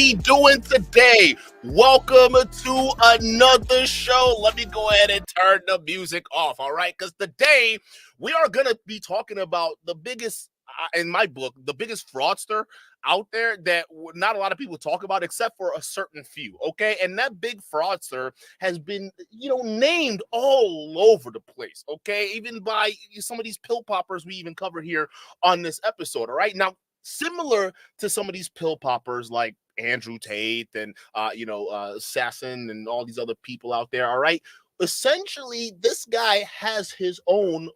we doing today? Welcome to another show. Let me go ahead and turn the music off, all right? Because today we are going to be talking about the biggest, in my book, the biggest fraudster out there that not a lot of people talk about except for a certain few, okay? And that big fraudster has been, named all over the place, okay? Even by some of these pill poppers we even cover here on this episode, all right? Now, similar to some of these pill poppers like Andrew Tate and Sasson and all these other people out there, all right? Essentially, this guy has his own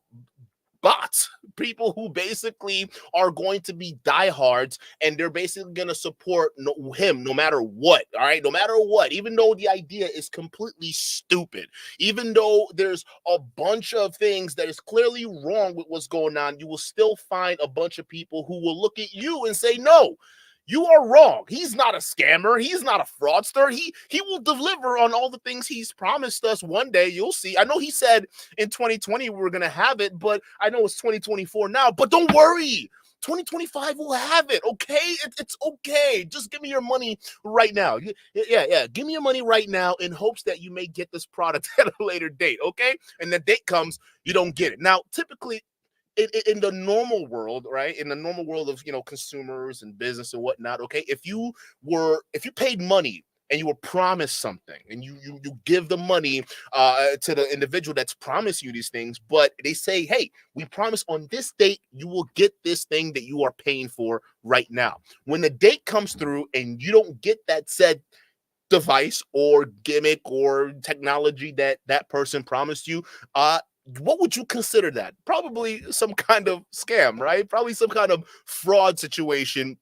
bots, people who basically are going to be diehards and they're basically going to support him no matter what. All right, no matter what, even though the idea is completely stupid, even though there's a bunch of things that is clearly wrong with what's going on, you will still find a bunch of people who will look at you and say, no, you are wrong. He's not a scammer. He's not a fraudster. He will deliver on all the things he's promised us one day. You'll see. I know he said in 2020 we were going to have it, but I know it's 2024 now. But don't worry. 2025 will have it, okay? It's okay. Just give me your money right now. Yeah. Give me your money right now in hopes that you may get this product at a later date, okay? And the date comes, you don't get it. Now, typically, in the normal world, right? In the normal world of consumers and business and whatnot, okay. If you paid money and you were promised something, and you give the money to the individual that's promised you these things, but they say, hey, we promise on this date you will get this thing that you are paying for right now. When the date comes through and you don't get that said device or gimmick or technology that person promised you, what would you consider that? Probably some kind of scam, right? Probably some kind of fraud situation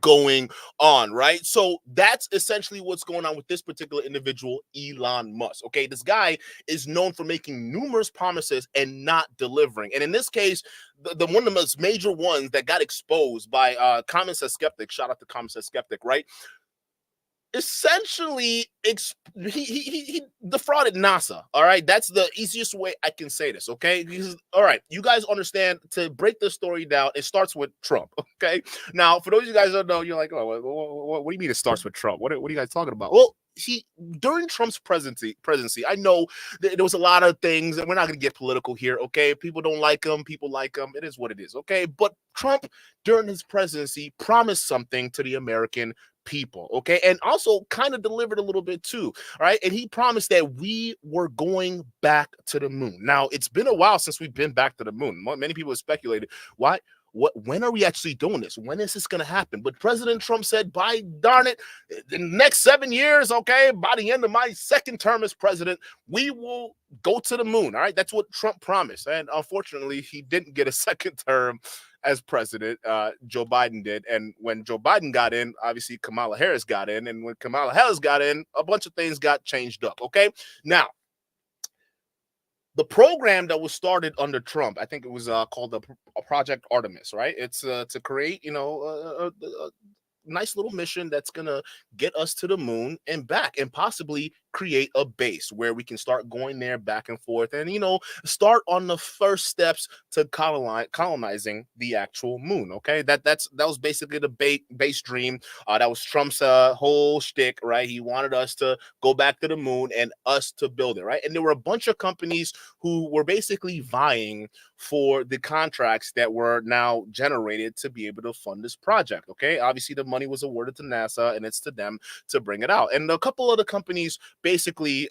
going on, right? So that's essentially what's going on with this particular individual, Elon Musk. Okay, this guy is known for making numerous promises and not delivering. And in this case, the one of the most major ones that got exposed by Comments as Skeptic, shout out to Comments as Skeptic, right? Essentially he defrauded NASA. All right, that's the easiest way I can say this, okay? Because, all right, you guys understand, to break this story down, it starts with Trump. Okay, now for those of you guys that don't know, you're like, oh, what do you mean it starts with Trump? What are you guys talking about? Well, during Trump's presidency, I know there was a lot of things, and we're not going to get political here, okay? People don't like him, people like him. It is what it is, okay? But Trump, during his presidency, promised something to the American people, okay, and also kind of delivered a little bit too, right? And he promised that we were going back to the moon. Now, it's been a while since we've been back to the moon. Many people have speculated, when are we actually doing this? When is this going to happen? But President Trump said, by darn it, in the next 7 years, okay, by the end of my second term as president, we will go to the moon. All right, that's what Trump promised. And unfortunately, he didn't get a second term as president. Joe Biden did. And when Joe Biden got in, obviously Kamala Harris got in. And when Kamala Harris got in, a bunch of things got changed up. Okay, now, the program that was started under Trump, I think it was called the Project Artemis, right? It's to create, a nice little mission that's gonna get us to the moon and back, and possibly create a base where we can start going there back and forth, and start on the first steps to colonizing the actual moon. Okay, that was basically the base dream. That was Trump's whole shtick, right? He wanted us to go back to the moon and us to build it, right? And there were a bunch of companies who were basically vying for the contracts that were now generated to be able to fund this project. Okay, obviously the money was awarded to NASA, and it's to them to bring it out. And a couple other companies basically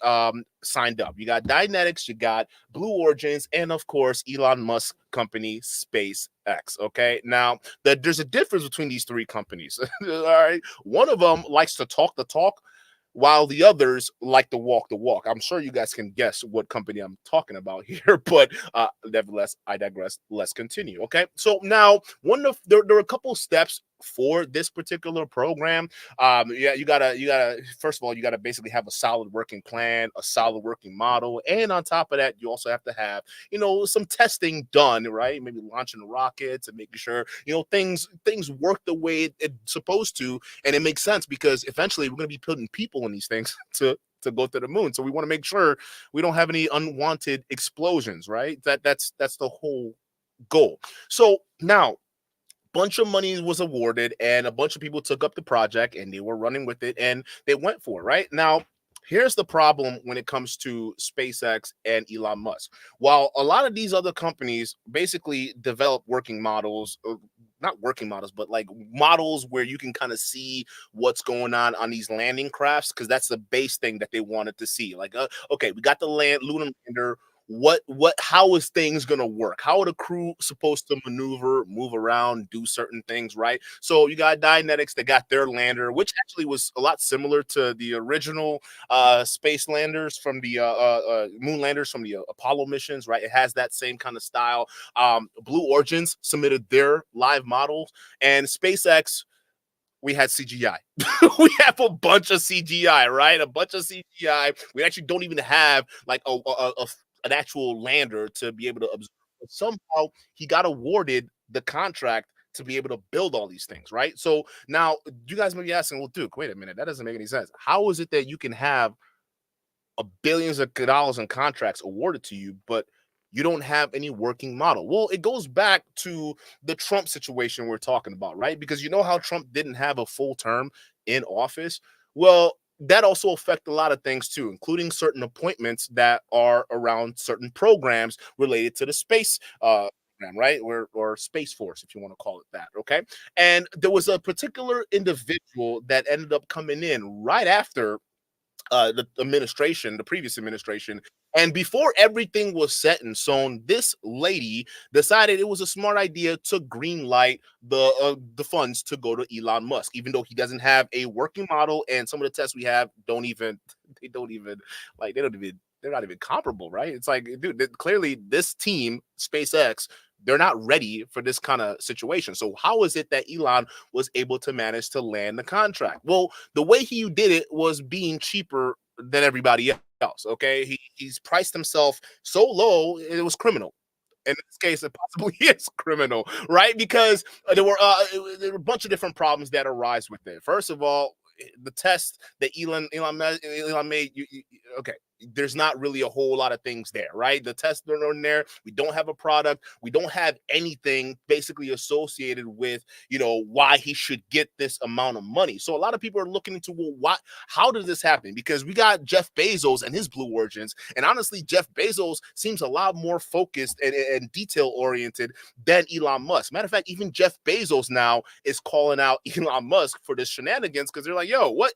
signed up. You got Dynetics, you got Blue Origins, and of course Elon Musk company SpaceX. Okay, now there's a difference between these three companies. All right, one of them likes to talk the talk, while the others like to walk the walk. I'm sure you guys can guess what company I'm talking about here, but nevertheless, I digress. Let's continue. Okay, so now there are a couple steps for this particular program. You gotta first of all, you gotta basically have a solid working plan, a solid working model, and on top of that, you also have to have some testing done, right? Maybe launching rockets and making sure things work the way it's supposed to, and it makes sense because eventually we're going to be putting people in these things to go to the moon. So we want to make sure we don't have any unwanted explosions, right? That's the whole goal. So now, bunch of money was awarded and a bunch of people took up the project and they were running with it and they went for it, right? Now, here's the problem when it comes to SpaceX and Elon Musk. While a lot of these other companies basically develop working models, not working models, but like models where you can kind of see what's going on these landing crafts, because that's the base thing that they wanted to see. Like, okay, we got the lunar lander. How is things gonna work? How are the crew supposed to maneuver, move around, do certain things, right? So you got Dynetics that got their lander, which actually was a lot similar to the original space landers from the moon landers from the Apollo missions, right? It has that same kind of style. Blue Origins submitted their live models, and SpaceX, we had CGI. We have a bunch of CGI, right? A bunch of CGI. We actually don't even have like an actual lander to be able to observe. But somehow he got awarded the contract to be able to build all these things, right? So now you guys may be asking, well, Duke, wait a minute, that doesn't make any sense. How is it that you can have billions of dollars in contracts awarded to you, but you don't have any working model? Well, it goes back to the Trump situation we're talking about, right? Because you know how Trump didn't have a full term in office? Well, that also affect a lot of things too, including certain appointments that are around certain programs related to the space program, right? Or Space Force, if you want to call it that. Okay. And there was a particular individual that ended up coming in right after the previous administration. And before everything was set in stone, this lady decided it was a smart idea to green light the funds to go to Elon Musk, even though he doesn't have a working model, and some of the tests we have don't even they don't even they're not even comparable, right? It's like, dude, clearly this team, SpaceX, they're not ready for this kind of situation. So how is it that Elon was able to manage to land the contract? Well, the way he did it was being cheaper than everybody else. Okay, he's priced himself so low it was criminal. In this case, it possibly is criminal, right? Because there were a bunch of different problems that arise with it. First of all, the test that Elon made, okay, there's not really a whole lot of things there, right? The tests are in there. We don't have a product. We don't have anything basically associated with, why he should get this amount of money. So a lot of people are looking into, well, how did this happen? Because we got Jeff Bezos and his Blue Origins, and honestly, Jeff Bezos seems a lot more focused and detail oriented than Elon Musk. Matter of fact, even Jeff Bezos now is calling out Elon Musk for this shenanigans, because they're like, yo, what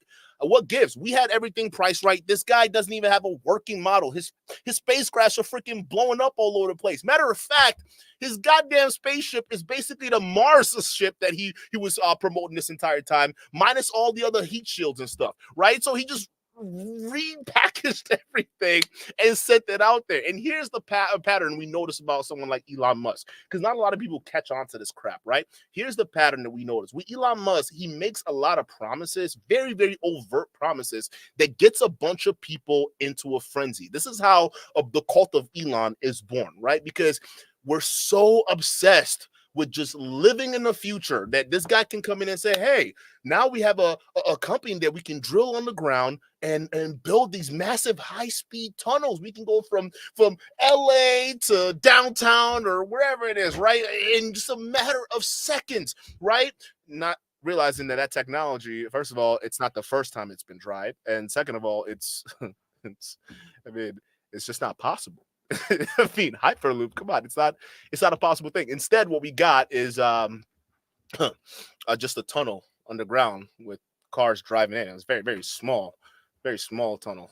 gives? We had everything priced right. This guy doesn't even have a working model. His spacecrafts are freaking blowing up all over the place. Matter of fact, his goddamn spaceship is basically the Mars ship that he was promoting this entire time, minus all the other heat shields and stuff, right? So he just repackaged everything and sent it out there. And here's the pattern we notice about someone like Elon Musk, because not a lot of people catch on to this crap, right? Here's the pattern that we notice with Elon Musk. He makes a lot of promises, very, very overt promises, that gets a bunch of people into a frenzy. This is how the cult of Elon is born, right? Because we're so obsessed with just living in the future that this guy can come in and say, hey, now we have a company that we can drill on the ground and build these massive high-speed tunnels. We can go from LA to downtown or wherever it is, right? In just a matter of seconds, right? Not realizing that technology, first of all, it's not the first time it's been tried. And second of all, it's it's just not possible. I mean, Hyperloop, come on, it's not a possible thing. Instead, what we got is just a tunnel underground with cars driving in. It's very, very small tunnel.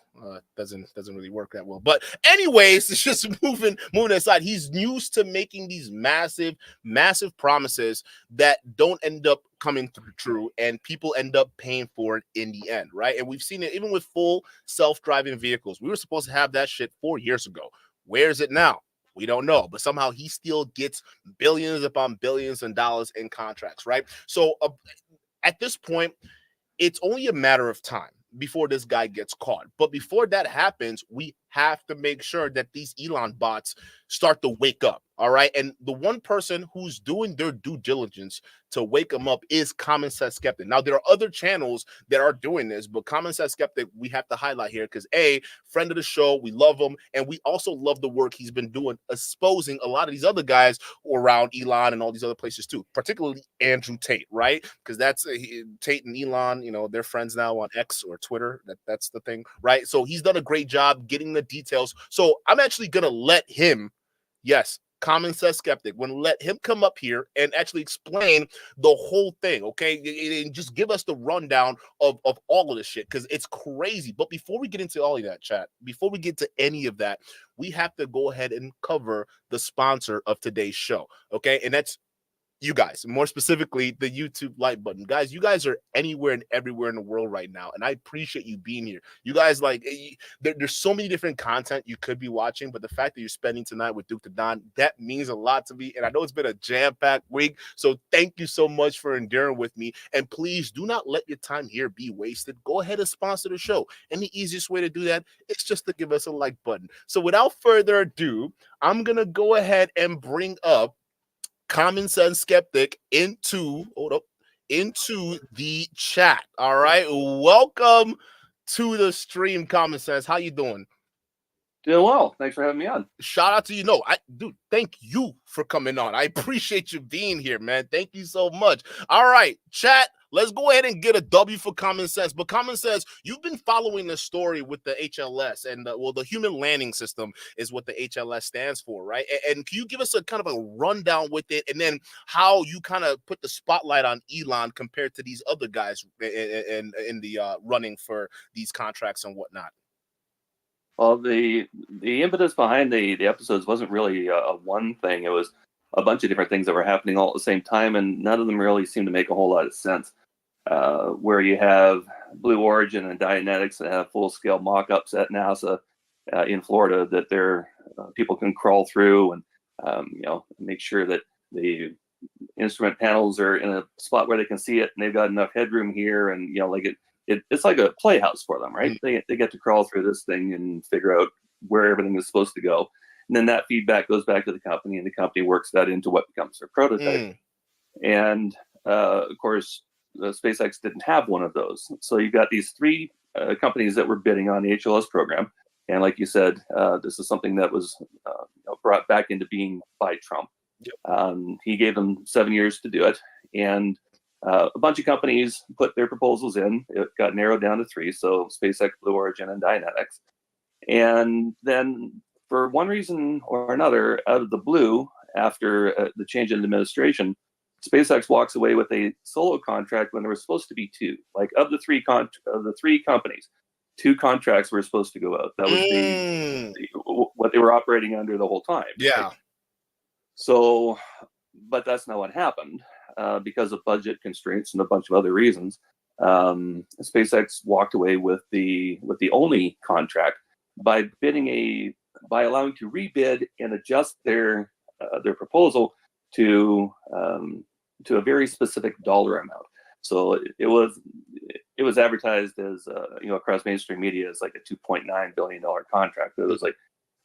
Doesn't really work that well. But anyways, it's just moving aside. He's used to making these massive promises that don't end up coming true, and people end up paying for it in the end, right? And we've seen it even with full self-driving vehicles. We were supposed to have that shit 4 years ago. Where is it now? We don't know, but somehow he still gets billions upon billions of dollars in contracts, right? So at this point, it's only a matter of time before this guy gets caught. But before that happens, we have to make sure that these Elon bots start to wake up. All right. And the one person who's doing their due diligence to wake them up is Common Sense Skeptic. Now, there are other channels that are doing this, but Common Sense Skeptic, we have to highlight here because friend of the show, we love him. And we also love the work he's been doing, exposing a lot of these other guys around Elon and all these other places too, particularly Andrew Tate, right? Because that's Tate and Elon, they're friends now on X or Twitter. That's the thing, right? So he's done a great job getting the details. So I'm actually going to let him, yes, Common Sense Skeptic, when let him come up here and actually explain the whole thing, okay? And just give us the rundown of all of this shit, because it's crazy. But before we get into all of that, chat, before we get to any of that, we have to go ahead and cover the sponsor of today's show, okay? And that's you guys, more specifically, the YouTube like button. Guys, you guys are anywhere and everywhere in the world right now, and I appreciate you being here. You guys, there's so many different content you could be watching, but the fact that you're spending tonight with dukendon, that means a lot to me, and I know it's been a jam-packed week, so thank you so much for enduring with me, and please do not let your time here be wasted. Go ahead and sponsor the show, and the easiest way to do that is just to give us a like button. So without further ado, I'm going to go ahead and bring up Common Sense Skeptic into the chat. All right, welcome to the stream, Common Sense. How you doing? Doing well. Thanks for having me on. Shout out to you. Dude, thank you for coming on. I appreciate you being here, man. Thank you so much. All right, chat. Let's go ahead and get a W for Common Sense. But Common Sense, you've been following the story with the HLS, and the Human Landing System is what the HLS stands for, right? And can you give us a kind of a rundown with it, and then how you kind of put the spotlight on Elon compared to these other guys in the running for these contracts and whatnot? Well, the impetus behind the episodes wasn't really a one thing. It was a bunch of different things that were happening all at the same time, and none of them really seemed to make a whole lot of sense. Where you have Blue Origin and Dianetics that have full-scale mock-ups at NASA in Florida that their people can crawl through and make sure that the instrument panels are in a spot where they can see it, and they've got enough headroom here, and it's like a playhouse for them, right? They get to crawl through this thing and figure out where everything is supposed to go, and then that feedback goes back to the company, and the company works that into what becomes their prototype. And of course, SpaceX didn't have one of those. So you've got these three companies that were bidding on the HLS program. And like you said, this is something that was brought back into being by Trump. Yep. He gave them 7 years to do it. And a bunch of companies put their proposals in. It got narrowed down to three. So SpaceX, Blue Origin, and Dianetics. And then for one reason or another, out of the blue, after the change in administration, SpaceX walks away with a solo contract when there was supposed to be two. Like of the three companies, two contracts were supposed to go out. That was what they were operating under the whole time. Yeah. Right? So, but that's not what happened because of budget constraints and a bunch of other reasons. SpaceX walked away with the only contract by allowing to rebid and adjust their proposal to a very specific dollar amount. So it was advertised as across mainstream media as like a $2.9 billion contract. It was like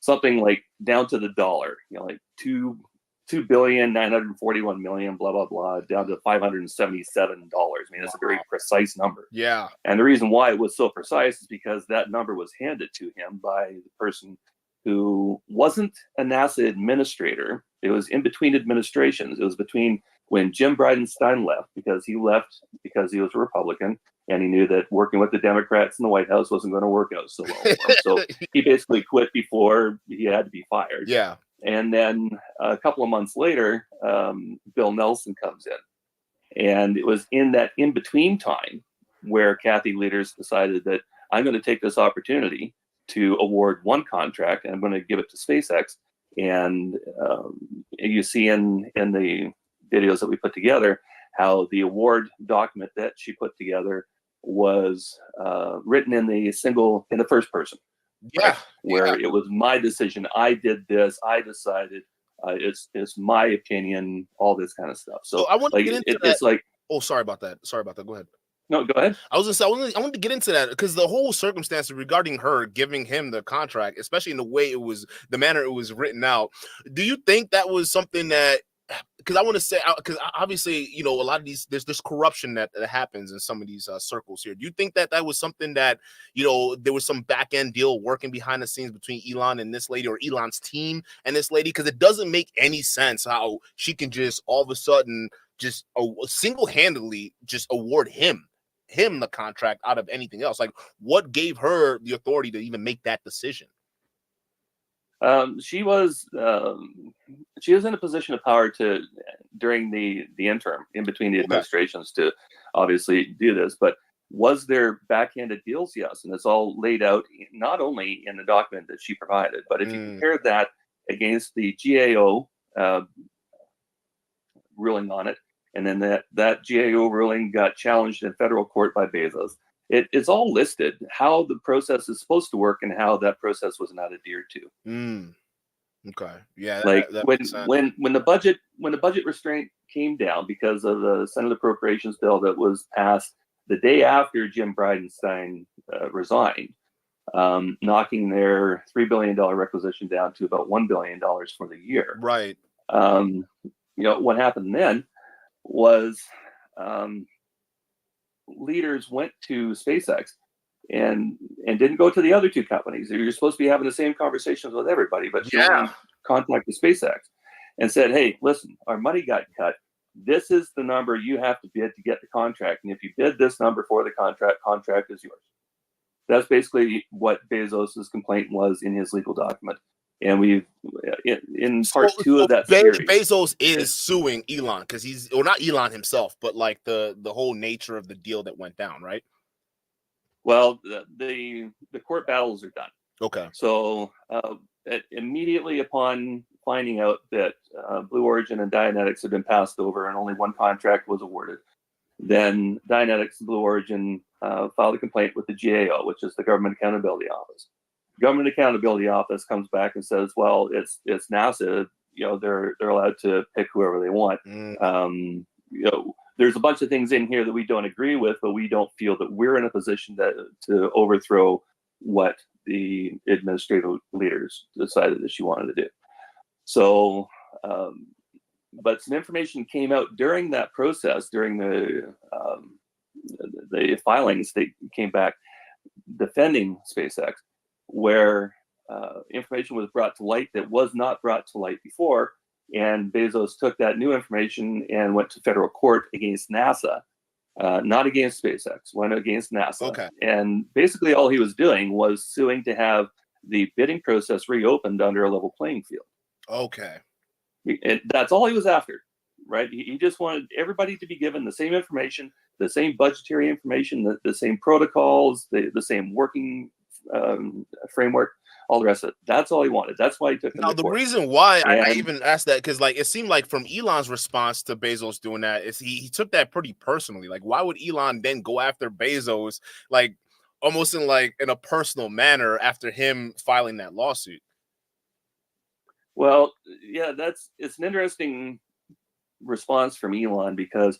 something like down to the dollar, like $2,941,000,000, blah blah blah, down to $577. I mean, it's a very precise number. Yeah. And the reason why it was so precise is because that number was handed to him by the person who wasn't a NASA administrator. It was in between administrations. It was between when Jim Bridenstine left, because he was a Republican, and he knew that working with the Democrats in the White House wasn't going to work out so well for him. So he basically quit before he had to be fired. Yeah. And then a couple of months later, Bill Nelson comes in. And it was in that in-between time where Kathy Leaders decided that I'm going to take this opportunity to award one contract, and I'm going to give it to SpaceX. And you see in the videos that we put together how the award document that she put together was written in the first person. Yeah. Right? Where it was my decision. I did this. I decided. It's my opinion. All this kind of stuff. So I want to get into that. It's like. Oh, sorry about that. Go ahead. No, go ahead. I was gonna say I wanted to get into that because the whole circumstance regarding her giving him the contract, especially in the way it was, the manner it was written out. Do you think that was something that? Because I want to say, because obviously, a lot of these, there's corruption that happens in some of these circles here. Do you think that that was something that, there was some back end deal working behind the scenes between Elon and this lady, or Elon's team and this lady? Because it doesn't make any sense how she can just all of a sudden just single handedly just award him the contract out of anything else. Like, what gave her the authority to even make that decision? She was in a position of power during the interim in between the administrations to obviously do this. But was there backhanded deals? Yes, and it's all laid out not only in the document that she provided, but if you compare that against the GAO ruling on it, and then that GAO ruling got challenged in federal court by Bezos. It's all listed how the process is supposed to work and how that process was not adhered to. Okay, yeah, like that when the budget restraint came down because of the Senate Appropriations bill that was passed the day after Jim Bridenstine resigned, knocking their $3 billion requisition down to about $1 billion for the year. Right. What happened then was leaders went to SpaceX and didn't go to the other two companies. You're supposed to be having the same conversations with everybody, but she only contacted SpaceX and said, "Hey, listen, our money got cut. This is the number you have to bid to get the contract, and if you bid this number for the contract is yours." That's basically what Bezos's complaint was in his legal document. And we've in part two of that series, Bezos is suing Elon because he's, or not Elon himself, but like the whole nature of the deal that went down, right? Well, the court battles are done. Okay. So immediately upon finding out that Blue Origin and Dianetics had been passed over and only one contract was awarded, then Dianetics and Blue Origin filed a complaint with the GAO, which is the Government Accountability Office. Government Accountability Office comes back and says, well, it's NASA. They're allowed to pick whoever they want. There's a bunch of things in here that we don't agree with, but we don't feel that we're in a position to overthrow what the administrative leaders decided that she wanted to do. So, but some information came out during that process, during the filings that came back defending SpaceX, where information was brought to light that was not brought to light before. And Bezos took that new information and went to federal court against NASA, not against SpaceX, went against NASA. Okay. And basically all he was doing was suing to have the bidding process reopened under a level playing field. Okay. And that's all he was after, right? He just wanted everybody to be given the same information, the same budgetary information, the same protocols, the same working framework, all the rest of it. That's all he wanted. That's why he took Now, the court. Reason why I even asked that, because like it seemed like from Elon's response to Bezos doing that is he took that pretty personally. Like, why would Elon then go after Bezos, like almost in a personal manner after him filing that lawsuit? Well, yeah, it's an interesting response from Elon because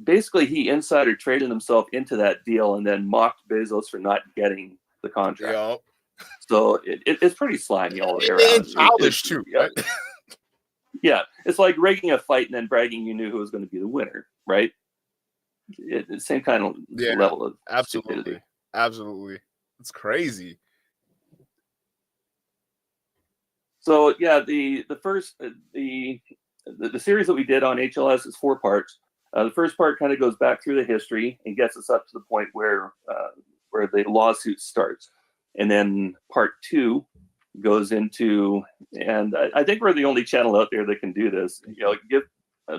basically he insider traded himself into that deal and then mocked Bezos for not getting the contract. Yep. So it's pretty slimy all the way around. And childish too. Yeah. Yeah, it's like rigging a fight and then bragging you knew who was going to be the winner, right? Same kind of level of stupidity. Absolutely. It's crazy. So yeah, the first the series that we did on HLS is 4 parts. The first part kind of goes back through the history and gets us up to the point where the lawsuit starts, and then part 2 goes into, and I think we're the only channel out there that can do this. Give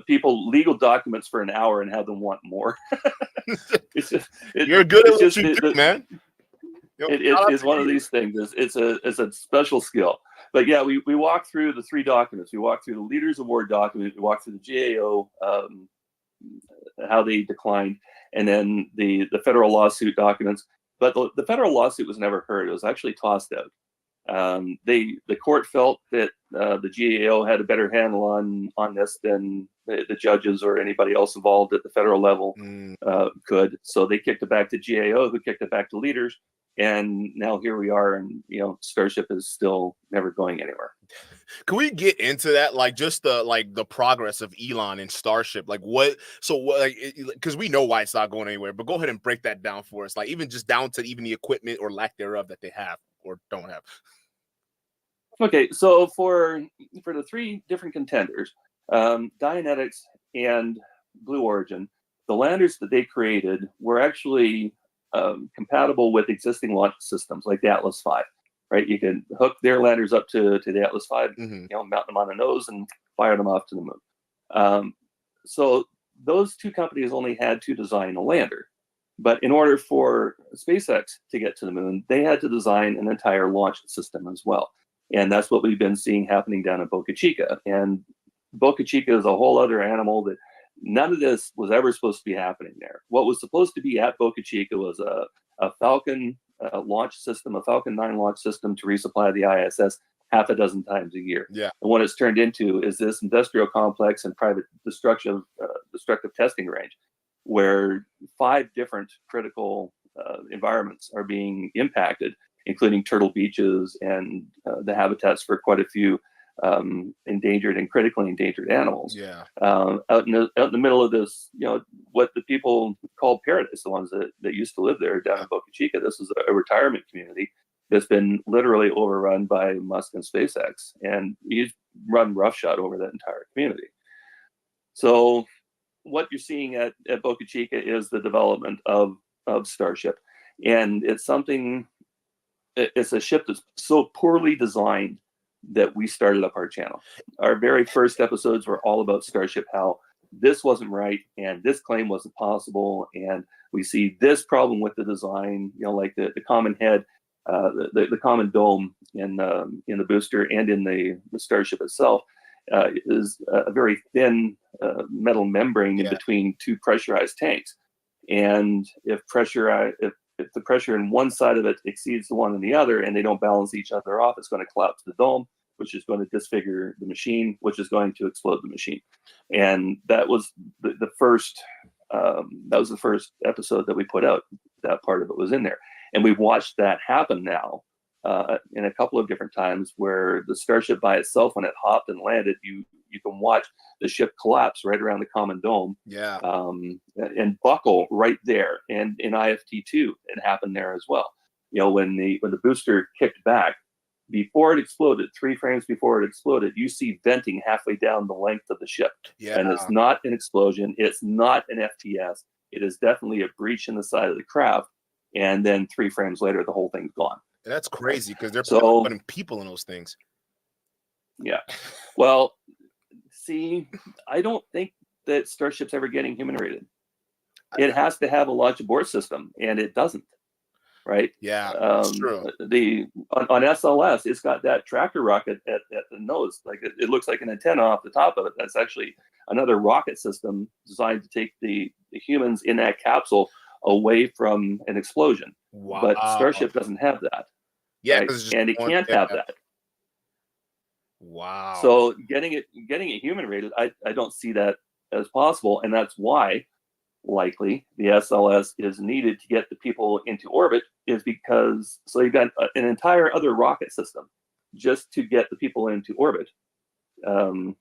people legal documents for an hour and have them want more. You're good at what you do, man. It's one of these things. It's a special skill. But yeah, we walk through the 3 documents. We walk through the Leaders Award document. We walk through the GAO, how they declined, and then the federal lawsuit documents. But the federal lawsuit was never heard. It was actually tossed out. The court felt that the GAO had a better handle on this than the judges or anybody else involved at the federal level could. So they kicked it back to GAO, who kicked it back to leaders, and now here we are. And Starship is still never going anywhere. Can we get into that, like just the progress of Elon and Starship, like what? So what? Like, because we know why it's not going anywhere, but go ahead and break that down for us, like even just down to even the equipment or lack thereof that they have or don't have. Okay, so for the three different contenders, Dianetics and Blue Origin, the landers that they created were actually compatible with existing launch systems like the Atlas V. Right, you can hook their landers up to the Atlas V, mount them on the nose and fire them off to the moon. So those two companies only had to design a lander, but in order for SpaceX to get to the moon, they had to design an entire launch system as well, and that's what we've been seeing happening down at Boca Chica. And Boca Chica is a whole other animal that none of this was ever supposed to be happening there. What was supposed to be at Boca Chica was a Falcon launch system, a Falcon 9 launch system to resupply the ISS half a dozen times a year. Yeah. And what it's turned into is this industrial complex and private destructive testing range where 5 different critical environments are being impacted, including turtle beaches and the habitats for quite a few endangered and critically endangered animals. Yeah. Out in the middle of this, what the people call paradise, the ones that used to live there down in Boca Chica. This is a retirement community that's been literally overrun by Musk and SpaceX, and he's run roughshod over that entire community. So what you're seeing at Boca Chica is the development of Starship, and it's a ship that's so poorly designed that we started up our channel. Our very first episodes were all about Starship, how this wasn't right and this claim wasn't possible, and we see this problem with the design, like the common head, the common dome in the booster and in the Starship itself is a very thin metal membrane in between 2 pressurized tanks, and if the pressure in one side of it exceeds the one in the other and they don't balance each other off, it's going to collapse the dome, which is going to disfigure the machine, which is going to explode the machine. And that was the first episode that we put out. That part of it was in there. And we've watched that happen now in a couple of different times where the Starship by itself, when it hopped and landed, you can watch the ship collapse right around the common dome. Yeah. And buckle right there. And in IFT2, it happened there as well. When the booster kicked back, before it exploded, 3 frames before it exploded, you see venting halfway down the length of the ship. Yeah. And it's not an explosion. It's not an FTS. It is definitely a breach in the side of the craft. And then 3 frames later, the whole thing's gone. That's crazy because they're putting people in those things. Yeah. Well, see, I don't think that Starship's ever getting human rated. It has to have a launch abort system, and it doesn't. Right? Yeah, that's true. On SLS, it's got that tractor rocket at the nose. Like it looks like an antenna off the top of it. That's actually another rocket system designed to take the humans in that capsule away from an explosion. Wow. But Starship doesn't have that. Yeah, right? And it can't have that. Wow. So getting it human rated, I don't see that as possible, and that's why likely the SLS is needed to get the people into orbit, is because so you've got an entire other rocket system just to get the people into orbit, to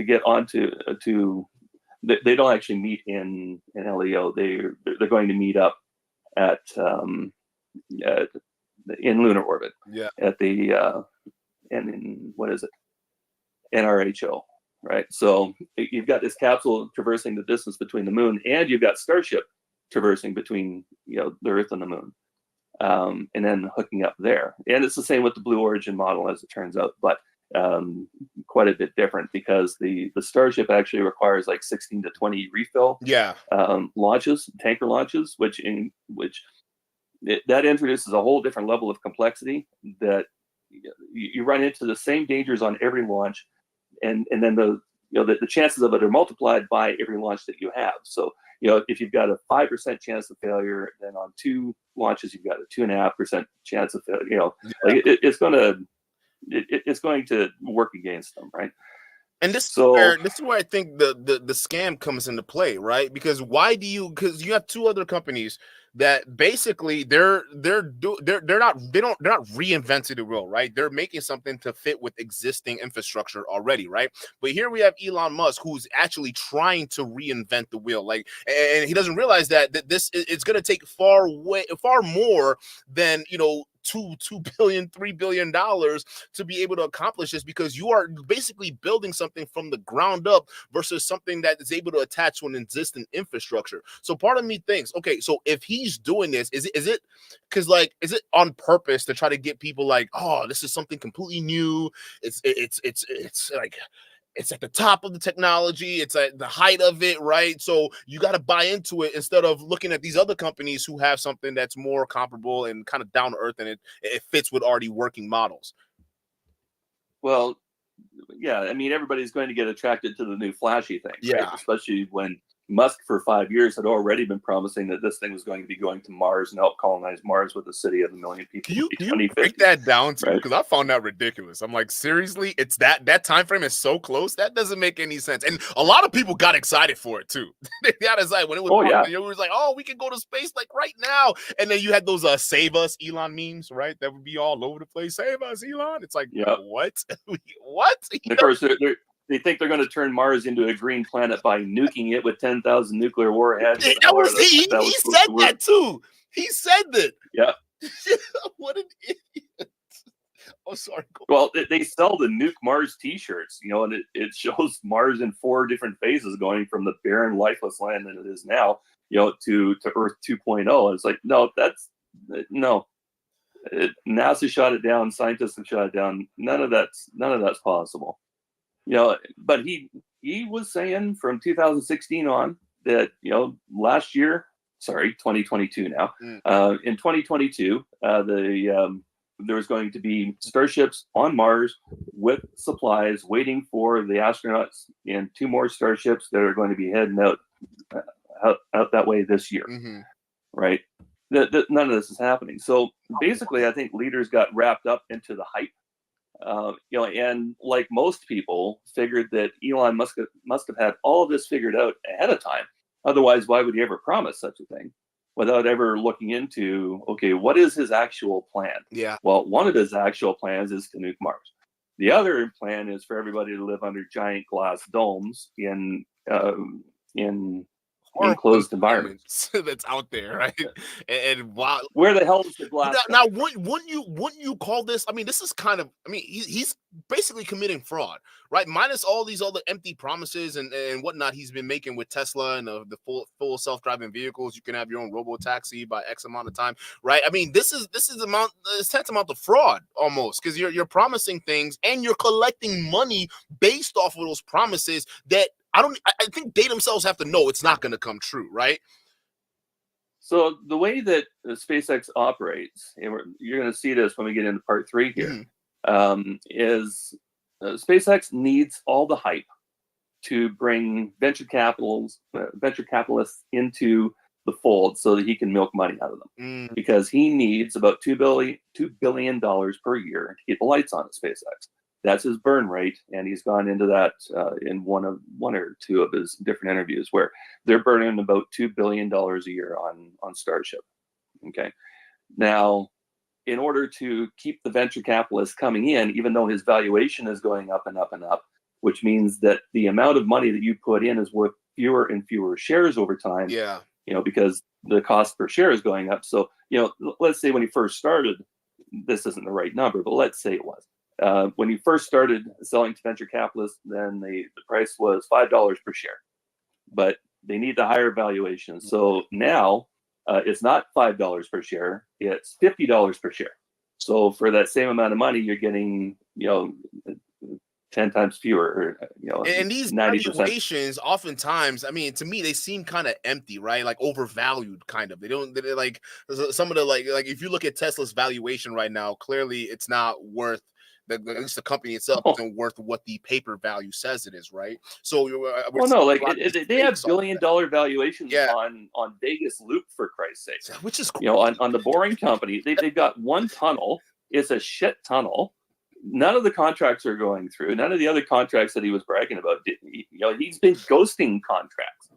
get onto they don't actually meet in LEO. They're going to meet up in lunar orbit. Yeah. At the and in what is it? NRHO. Right, so you've got this capsule traversing the distance between the moon, and you've got Starship traversing between the Earth and the moon, and then hooking up there. And it's the same with the Blue Origin model, as it turns out, but quite a bit different because the Starship actually requires like 16 to 20 refill launches, tanker launches, that introduces a whole different level of complexity that you run into the same dangers on every launch. And then the chances of it are multiplied by every launch that you have. So if you've got a 5% chance of failure, then on 2 launches you've got a 2.5% chance of failure. Like it's going to work against them, right? And this is where I think the scam comes into play, right? Because because you have 2 other companies that basically they're not reinventing the wheel, right? They're making something to fit with existing infrastructure already, right? But here we have Elon Musk, who's actually trying to reinvent the wheel, like, and he doesn't realize that this it's going to take far more than 2 billion, $3 billion to be able to accomplish this, because you are basically building something from the ground up versus something that is able to attach to an existing infrastructure. So part of me thinks, okay, so if he's doing this, is it because, like, is it on purpose to try to get people like, oh, this is something completely new? It's like, it's at the top of the technology, it's at the height of it, right? So you got to buy into it instead of looking at these other companies who have something that's more comparable and kind of down to earth, and it fits with already working models. Well, yeah, I mean, everybody's going to get attracted to the new flashy thing, right? Especially when Musk for 5 years had already been promising that this thing was going to be going to Mars and help colonize Mars with a city of 1 million people. Can you break that down too? Because I found that ridiculous. I'm like, seriously, it's that time frame is so close. That doesn't make any sense. And a lot of people got excited for it too. They got excited when it was. It was like, oh, we can go to space like right now. And then you had those "Save Us, Elon" memes, right? That would be all over the place. Save us, Elon. It's like, what? What? And of course, they think they're going to turn Mars into a green planet by nuking it with 10,000 nuclear warheads. He said that too. He said that. Yeah. What an idiot. Oh, sorry. Well, they sell the Nuke Mars T-shirts, and it shows Mars in 4 different phases, going from the barren, lifeless land that it is now, to Earth 2.0. It's like, no. NASA shot it down. Scientists have shot it down. None of that's possible. But he was saying from 2016 on that, last year, 2022 now, in 2022, there was going to be starships on Mars with supplies waiting for the astronauts, and 2 more starships that are going to be heading out that way this year, right? None of this is happening. So basically, I think leaders got wrapped up into the hype. And like most people, figured that Elon must have had all of this figured out ahead of time. Otherwise, why would he ever promise such a thing without ever looking into, okay, what is his actual plan? Yeah. Well, one of his actual plans is to nuke Mars. The other plan is for everybody to live under giant glass domes in enclosed environments that's out there, right? And wow, where the hell is the glass? Now, wouldn't you call this? I mean, this is kind of. I mean, he's basically committing fraud, right? Minus all these other empty promises and whatnot he's been making with Tesla and the full self-driving vehicles. You can have your own robo taxi by X amount of time, right? I mean, this is tantamount of fraud almost, because you're promising things and you're collecting money based off of those promises that. I think they themselves have to know it's not going to come true, right? So the way that SpaceX operates, and you're going to see this when we get into part 3 here, is SpaceX needs all the hype to bring venture capitalists into the fold so that he can milk money out of them. Because he needs about $2 billion per year to keep the lights on at SpaceX. That's his burn rate, and he's gone into that in one or two of his different interviews, where they're burning about $2 billion a year on Starship. Okay, now, in order to keep the venture capitalists coming in, even though his valuation is going up and up and up, which means that the amount of money that you put in is worth fewer and fewer shares over time. Yeah, because the cost per share is going up. So let's say when he first started, this isn't the right number, but let's say it was. When you first started selling to venture capitalists, then the price was $5 per share, but they need the higher valuation. So now it's not $5 per share; it's $50 per share. So for that same amount of money, you're getting 10 times fewer. And these 90%. Valuations, oftentimes, I mean, to me, they seem kind of empty, right? Like overvalued, kind of. They're like some of the like if you look at Tesla's valuation right now, clearly it's not worth at least the company itself isn't worth what the paper value says it is, right? So we're Well, seeing no, a like lot of these they have fakes on billion-dollar valuations Yeah. on Vegas Loop, for Christ's sake. that, which is You know, on the Boring Company, they've got one tunnel. It's a shit tunnel. None of the contracts are going through. None of the other contracts that he was bragging about did. You know, he's been ghosting contracts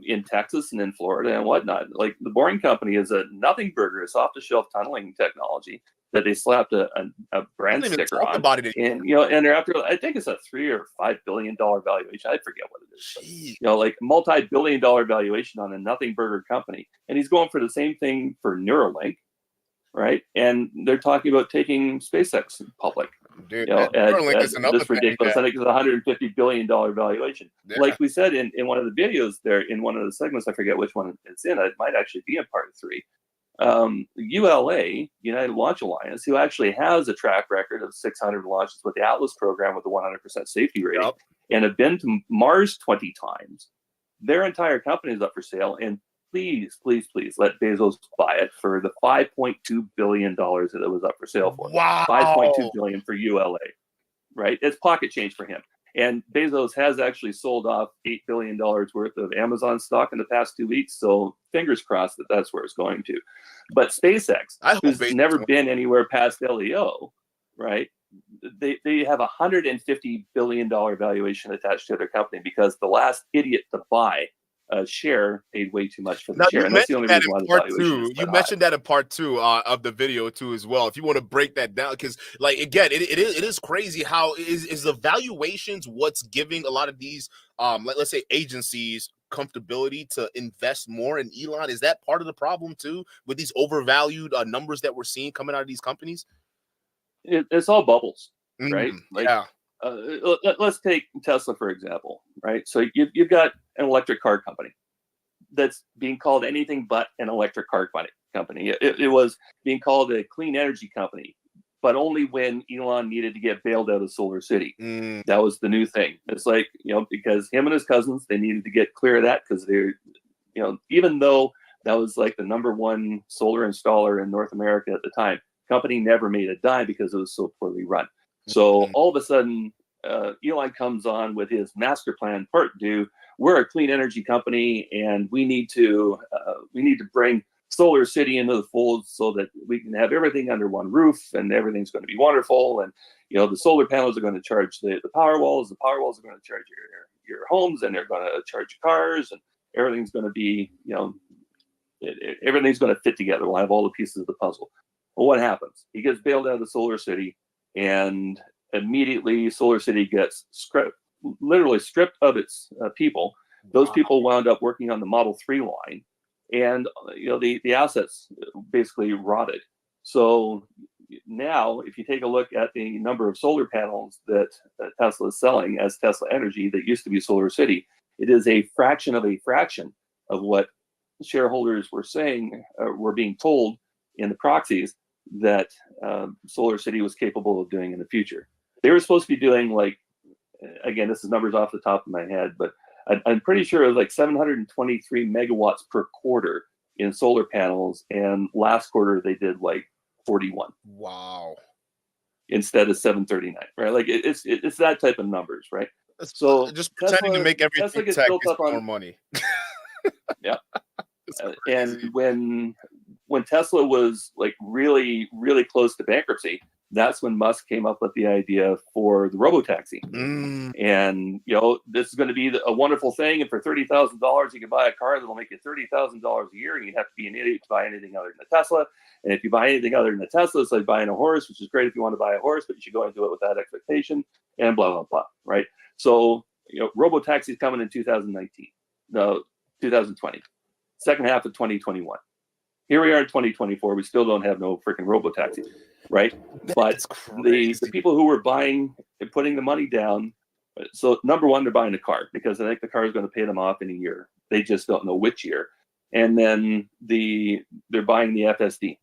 in Texas and in Florida and whatnot. Like the Boring Company is a nothing burger, it's off-the-shelf tunneling technology that they slapped a brand even sticker talk on. about it And you know, and they're after, I think it's a $3 or $5 billion valuation. I forget what it is. But, you know, like multi-billion-dollar valuation on a nothing burger company, and he's going for the same thing for Neuralink, right? And they're talking about taking SpaceX public. Dude, You know, at is another this ridiculous, I think it's a $150 billion valuation. Yeah. Like we said in one of the videos there, in one of the segments, I forget which one it's in. It might actually be in part 3. ULA, United Launch Alliance, who actually has a track record of 600 launches with the Atlas program with a 100% safety rating, and have been to Mars 20 times. Their entire company is up for sale, and please, please, please let Bezos buy it for the $5.2 billion that it was up for sale for. Wow. $5.2 billion for ULA, right? It's pocket change for him. And Bezos has actually sold off $8 billion worth of Amazon stock in the past 2 weeks. So fingers crossed that that's where it's going to. But SpaceX, who's never been anywhere past LEO, right? They have a $150 billion valuation attached to their company because the last idiot to buy a share paid way too much for the share. And that's the only reason why the valuation is You mentioned that in part 2 of the video too as well. If you want to break that down, because like again, it is crazy how is the valuations what's giving a lot of these let's say agencies comfortability to invest more in Elon. Is that part of the problem too with these overvalued numbers that we're seeing coming out of these companies? It's all bubbles, right? Like, yeah. Let's take Tesla for example, right? So you've got an electric car company that's being called anything but an electric car company. It was being called a clean energy company, but only when Elon needed to get bailed out of Solar City. That was the new thing. It's like, you know, because him and his cousins, they needed to get clear of that because they're, you know, even though that was like the #1 solar installer in North America at the time, company never made a dime because it was so poorly run. So all of a sudden, Elon comes on with his master plan part 2. We're a clean energy company, and we need to bring Solar City into the fold so that we can have everything under one roof, and everything's going to be wonderful. And you know, the solar panels are going to charge the power walls. The power walls are going to charge your homes, and they're going to charge your cars, and everything's going to be, you know, everything's going to fit together. We'll have all the pieces of the puzzle. Well, what happens? He gets bailed out of the Solar City, and immediately Solar City gets literally stripped of its people. Those people wound up working on the Model 3 line, and you know, the assets basically rotted. So now, if you take a look at the number of solar panels that Tesla is selling as Tesla Energy, that used to be Solar City, it is a fraction of what shareholders were saying, were being told in the proxies that Solar City was capable of doing in the future. They were supposed to be doing, like, again, this is numbers off the top of my head, but I'm pretty sure it was like 723 megawatts per quarter in solar panels, and last quarter they did like 41. Wow. Instead of 739, right? Like it's that type of numbers, right? So just pretending to make everything gets tech built up on more money. Yeah. And when Tesla was like really, really close to bankruptcy, that's when Musk came up with the idea for the robotaxi. And you know, this is going to be a wonderful thing. And for $30,000, you can buy a car that'll make you $30,000 a year. And you have to be an idiot to buy anything other than a Tesla. And if you buy anything other than a Tesla, it's like buying a horse, which is great if you want to buy a horse, but you should go into it with that expectation. And blah blah blah. Right. So you know, robotaxi is coming in 2019, no, 2020, second half of 2021. Here we are in 2024. We still don't have no freaking robotaxi, right? But the people who were buying and putting the money down, so number one, they're buying a car because they think the car is going to pay them off in a year. They just don't know which year. And then they're buying the FSD.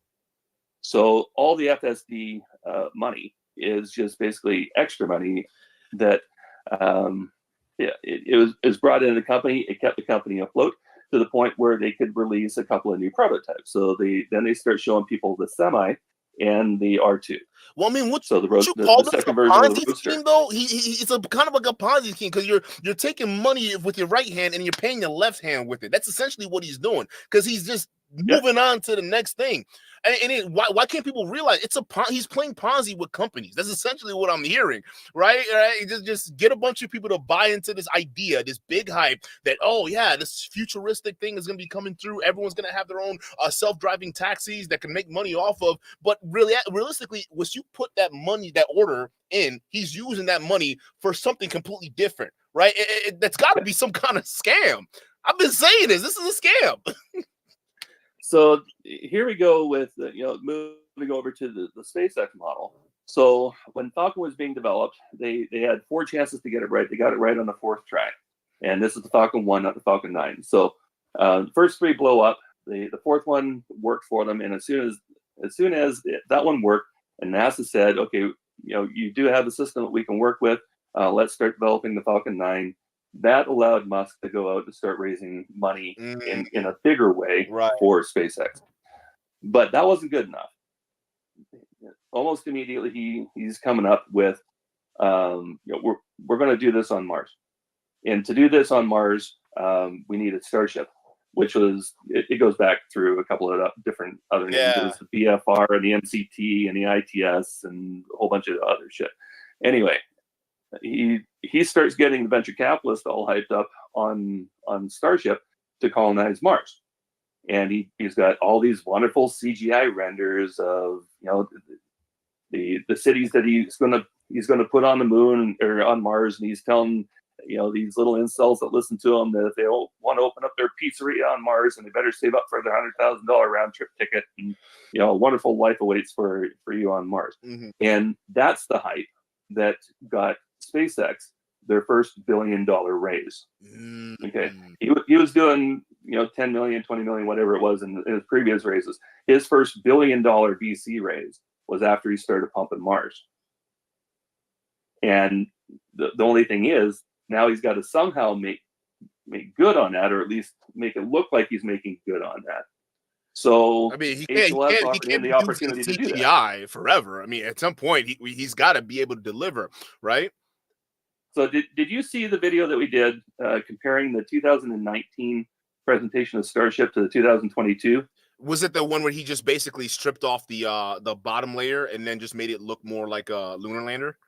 So all the FSD money is just basically extra money that it was brought into the company. It kept the company afloat to the point where they could release a couple of new prototypes. So then they start showing people the Semi, and the R2. Well, I mean, So would you call the this a second version of the Ponzi Roadster. scheme, though? It's a kind of like a Ponzi scheme because you're taking money with your right hand and you're paying your left hand with it. That's essentially what he's doing because he's just moving on to the next thing. Why can't people realize he's playing Ponzi with companies? That's essentially what I'm hearing, right? Just get a bunch of people to buy into this idea, this big hype that, oh yeah, this futuristic thing is going to be coming through. Everyone's going to have their own self-driving taxis that can make money off of. But really, realistically, once you put that money, that order in, he's using that money for something completely different, right? That's got to be some kind of scam. I've been saying this. This is a scam. So here we go with moving over to the SpaceX model. So when Falcon was being developed, they had 4 chances to get it right. They got it right on the 4th try, and this is the Falcon 1, not the Falcon 9. So the first 3 blow up. The 4th one worked for them, and as soon as that one worked, and NASA said, okay, you do have a system that we can work with. Let's start developing the Falcon 9. That allowed Musk to go out and start raising money in a bigger way for SpaceX. But that wasn't good enough. Almost immediately, he's coming up with, we're going to do this on Mars. And to do this on Mars, we need a Starship, which was, it goes back through a couple of different other names. It was the BFR and the MCT and the ITS and a whole bunch of other shit. Anyway, he starts getting the venture capitalists all hyped up on Starship to colonize Mars, and he's got all these wonderful CGI renders of the cities that he's gonna put on the moon or on Mars, and he's telling these little incels that listen to him that if they want to open up their pizzeria on Mars, and they better save up for their $100,000 round trip ticket, and a wonderful life awaits for you on Mars. Mm-hmm. And that's the hype that got SpaceX their first $1 billion raise. Okay, he was doing 10 million, 20 million, whatever it was in his previous raises. His first $1 billion VC raise was after he started pumping Mars. And the only thing is, now he's got to somehow make good on that, or at least make it look like he's making good on that. So I mean, he HLS can't offered him the opportunity to do that. CGI forever. I mean, at some point, he's got to be able to deliver, right? So did you see the video that we did comparing the 2019 presentation of Starship to the 2022? Was it the one where he just basically stripped off the bottom layer and then just made it look more like a lunar lander?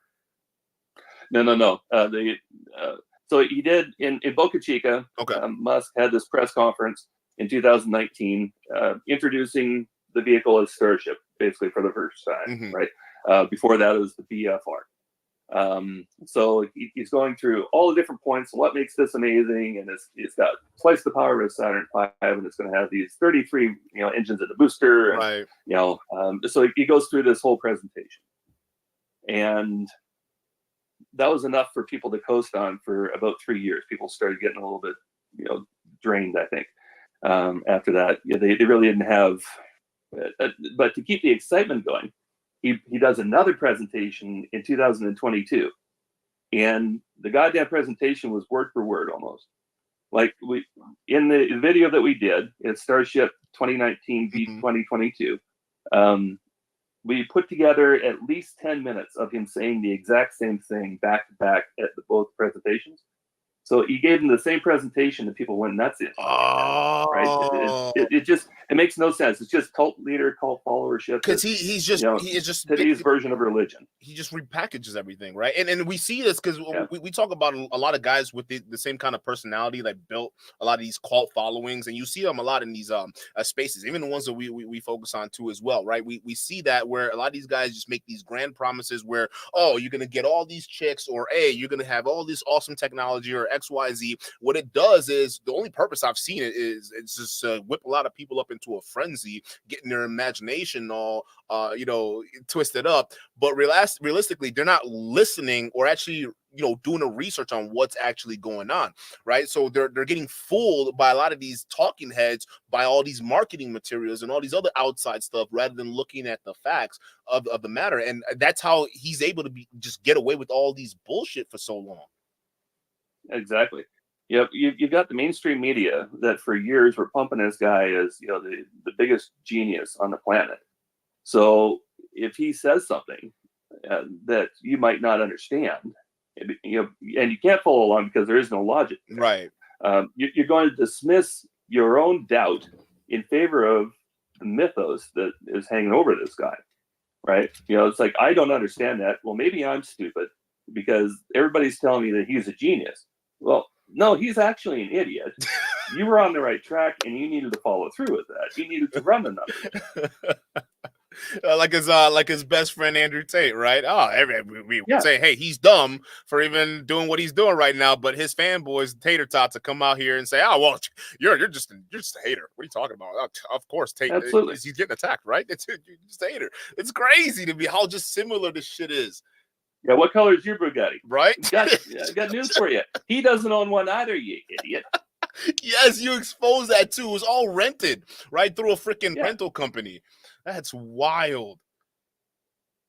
No. So he did in Boca Chica. Okay. Musk had this press conference in 2019 introducing the vehicle as Starship, basically for the first time, right? Before that, it was the BFR. So he's going through all the different points, what makes this amazing, and it's got twice the power of a Saturn V, and it's going to have these 33 engines in the booster, and so he goes through this whole presentation, and that was enough for people to coast on for about 3 years. People started getting a little bit drained, I think. After that, they really didn't have, but to keep the excitement going, he does another presentation in 2022, and the goddamn presentation was word for word almost. Like in the video that we did, it's Starship 2019 v 2022. We put together at least 10 minutes of him saying the exact same thing back to back at both presentations. So he gave them the same presentation and people went nuts in. Oh, right? It makes no sense. It's just cult leader, cult followership. Because he is just today's version of religion. He just repackages everything, right? And we see this because we talk about a lot of guys with the same kind of personality that built a lot of these cult followings, and you see them a lot in these spaces, even the ones that we focus on too as well, right? We see that where a lot of these guys just make these grand promises where, oh, you're gonna get all these chicks, or hey, you're gonna have all this awesome technology, or XYZ. What it does is, the only purpose I've seen it is it's just whip a lot of people up into a frenzy, getting their imagination all twisted up. But realistically, they're not listening or actually doing a research on what's actually going on, right? So they're getting fooled by a lot of these talking heads, by all these marketing materials and all these other outside stuff, rather than looking at the facts of the matter. And that's how he's able to just get away with all these bullshit for so long. Exactly. You've got the mainstream media that for years were pumping this guy as the biggest genius on the planet. So if he says something that you might not understand, and you can't follow along because there is no logic there. Right. You're going to dismiss your own doubt in favor of the mythos that is hanging over this guy, right? It's like, I don't understand that. Well, maybe I'm stupid because everybody's telling me that he's a genius. Well, no, he's actually an idiot. You were on the right track, and you needed to follow through with that. You needed to run the numbers. Like his best friend Andrew Tate, right? We say, hey, he's dumb for even doing what he's doing right now, but his fanboys, tater tots, to come out here and say, oh, well, you're just a hater. What are you talking about? Of course, Tate, absolutely, he's getting attacked, right? You're just a hater. It's crazy to me how just similar this shit is. Yeah, what color is your Bugatti? Right? I got news for you. He doesn't own one either, you idiot. Yes, you expose that too. It was all rented, right, through a freaking rental company. That's wild.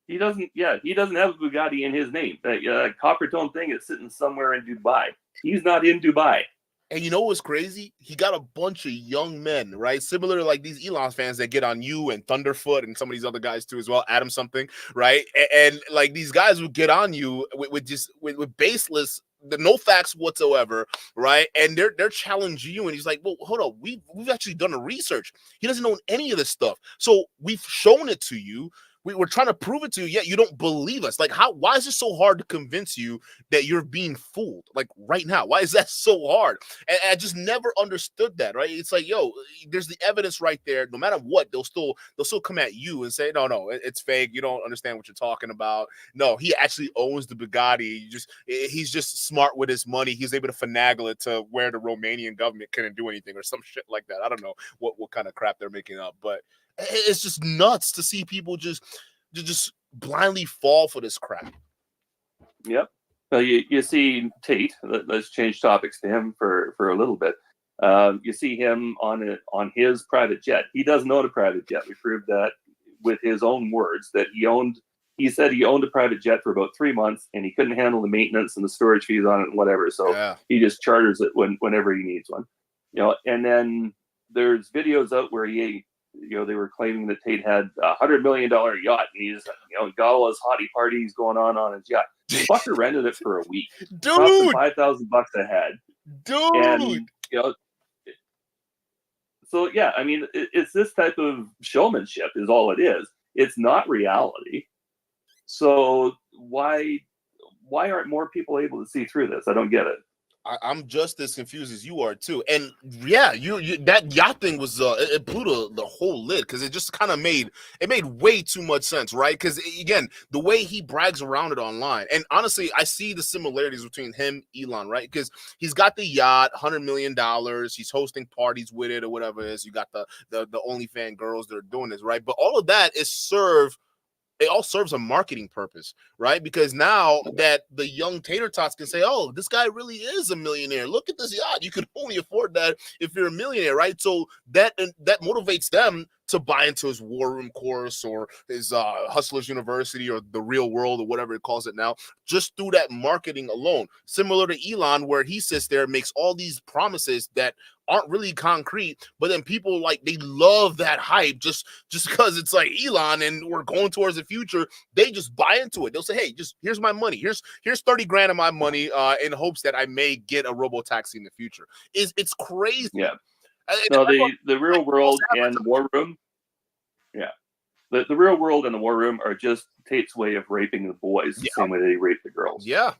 He doesn't have a Bugatti in his name. That copper tone thing is sitting somewhere in Dubai. He's not in Dubai. And you know what's crazy? He got a bunch of young men, right? Similar to like these Elon fans that get on you and Thunderfoot and some of these other guys too as well, Adam something, right? And like these guys would get on you with baseless, no facts whatsoever, right? And they're challenging you, and he's like, well, hold up, we've actually done a research. He doesn't know any of this stuff, so we've shown it to you. We're trying to prove it to you, yet you don't believe us. Like, why is it so hard to convince you that you're being fooled? Like right now, why is that so hard? And I just never understood that, right? It's like, yo, there's the evidence right there. No matter what, they'll still come at you and say, no, it's fake. You don't understand what you're talking about. No, he actually owns the Bugatti. He's just smart with his money. He's able to finagle it to where the Romanian government couldn't do anything or some shit like that. I don't know what kind of crap they're making up, but it's just nuts to see people just blindly fall for this crap. Yep. So you see Tate. Let's change topics to him for a little bit. You see him on his private jet. He doesn't own a private jet. We proved that with his own words that he said he owned a private jet for about 3 months and he couldn't handle the maintenance and the storage fees on it and whatever. So he just charters it whenever he needs one. And then there's videos out where they were claiming that Tate had a $100 million yacht, and he's got all his hottie parties going on his yacht. The fucker rented it for a week, dude. $5,000 a head, dude. And so yeah, I mean, it's this type of showmanship is all it is. It's not reality. So why aren't more people able to see through this? I don't get it. I'm just as confused as you are too. And yeah, you that yacht thing was it blew the whole lid because it just kind of made way too much sense, right? Because again, the way he brags around it online, and honestly, I see the similarities between him, Elon, right? Because he's got the yacht, $100 million, he's hosting parties with it or whatever it is. You got the OnlyFans girls that are doing this, right? But all of that it all serves a marketing purpose, right? Because now that the young tater tots can say, oh, this guy really is a millionaire. Look at this yacht. You can only afford that if you're a millionaire, right? So that motivates them to buy into his War Room course or his Hustlers University or the Real World or whatever it calls it now, just through that marketing alone. Similar to Elon, where he sits there and makes all these promises that aren't really concrete, but then people they love that hype just because it's like Elon and we're going towards the future. They just buy into it. They'll say, hey, just here's my money. Here's 30 grand of my money in hopes that I may get a robo-taxi in the future. It's crazy. Yeah. So the Real World and the War Room, the Real World and the War Room are just Tate's way of raping the boys, the same way they rape the girls. Yeah,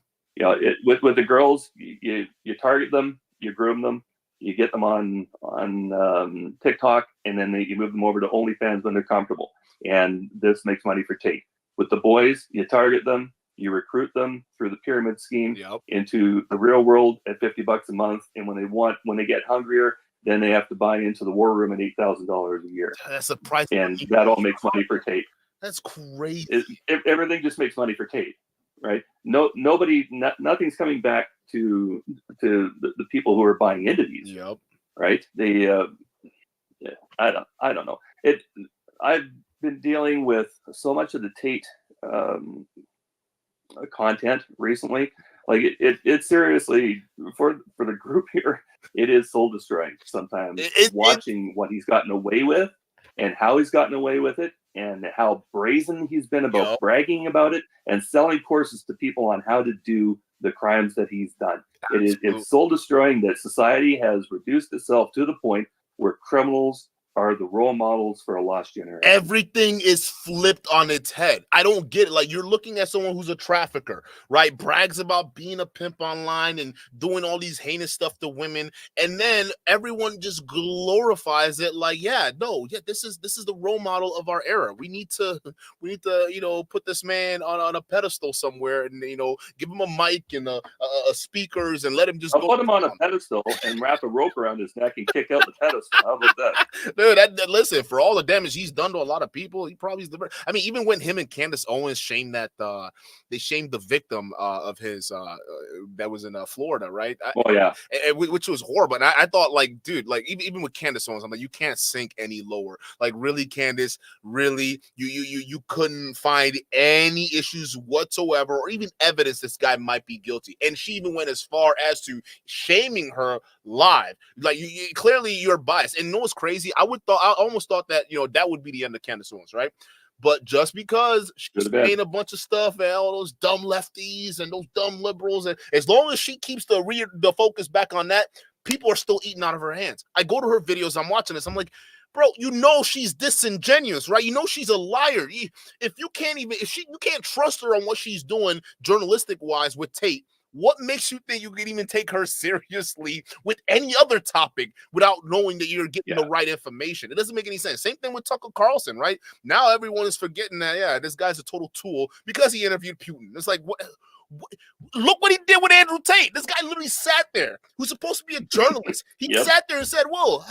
with the girls, you target them, you groom them, you get them on TikTok, and then you move them over to OnlyFans when they're comfortable, and this makes money for Tate. With the boys, you target them, you recruit them through the pyramid scheme into the Real World at $50 a month, and when they get hungrier, then they have to buy into the War Room at $8,000 a year. That's the price, and that all makes money for Tate. That's crazy. Everything just makes money for Tate, right? Nothing's coming back to the people who are buying into these. Yep. Right? I don't know. I've been dealing with so much of the Tate content recently. Like it seriously for the group here, it is soul destroying sometimes. Watching what he's gotten away with and how he's gotten away with it and how brazen he's been about Yep. bragging about it and selling courses to people on how to do the crimes that he's done. It's soul destroying that society has reduced itself to the point where criminals are the role models for a lost generation. Everything is flipped on its head. I don't get it. Like, you're looking at someone who's a trafficker, right? Brags about being a pimp online and doing all these heinous stuff to women, and then everyone just glorifies it. Like, yeah, this is the role model of our era. We need to put this man on a pedestal somewhere, and give him a mic and a speakers, and let him just I'll put him on a pedestal and wrap a rope around his neck and kick out the pedestal. How about that? Dude, listen, for all the damage he's done to a lot of people, he probably is the. I mean, even when him and Candace Owens shamed they shamed the victim of his that was in Florida, right? Which was horrible. And I thought, like, dude, like even with Candace Owens, I'm like, you can't sink any lower. Like, really, Candace, really, you couldn't find any issues whatsoever, or even evidence this guy might be guilty. And she even went as far as to shaming her live. Like, clearly you're biased. And you know what's crazy? I almost thought that that would be the end of Candace Owens, right? But just because she's saying a bunch of stuff and all those dumb lefties and those dumb liberals, and as long as she keeps the focus back on that, people are still eating out of her hands. I go to her videos, I'm watching this, I'm like, bro, she's disingenuous, right? She's a liar. If you can't trust her on what she's doing journalistic wise with Tate, what makes you think you can even take her seriously with any other topic without knowing that you're getting the right information? It doesn't make any sense. Same thing with Tucker Carlson, right? Now everyone is forgetting that, this guy's a total tool because he interviewed Putin. It's like, what? Look what he did with Andrew Tate. This guy literally sat there, who's supposed to be a journalist. He sat there and said, well,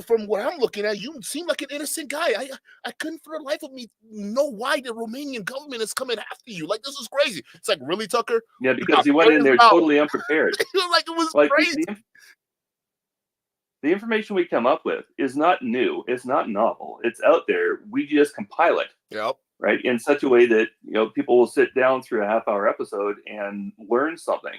from what I'm looking at, you seem like an innocent guy. I couldn't for the life of me know why the Romanian government is coming after you. Like, this is crazy. It's like, really, Tucker? Yeah, because he went in there totally unprepared. Like, it was crazy. The information we come up with is not new. It's not novel. It's out there. We just compile it. Yep. Right, in such a way that people will sit down through a half-hour episode and learn something.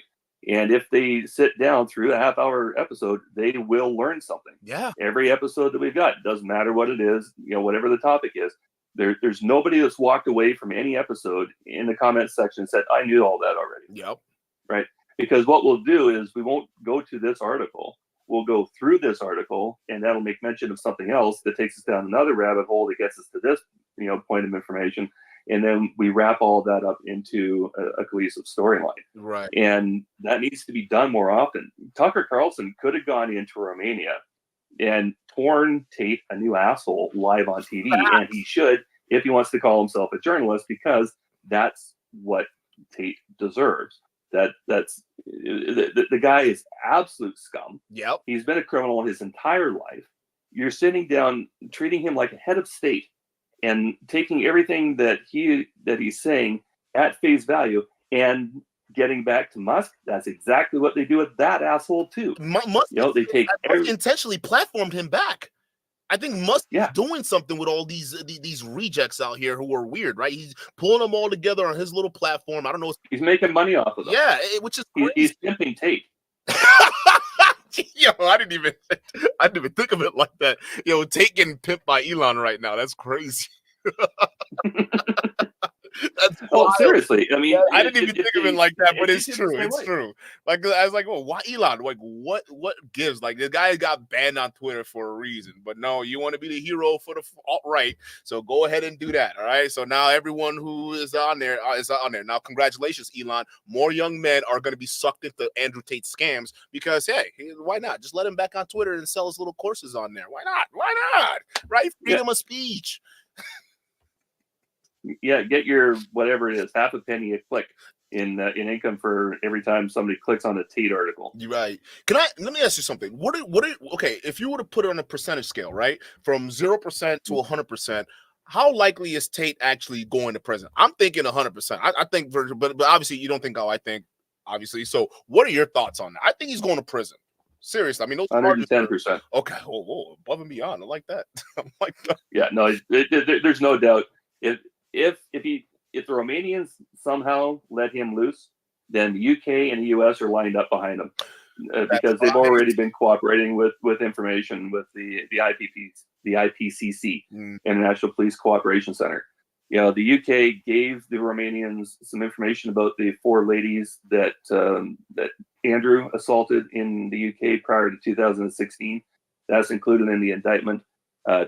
And if they sit down through a half-hour episode, they will learn something. Yeah. Every episode that we've got, doesn't matter what it is, whatever the topic is. There's nobody that's walked away from any episode in the comment section and said, "I knew all that already." Yep. Right, because what we'll do is we won't go to this article. We'll go through this article, and that'll make mention of something else that takes us down another rabbit hole that gets us to this point of information, and then we wrap all that up into a cohesive storyline. Right. And that needs to be done more often. Tucker Carlson could have gone into Romania and torn Tate a new asshole live on TV, and he should, if he wants to call himself a journalist, because that's what Tate deserves. That's the guy is absolute scum. Yep. He's been a criminal his entire life. You're sitting down, treating him like a head of state, and taking everything that he's saying at face value and getting back to Musk. That's exactly what they do with that asshole too. Musk, they take intentionally platformed him back. I think Musk is doing something with all these rejects out here who are weird, right? He's pulling them all together on his little platform. I don't know. He's making money off of them. Yeah, which is he's pimping Tate. I didn't even think of it like that. Tate getting pimped by Elon right now. That's crazy. Seriously. I mean, I didn't even think of it like that, but it's true. It's true. Like, I was like, well, why Elon? Like, what gives? Like, the guy got banned on Twitter for a reason, but no, you want to be the hero for the alt-right, so go ahead and do that. All right. So now everyone who is on there is on there. Now, congratulations, Elon. More young men are going to be sucked into Andrew Tate scams because, hey, why not? Just let him back on Twitter and sell his little courses on there. Why not? Why not? Right? Freedom of speech. Yeah, get your whatever it is, half a penny a click in income for every time somebody clicks on a Tate article. You're right. Let me ask you something. Okay, if you were to put it on a percentage scale, right, from 0% to 100%, how likely is Tate actually going to prison? I'm thinking 100%. I think, but obviously you don't think how I think, obviously. So what are your thoughts on that? I think he's going to prison. Seriously, I mean, those 110%. Okay, whoa, above and beyond. I like that. I like that. Yeah, no, there's no doubt. If the Romanians somehow let him loose, then the UK and the US are lined up behind him because they've already been cooperating with information with the IPPs, the IPCC, International Police Cooperation Center. You know, the UK gave the Romanians some information about the 4 ladies that that Andrew assaulted in the UK prior to 2016. That's included in the indictment.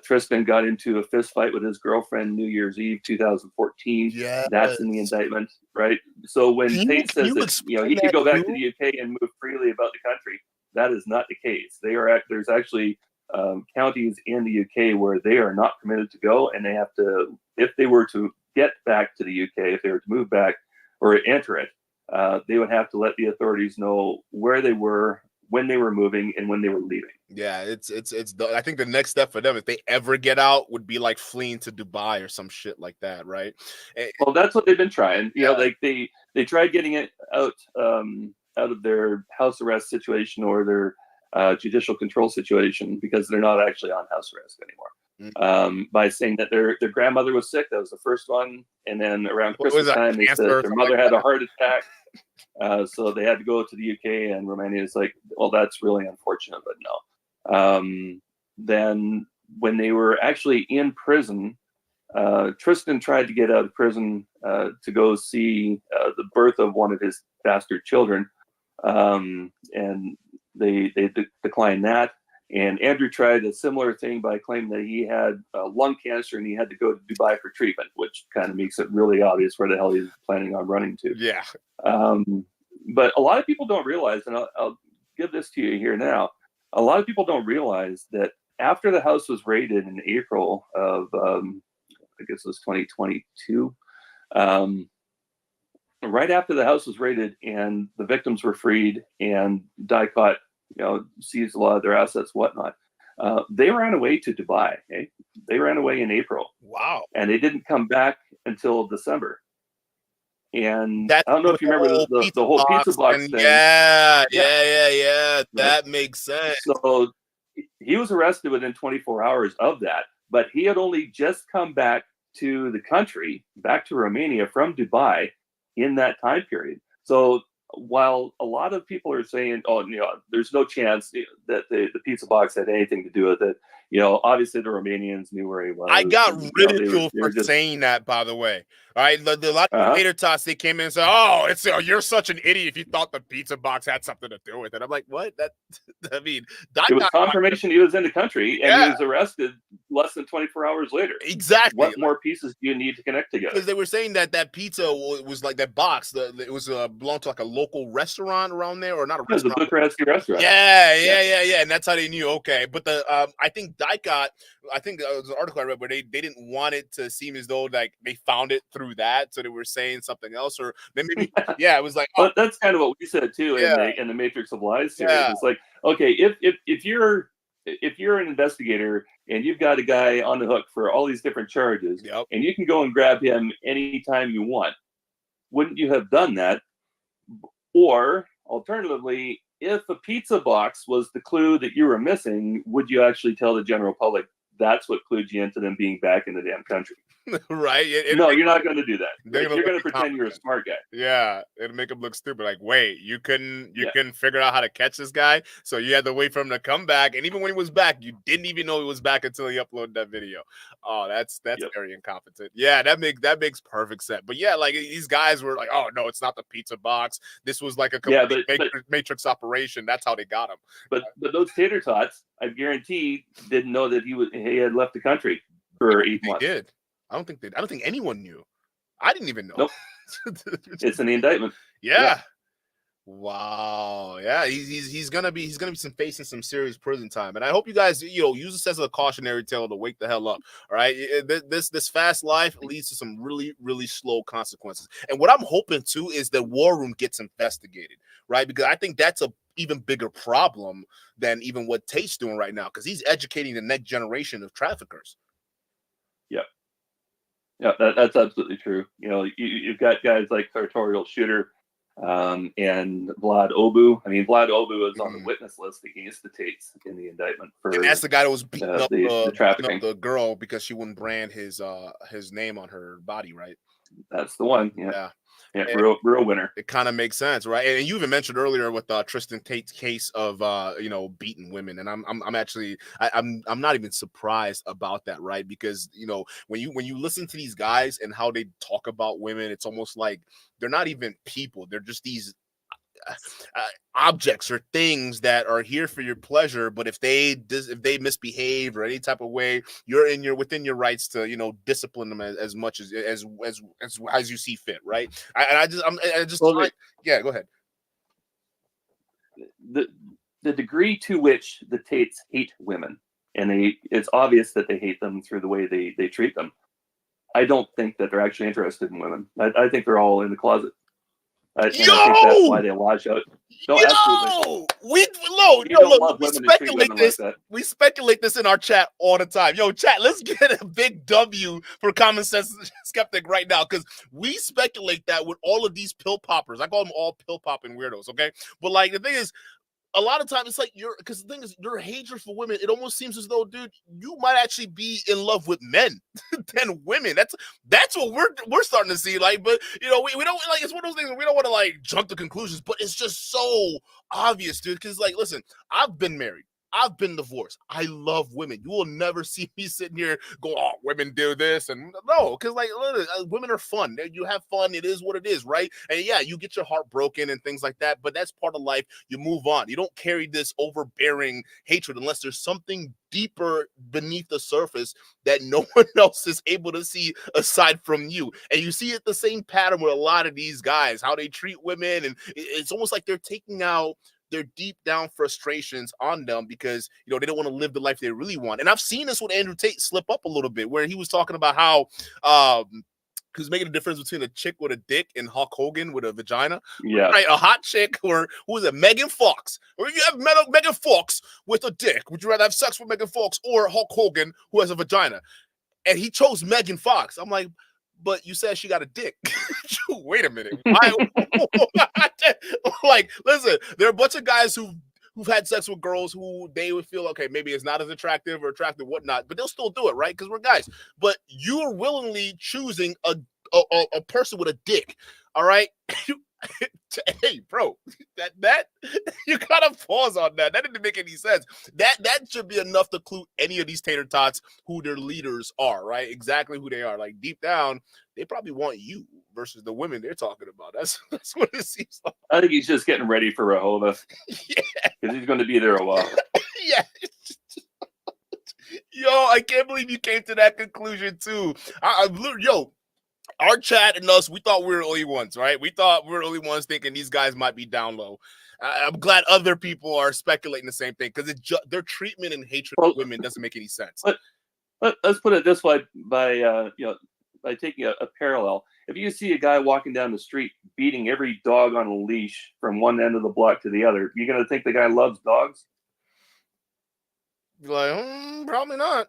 Tristan got into a fist fight with his girlfriend New Year's Eve 2014. Yeah, that's in the indictment, right? So when Tate says that he could go back to the UK and move freely about the country, that is not the case. There's actually counties in the UK where they are not permitted to go, and they have to, if they were to get back to the UK, if they were to move back or enter it, they would have to let the authorities know where they were, when they were moving, and when they were leaving. Yeah, it's I think the next step for them, if they ever get out, would be like fleeing to Dubai or some shit like that, right? Well, that's what they've been trying. You know, like they tried getting it out of their house arrest situation or their judicial control situation, because they're not actually on house arrest anymore. By saying that their grandmother was sick. That was the first one, and then around Christmas time, they said their mother had a heart attack. So they had to go to the UK, and Romania is like, well, that's really unfortunate, but no. Then when they were actually in prison, Tristan tried to get out of prison to go see the birth of one of his bastard children, and they declined that. And Andrew tried a similar thing by claiming that he had lung cancer and he had to go to Dubai for treatment, which kind of makes it really obvious where the hell he's planning on running to. Yeah. But a lot of people don't realize, and I'll give this to you here now, a lot of people don't realize that after the house was raided in April of, I guess it was 2022, right after the house was raided and the victims were freed and Dicot, seized a lot of their assets, whatnot, they ran away to Dubai. Okay? They ran away in April. Wow. And they didn't come back until December. And I don't know if you remember the whole pizza box thing. Yeah. That makes sense. So he was arrested within 24 hours of that, but he had only just come back to the country, back to Romania from Dubai in that time period. So while a lot of people are saying, there's no chance that the pizza box had anything to do with it, obviously the Romanians knew where he was. I got ridiculed for saying that, by the way. All right, a lot of later tots, they came in and said, you're such an idiot if you thought the pizza box had something to do with it. I'm like, what? It was confirmation he was in the country, and he was arrested less than 24 hours later. Exactly. What more pieces do you need to connect together? Because they were saying that pizza was like that box. It was belonged to like a local restaurant around there, or not a restaurant. It was a Bucharest restaurant. Yeah. And that's how they knew. Okay, but I think Dicot, there was an article I read where they didn't want it to seem as though like they found it through that, so they were saying something else, or maybe it was like. But that's kind of what we said too in the Matrix of Lies series. Yeah. It's like, okay, if you're an investigator and you've got a guy on the hook for all these different charges, and you can go and grab him anytime you want, wouldn't you have done that? Or alternatively, if a pizza box was the clue that you were missing, would you actually tell the general public that's what clued you into them being back in the damn country? Right? No, you're not going to do that. You're going to pretend you're a smart guy. Yeah, it'll make him look stupid. Like, wait, you couldn't figure out how to catch this guy, so you had to wait for him to come back. And even when he was back, you didn't even know he was back until he uploaded that video. Oh, that's very incompetent. Yeah, that makes perfect sense. But yeah, like these guys were like, oh no, it's not the pizza box. This was like a complete Matrix operation. That's how they got him. But those tater tots, I guarantee, didn't know that he had left the country for 8 months. He did. I don't think anyone knew. I didn't even know. Nope. It's in the indictment. Yeah. Wow. Yeah, he's gonna be facing some serious prison time, and I hope you guys use this as a cautionary tale to wake the hell up. All right, this fast life leads to some really, really slow consequences. And what I'm hoping too is that War Room gets investigated, right? Because I think that's a even bigger problem than even what Tate's doing right now, because he's educating the next generation of traffickers. Yeah, that's absolutely true. You've got guys like Sartorial Shooter and Vlad Obu. I mean, Vlad Obu is on the witness list against the Tates in the indictment for. And that's the guy that was beating up the trafficking. the girl because she wouldn't brand his name on her body, right? That's the one. Yeah. Yeah, And real winner. it kind of makes sense, right? And you even mentioned earlier with Tristan Tate's case of beating women, and I'm actually I'm not even surprised about that, right? Because when you listen to these guys and how they talk about women, it's almost like they're not even people; they're just these objects or things that are here for your pleasure. But if they misbehave or any type of way, you're within your rights to discipline them as much as you see fit, right? I just Well, yeah, go ahead. the degree to which the Tates hate women, and it's obvious that they hate them through the way they treat them. I don't think that they're actually interested in women. I think they're all in the closet. And I think that's why they lodge out. No, absolutely. Look, we women and treat speculate women this. like that. We speculate this in our chat all the time. Yo, chat, let's get a big W for Common Sense Skeptic right now, because we speculate that with all of these pill poppers. I call them all pill popping weirdos, okay? But like the thing is, a lot of times it's like because the thing is, your hatred for women, it almost seems as though, dude, you might actually be in love with men than women. That's what we're starting to see. Like, but we don't like, it's one of those things where we don't want to like jump to conclusions, but it's just so obvious, dude. Because like, listen, I've been married. I've been divorced. I love women. You will never see me sitting here go, "Oh, women do this," and no, because like women are fun. You have fun. It is what it is, right? And yeah, you get your heart broken and things like that, but that's part of life. You move on. You don't carry this overbearing hatred unless there's something deeper beneath the surface that no one else is able to see aside from you. And you see it the same pattern with a lot of these guys, how they treat women, and it's almost like they're taking out their deep down frustrations on them because they don't want to live the life they really want. And I've seen this with Andrew Tate slip up a little bit, where he was talking about how he was making a difference between a chick with a dick and Hulk Hogan with a vagina. Yeah, right. A hot chick, or who was it, Megan Fox, or you have Megan Fox with a dick. Would you rather have sex with Megan Fox or Hulk Hogan who has a vagina? And he chose Megan Fox. I'm like, but you said she got a dick. Wait a minute. Why? Like, listen, there are a bunch of guys who've had sex with girls who they would feel, okay, maybe it's not as attractive or attractive, whatnot, but they'll still do it, right? Because we're guys. But you're willingly choosing a person with a dick, all right? Hey, bro, that you gotta pause on that. That didn't make any sense. That should be enough to clue any of these tater tots who their leaders are, right? Exactly who they are. Like deep down, they probably want you versus the women they're talking about. That's what it seems like. I think he's just getting ready for Rehoboth. Yeah, because he's going to be there a while. Yeah. Yo, I can't believe you came to that conclusion too. Our chat and us, we thought we were the only ones, right? We thought we were the only ones thinking these guys might be down low. I'm glad other people are speculating the same thing, because their treatment and hatred of women doesn't make any sense. Let's put it this way: by taking a parallel, if you see a guy walking down the street beating every dog on a leash from one end of the block to the other, you're going to think the guy loves dogs? You're like, probably not.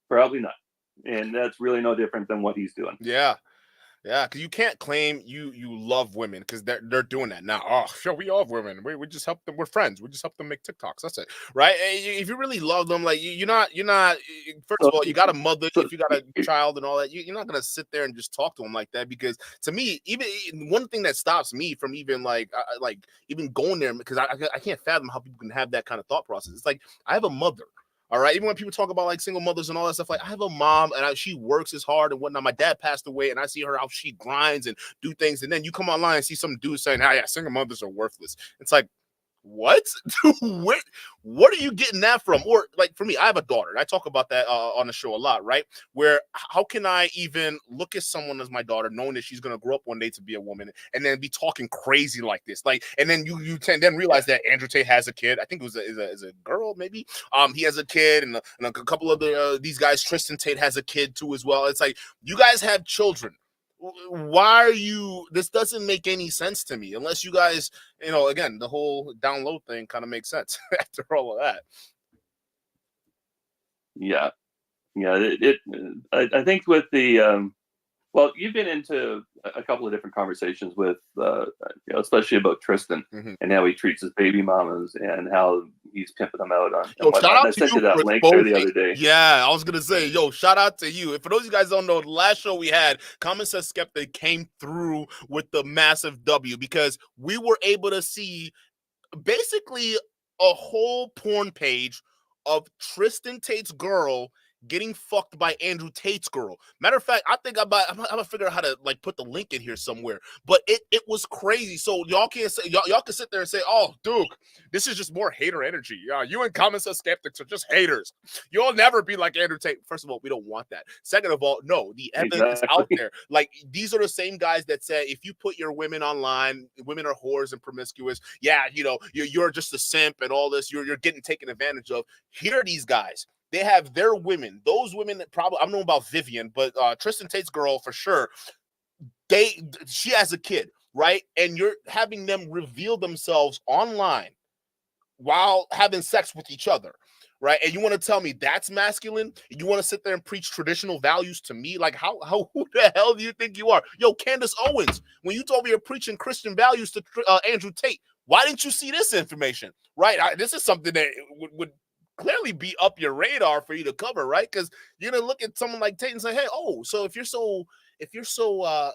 Probably not. And that's really no different than what he's doing. Yeah. Yeah, because you can't claim you love women, because they're doing that now. Oh, sure, we love women. We just help them. We're friends. We just help them make TikToks. That's it, right? If you really love them, like you're not. First of all, you got a mother. If you got a child and all that, you're not gonna sit there and just talk to them like that. Because to me, even one thing that stops me from even even going there, because I can't fathom how people can have that kind of thought process. It's like, I have a mother. All right. Even when people talk about like single mothers and all that stuff, like I have a mom and she works as hard and whatnot. My dad passed away and I see her how she grinds and do things. And then you come online and see some dude saying, "Ah, yeah, single mothers are worthless." It's like, what? What are you getting that from? Or like for me, I have a daughter, and I talk about that on the show a lot, right? Where how can I even look at someone as my daughter, knowing that she's gonna grow up one day to be a woman, and then be talking crazy like this, like, and then you then realize that Andrew Tate has a kid. I think it was a girl, maybe. He has a kid, and a couple of these guys. Tristan Tate has a kid too as well. It's like, you guys have children. Why are you? This doesn't make any sense to me, unless you guys, again, the whole download thing kind of makes sense after all of that. Yeah. I think with the well, you've been into a couple of different conversations with especially about Tristan, Mm-hmm. and how he treats his baby mamas, and how he's pimping them out on and Yo, shout whatnot. And out I to sent you you that for link there the exposing. other day. Yeah, I was gonna say, yo, shout out to you. And for those of you guys who don't know, the last show we had, Common Sense Skeptic came through with the massive W because we were able to see basically a whole porn page of Tristan Tate's girl getting fucked by Andrew Tate's girl. Matter of fact, I think I'm gonna figure out how to like put the link in here somewhere. But it was crazy. So y'all can't say y'all can sit there and say, "Oh, Duke, this is just more hater energy. Yeah, you and Common Sense Skeptics are just haters. You'll never be like Andrew Tate." First of all, we don't want that. Second of all, no, the evidence is out Exactly. there. Like these are the same guys that say if you put your women online, women are whores and promiscuous. Yeah, you know, you're just a simp and all this. You're getting taken advantage of. Here are these guys. They have their women. Those women that probably I don't know about Vivian, but Tristan Tate's girl for sure. She has a kid, right? And you're having them reveal themselves online while having sex with each other, right? And you want to tell me that's masculine? You want to sit there and preach traditional values to me? Like how who the hell do you think you are? Yo, Candace Owens, when you told me you're preaching Christian values to Andrew Tate, why didn't you see this information? Right? This is something that would clearly be up your radar for you to cover, right? Because you're gonna look at someone like Tate and say, hey, oh, so if you're so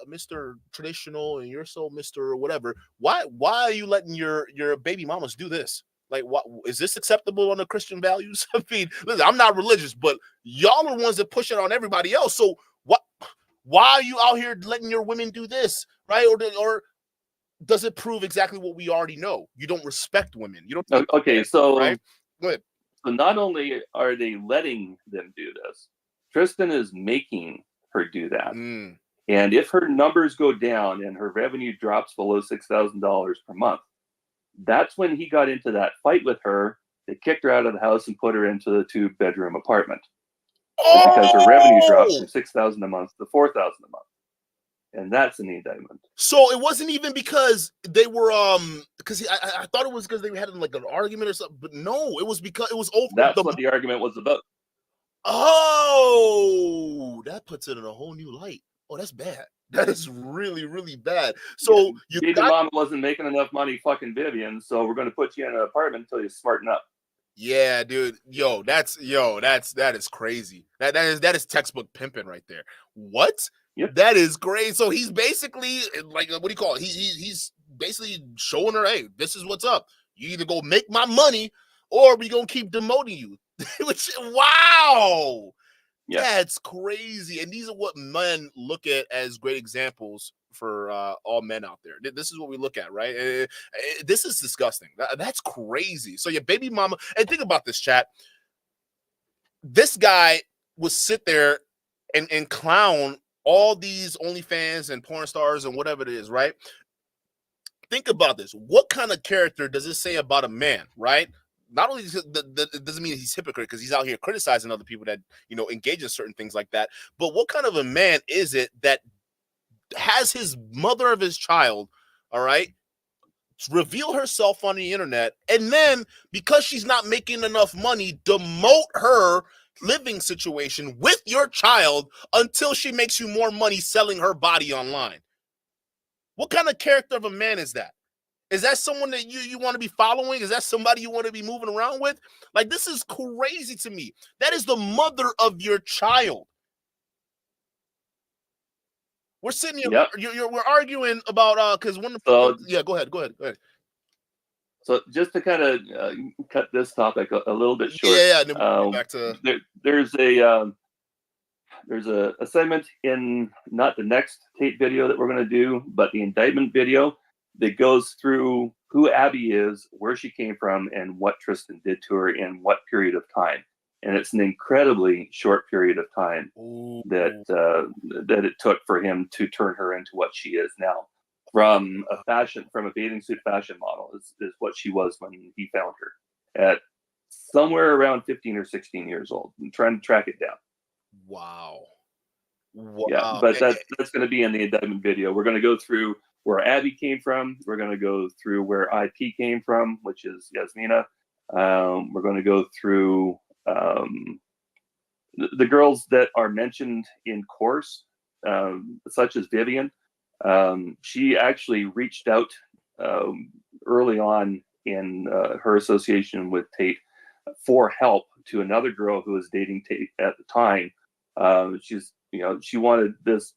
Mr. Traditional and you're so Mr. Whatever, why are you letting your baby mamas do this? Like, what is this acceptable under Christian values? I mean, listen, I'm not religious, but y'all are the ones that push it on everybody else. So what? Why are you out here letting your women do this, right? Or does it prove exactly what we already know? You don't respect women. You don't. Okay, so right? Go ahead. So not only are they letting them do this, Tristan is making her do that. Mm. And if her numbers go down and her revenue drops below $6,000 per month, that's when he got into that fight with her. They kicked her out of the house and put her into the 2-bedroom apartment. Because her revenue dropped from $6,000 a month to $4,000 a month. And that's an indictment. So it wasn't even because they were because I thought it was because they had like an argument or something, but no, it was because it was over. That's what the argument was about. Oh, that puts it in a whole new light. Oh, that's bad. That is really, really bad. So yeah, baby mama wasn't making enough money fucking Vivian, so we're going to put you in an apartment until you smarten up. Yeah, dude. That is crazy. That is textbook pimping right there. What? Yep. That is crazy. So he's basically like, what do you call it? He's basically showing her, hey, this is what's up. You either go make my money or we gonna keep demoting you. Which, wow. Yeah. That's crazy. And these are what men look at as great examples for all men out there. This is what we look at, right? This is disgusting. That's crazy. So your baby mama, and think about this, chat. This guy would sit there and clown all these OnlyFans and porn stars and whatever it is, right? Think about this. What kind of character does it say about a man, right? Not only it doesn't mean he's hypocrite because he's out here criticizing other people that, you know, engage in certain things like that. But what kind of a man is it that has his mother of his child, all right, reveal herself on the internet, and then because she's not making enough money, demote her living situation with your child until she makes you more money selling her body online? What kind of character of a man is that? Is that someone that you want to be following? Is that somebody you want to be moving around with? Like, this is crazy to me. That is the mother of your child. We're sitting here, yep. we're arguing about because one of the yeah, go ahead. So just to kind of cut this topic a little bit short, back to there's a segment in not the next Tate video that we're going to do, but the indictment video that goes through who Abby is, where she came from, and what Tristan did to her in what period of time. And it's an incredibly short period of time that it took for him to turn her into what she is now. From a bathing suit fashion model is what she was when he found her at somewhere around 15 or 16 years old. I'm trying to track it down. Wow. Yeah, but that's going to be in the indictment video. We're going to go through where Abby came from. We're going to go through where IP came from, which is Yasmina. We're going to go through the girls that are mentioned in course, such as Vivian. She actually reached out early on in her association with Tate for help to another girl who was dating Tate at the time. She wanted this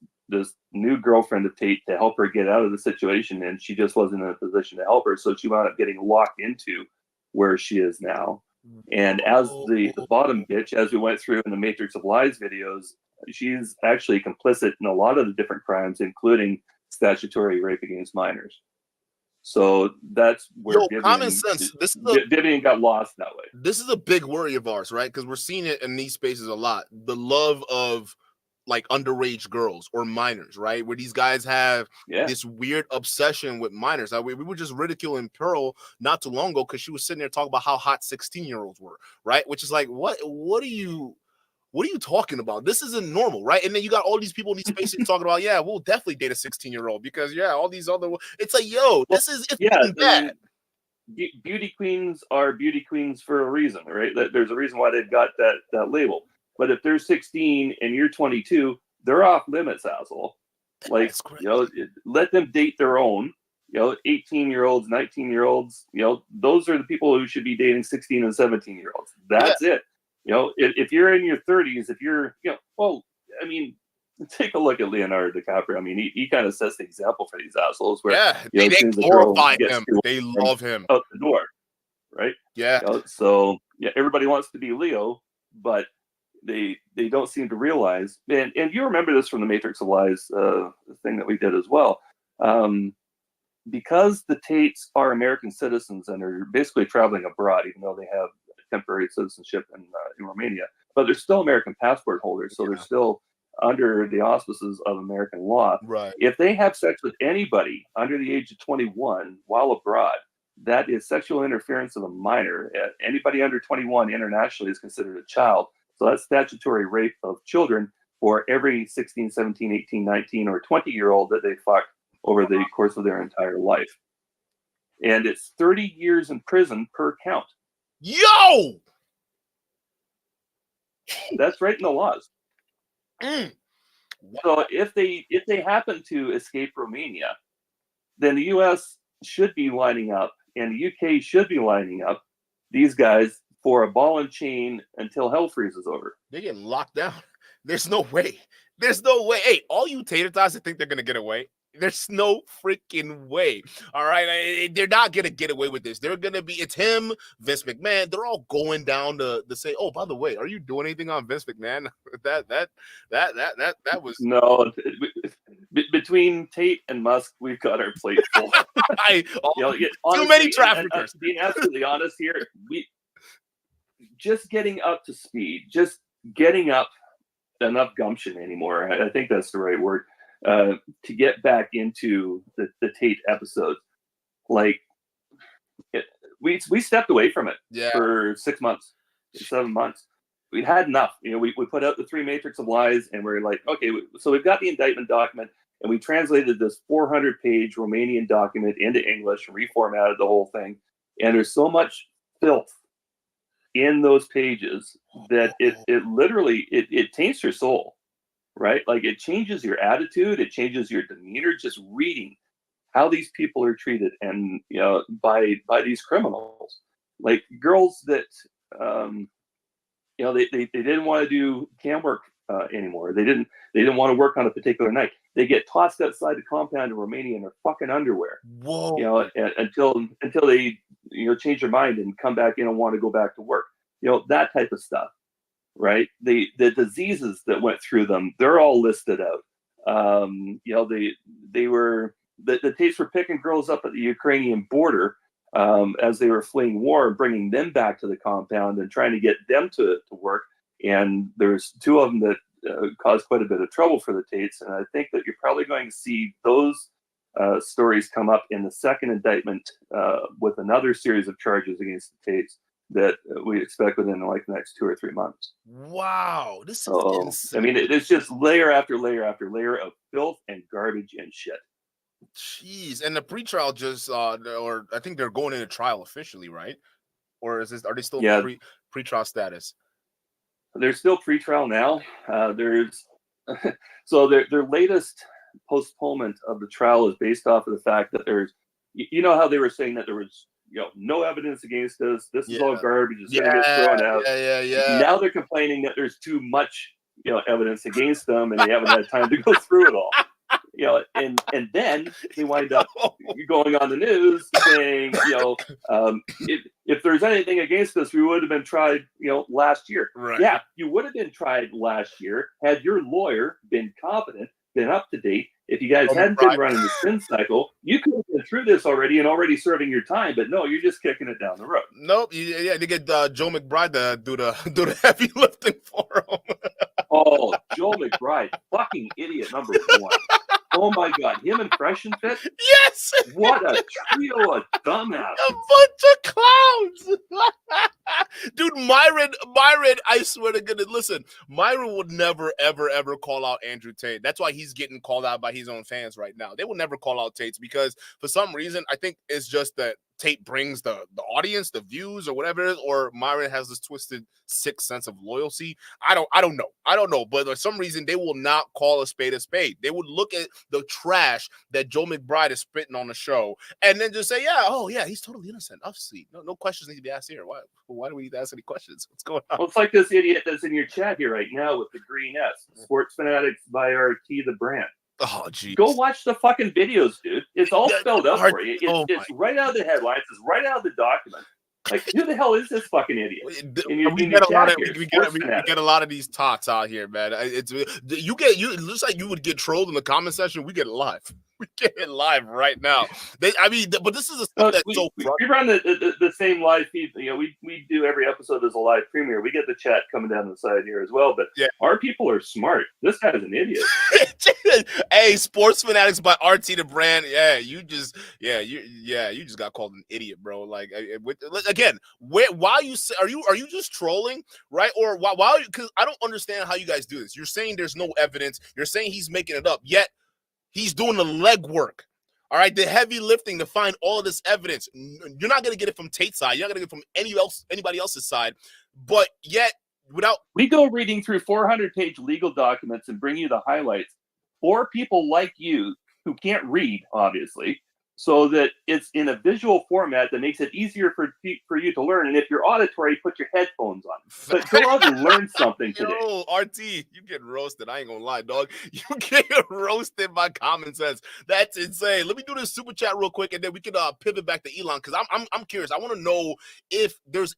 new girlfriend of Tate to help her get out of the situation, and she just wasn't in a position to help her. So she wound up getting locked into where she is now. And as the bottom bitch, as we went through in the Matrix of Lies videos, she's actually complicit in a lot of the different crimes, including statutory rape against minors. So that's where common sense. Vivian got lost that way. This is a big worry of ours, right? Because we're seeing it in these spaces a lot. The love of like underage girls or minors, right? Where these guys have this weird obsession with minors. We were just ridiculing Pearl not too long ago because she was sitting there talking about how hot 16-year-olds were, right? Which is like, what are you talking about? This isn't normal, right? And then you got all these people in these spaces talking about, yeah, we'll definitely date a 16-year-old because all these other. It's like, it's bad. Beauty queens are beauty queens for a reason, right? There's a reason why they've got that label. But if they're 16 and you're 22, they're off limits, asshole. Like, let them date their own. 18-year-olds, 19-year-olds. Those are the people who should be dating 16 and 17-year-olds. That's it. If you're in your 30s, if you're, take a look at Leonardo DiCaprio. I mean, he kind of sets the example for these assholes. Where they glorify him. They love him out the door, right? Yeah. So everybody wants to be Leo, but they don't seem to realize. And you remember this from the Matrix of Lies thing that we did as well. Because the Tates are American citizens and are basically traveling abroad, even though they have temporary citizenship in Romania, but they're still American passport holders, so they're still under the auspices of American law. Right. If they have sex with anybody under the age of 21 while abroad, that is sexual interference of a minor. Anybody under 21 internationally is considered a child. So that's statutory rape of children for every 16, 17, 18, 19, or 20-year-old that they fucked over the course of their entire life. And it's 30 years in prison per count. Yo! That's right in the laws. So if they happen to escape Romania, then the U.S. should be lining up, and the U.K. should be lining up these guys for a ball and chain until hell freezes over. They get locked down. There's no way. Hey, all you tater tots that think they're gonna get away, there's no freaking way. All right, they're not gonna get away with this. It's him, Vince McMahon. They're all going down to say, oh, by the way, are you doing anything on Vince McMahon? that was no. Between Tate and Musk, we've got our plate full. Too many traffickers. Being absolutely honest here, just getting up to speed, just getting up enough gumption anymore. I think that's the right word. To get back into the Tate episodes, we stepped away from it for 6 months, 7 months. We had enough. We put out the 3 Matrix of Lies, and we're like, okay, so we've got the indictment document, and we translated this 400-page Romanian document into English and reformatted the whole thing. And there's so much filth in those pages that it literally taints your soul. Right? Like, it changes your attitude, it changes your demeanor, just reading how these people are treated, and by these criminals, like girls that they didn't want to do cam work anymore. They didn't want to work on a particular night. They get tossed outside the compound in Romania in their fucking underwear. Whoa! Until they change their mind and come back in and want to go back to work. That type of stuff. Right, the diseases that went through them, they're all listed out. They were the Tates were picking girls up at the Ukrainian border as they were fleeing war and bringing them back to the compound and trying to get them to work. And there's 2 of them that caused quite a bit of trouble for the Tates. And I think that you're probably going to see those stories come up in the second indictment with another series of charges against the Tates that we expect within the next 2 or 3 months. Wow, this is insane. I mean, it's just layer after layer after layer of filth and garbage and shit. Jeez, and the pretrial just, or I think they're going into trial officially, right? Or are they still pretrial status? They're still pretrial now. There's so their latest postponement of the trial is based off of the fact that there's, how they were saying that there was no evidence against us. This is Yeah. all garbage. It's going to get thrown out. Yeah. Now they're complaining that there's too much, evidence against them, and they haven't had time to go through it all. And then they wind up going on the news saying, if there's anything against us, we would have been tried, last year. Right. Yeah, you would have been tried last year had your lawyer been competent, been up to date. If you guys hadn't been running the spin cycle, you could have been through this already and already serving your time. But no, you're just kicking it down the road. Nope. They get Joe McBride to do the heavy lifting for him. Oh, Joe McBride, fucking idiot number one. Oh my God, him and Fresh and Fit? Yes! What a trio of dumbasses. A bunch of clowns! Dude, Myron, I swear to goodness, listen, Myron would never, ever, ever call out Andrew Tate. That's why he's getting called out by his own fans right now. They will never call out Tate because for some reason, I think it's just that Tate brings the audience, the views, or whatever it is, or Myron has this twisted sixth sense of loyalty. I don't know. But for some reason, they will not call a spade a spade. They would look at the trash that Joe McBride is spitting on the show and then just say, he's totally innocent. Obviously, no questions need to be asked here. Why do we need to ask any questions? What's going on? Well, it's like this idiot that's in your chat here right now with the green S. Sports Fanatics by RT, the brand. Oh, geez. Go watch the fucking videos, dude. It's all spelled out for you. It's right out of the headlines. It's right out of the document. Like, who the hell is this fucking idiot? We get a lot of these tots out here, man. It looks like you would get trolled in the comment section. We get it live. We get it live right now. But this is a stuff that's we run the same live feed. We do every episode as a live premiere. We get the chat coming down the side here as well. But our people are smart. This guy's an idiot. Hey, Sports Fanatics by RT the brand. You just got called an idiot, bro. Like again, why are you just trolling, right? Or why? Because I don't understand how you guys do this. You're saying there's no evidence. You're saying he's making it up. Yet he's doing the legwork. All right, the heavy lifting to find all of this evidence. You're not going to get it from Tate's side. You're not going to get it from anybody else's side. But yet, we go reading through 400-page legal documents and bring you the highlights for people like you who can't read, obviously, so that it's in a visual format that makes it easier for you to learn. And if you're auditory, put your headphones on. But go out and learn something today. Yo, RT, you get roasted. I ain't gonna lie, dog. You get roasted by common sense. That's insane. Let me do this super chat real quick, and then we can pivot back to Elon because I'm curious. I want to know if there's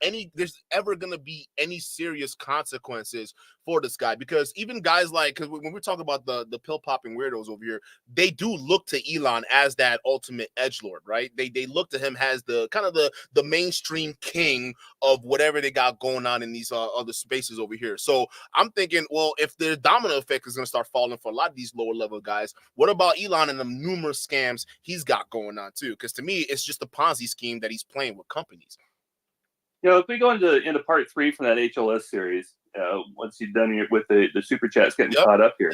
ever gonna be any serious consequences for this guy, because even guys because when we're talking about the pill popping weirdos over here, they do look to Elon as that ultimate edgelord, right? They look to him as the kind of the mainstream king of whatever they got going on in these other spaces over here. So I'm thinking, well, if the domino effect is going to start falling for a lot of these lower level guys, what about Elon and the numerous scams he's got going on too? Because to me, it's just a Ponzi scheme that he's playing with companies. If we go into part 3 from that HLS series, once you've done it with the super chats getting caught up here,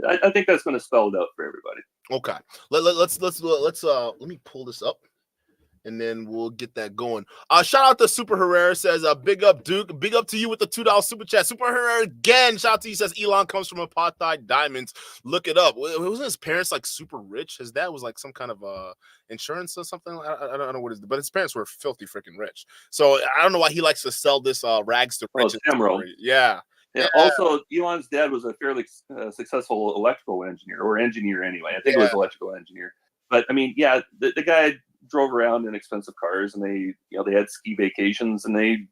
I think that's going to spell it out for everybody. Okay, let me pull this up, and then we'll get that going. Shout out to Super Herrera, says, big up, Duke. Big up to you with the $2 super chat. Super Herrera again. Shout out to you, says Elon comes from apartheid diamonds. Look it up. Wasn't his parents like super rich? His dad was like some kind of insurance or something. I don't know what it is, but his parents were filthy freaking rich. So I don't know why he likes to sell this rags to riches. Yeah. Also, Elon's dad was a fairly successful electrical engineer, or engineer anyway. I think it was electrical engineer. But I mean, the guy drove around in expensive cars, and they had ski vacations, and they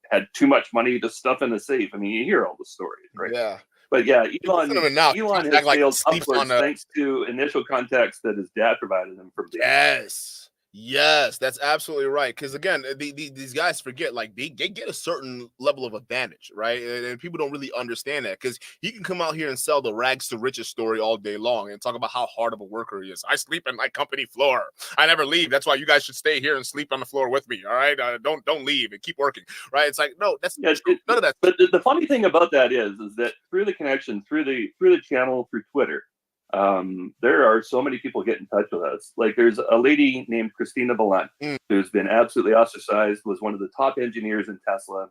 had too much money to stuff in the safe. I mean, you hear all the stories, right? Yeah. But Elon has failed upwards thanks to initial context that his dad provided him from day. Yes, that's absolutely right. Because again, these guys forget, like they get a certain level of advantage, right? And people don't really understand that, because he can come out here and sell the rags to riches story all day long and talk about how hard of a worker he is. I sleep on my company floor. I never leave. That's why you guys should stay here and sleep on the floor with me. All right, don't leave and keep working. Right? It's like, no, that's none of that. But the funny thing about that is that through the connection, through the channel, through Twitter, there are so many people get in touch with us. Like there's a lady named Christina Balan who's been absolutely ostracized, was one of the top engineers in Tesla,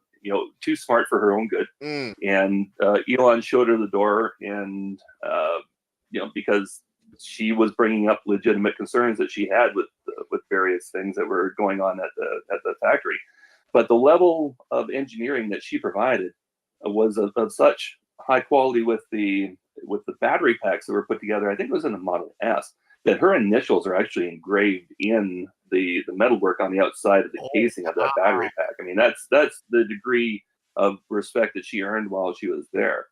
too smart for her own good. And Elon showed her the door, and because she was bringing up legitimate concerns that she had with with various things that were going on at the factory. But the level of engineering that she provided was of such high quality with the battery packs that were put together. I think it was in the Model S, that her initials are actually engraved in the metalwork on the outside of the casing of that battery pack. I mean, that's the degree of respect that she earned while she was there.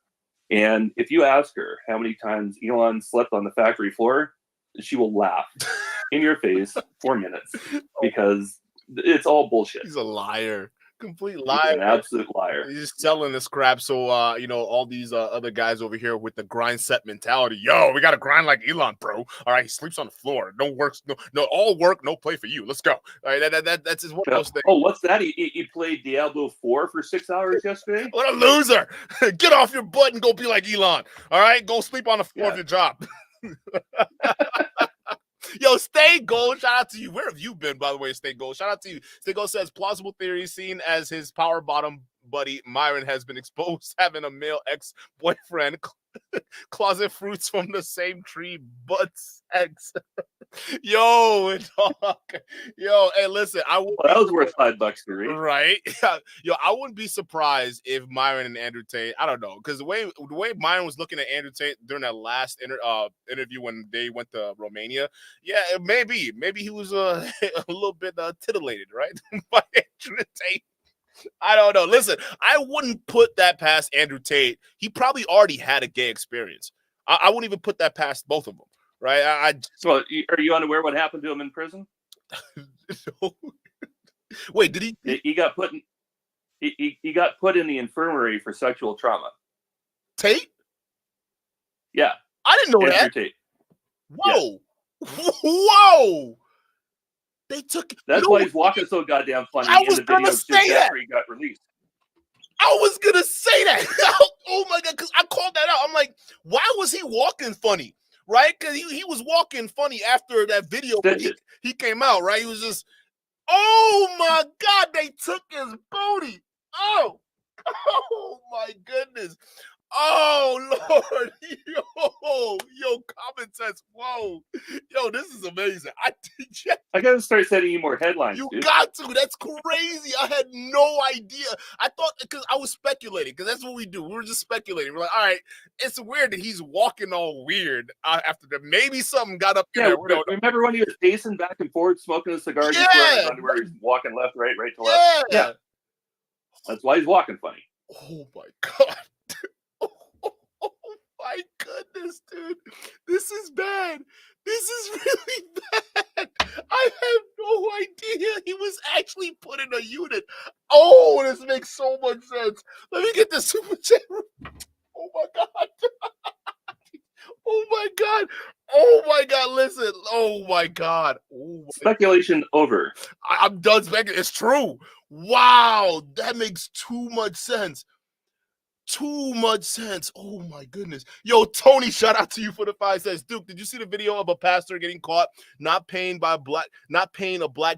And if you ask her how many times Elon slept on the factory floor, she will laugh in your face for minutes, because it's all bullshit. He's a liar. Complete He's liar. an absolute liar. He's just selling this crap. So, all these other guys over here with the grind set mentality. Yo, we got to grind like Elon, bro. All right, he sleeps on the floor. No works, no, all work, no play for you. Let's go. All right, that's just one of those things. Oh, what's that? He played Diablo 4 for 6 hours yesterday? What a loser. Get off your butt and go be like Elon. All right, go sleep on the floor of your job. Yo, Stay Gold, shout out to you. Where have you been, by the way, Stay Gold? Shout out to you. Stay Gold says, plausible theory, seen as his power bottom buddy Myron has been exposed having a male ex-boyfriend. Closet fruits from the same tree, but sex. Yo, dog. Yo, hey, listen, that was worth $5 to read, right? Yo, I wouldn't be surprised if Myron and Andrew Tate, I don't know, because the way Myron was looking at Andrew Tate during that last interview when they went to Romania, yeah, maybe he was a little bit titillated, right, by Andrew Tate. I don't know. Listen, I wouldn't put that past Andrew Tate. He probably already had a gay experience. I wouldn't even put that past both of them, right? So, are you unaware what happened to him in prison? Wait, did he? He got put in. He got put in the infirmary for sexual trauma. Tate? Yeah, I didn't know Andrew that. Tate. Whoa, yeah. Whoa! They took. That's why he's walking so goddamn funny. I was gonna say that. After he got released. I was gonna say that. Oh my god, because I called that out. I'm like, why was he walking funny? Right? Because he was walking funny after that video. He came out, right? He was just, oh my god, they took his booty. Oh my goodness. Oh Lord, yo, common sense. Whoa, yo, this is amazing. I gotta start sending you more headlines. You got to. That's crazy. I had no idea. I thought, because I was speculating, because that's what we do. We were just speculating. We're like, all right, it's weird that he's walking all weird after that. Maybe something got up there. Remember when he was pacing back and forth, smoking a cigar, just wearing his underwear, he's walking left, right to left. Yeah, that's why he's walking funny. Oh my god. My goodness, dude. This is bad. This is really bad. I have no idea he was actually put in a unit. Oh, this makes so much sense. Let me get the super chat. Oh my god. Oh my god. Oh my god. Listen. Oh my god. Speculation over. I'm done speculating. It's true. Wow. That makes too much sense. Too much sense. Oh my goodness. Yo, Tony, shout out to you for the 5 cents. Duke, did you see the video of a pastor getting caught not paying a black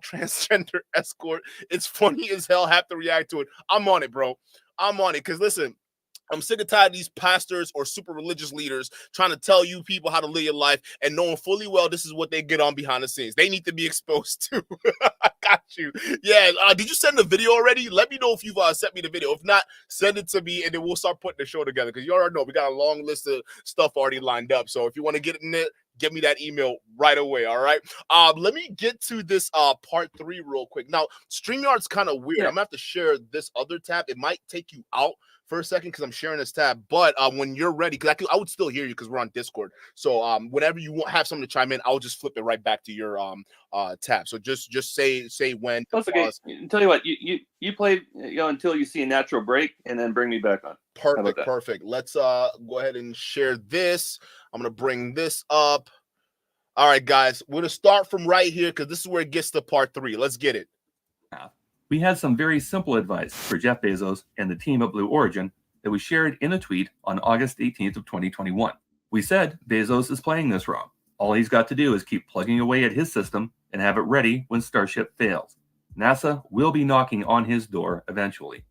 transgender escort? It's funny as hell. Have to react to it. I'm on it, bro. I'm on it. Because listen, I'm sick and tired of these pastors or super religious leaders trying to tell you people how to live your life and knowing fully well this is what they get on behind the scenes. They need to be exposed to. I got you. Yeah. Did you send the video already? Let me know if you've sent me the video. If not, send it to me and then we'll start putting the show together, because you already know we got a long list of stuff already lined up. So if you want to get in it, get me that email right away. All right. Let me get to this part 3 real quick. Now, StreamYard's kind of weird. I'm gonna have to share this other tab. It might take you out for a second because I'm sharing this tab, but when you're ready, because I would still hear you because we're on Discord. So whenever you have something to chime in, I'll just flip it right back to your tab. So just say when. That's okay. Tell you what, you play until you see a natural break, and then bring me back on. Perfect. Let's go ahead and share this. I'm gonna bring this up. All right, guys, we're gonna start from right here because this is where it gets to part 3. Let's get it. We had some very simple advice for Jeff Bezos and the team at Blue Origin that we shared in a tweet on August 18th of 2021. We said Bezos is playing this wrong. All he's got to do is keep plugging away at his system and have it ready when Starship fails. NASA will be knocking on his door eventually.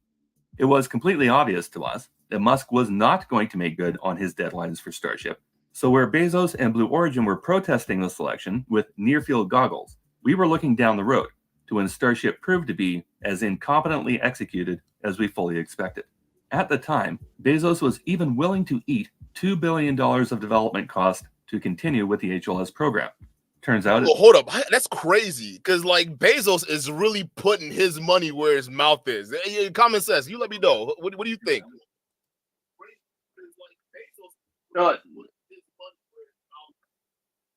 It was completely obvious to us that Musk was not going to make good on his deadlines for Starship. So where Bezos and Blue Origin were protesting the selection with near-field goggles, We were looking down the road to when Starship proved to be as incompetently executed as we fully expected. At the time, Bezos was even willing to eat $2 billion of development cost to continue with the HLS program. Turns out... Well, hold up. That's crazy. Because, like, Bezos is really putting his money where his mouth is. Common sense. You let me know. What do you think?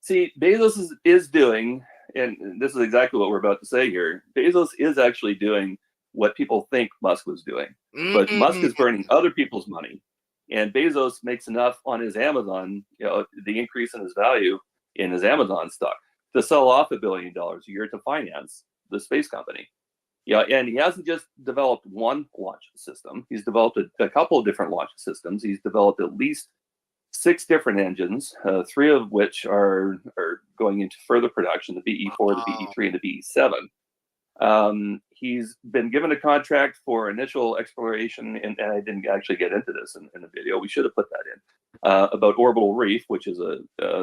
See, Bezos is doing, and this is exactly what we're about to say here, Bezos is actually doing what people think Musk was doing. But Musk is burning other people's money. And Bezos makes enough on his Amazon, the increase in his value in his Amazon stock, to sell off $1 billion a year to finance the space company. Yeah, and he hasn't just developed one launch system. He's developed a couple of different launch systems. He's developed at least 6 different engines, 3 of which are going into further production, the BE4, the BE3, and the BE7. He's been given a contract for initial exploration, and I didn't actually get into this in the video. We should have put that in, about Orbital Reef, which is a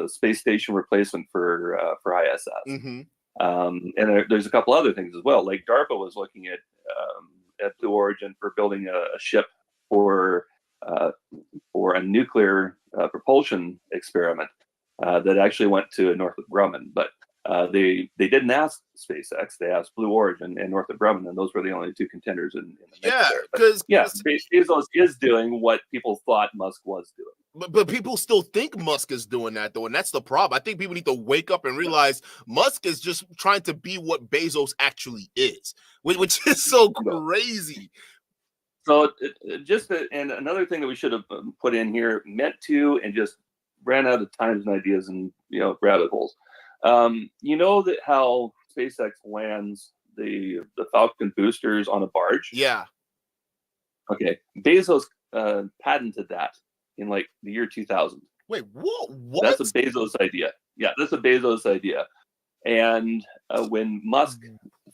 space station replacement for ISS. Mm-hmm. And there's a couple other things as well. Like DARPA was looking at Blue Origin for building a ship for a nuclear propulsion experiment that actually went to Northrop Grumman, but they didn't ask SpaceX. They asked Blue Origin and Northrop Grumman, and those were the only 2 contenders in the mix there. Because Bezos is doing what people thought Musk was doing. But people still think Musk is doing that, though, and that's the problem. I think people need to wake up and realize Musk is just trying to be what Bezos actually is, which is so crazy. So and another thing that we should have put in here, meant to, and just ran out of times and ideas and rabbit holes. That how SpaceX lands the Falcon boosters on a barge? Yeah. Okay. Bezos patented that in like the year 2000. Wait, what? That's a Bezos idea. Yeah, that's a Bezos idea. And when Musk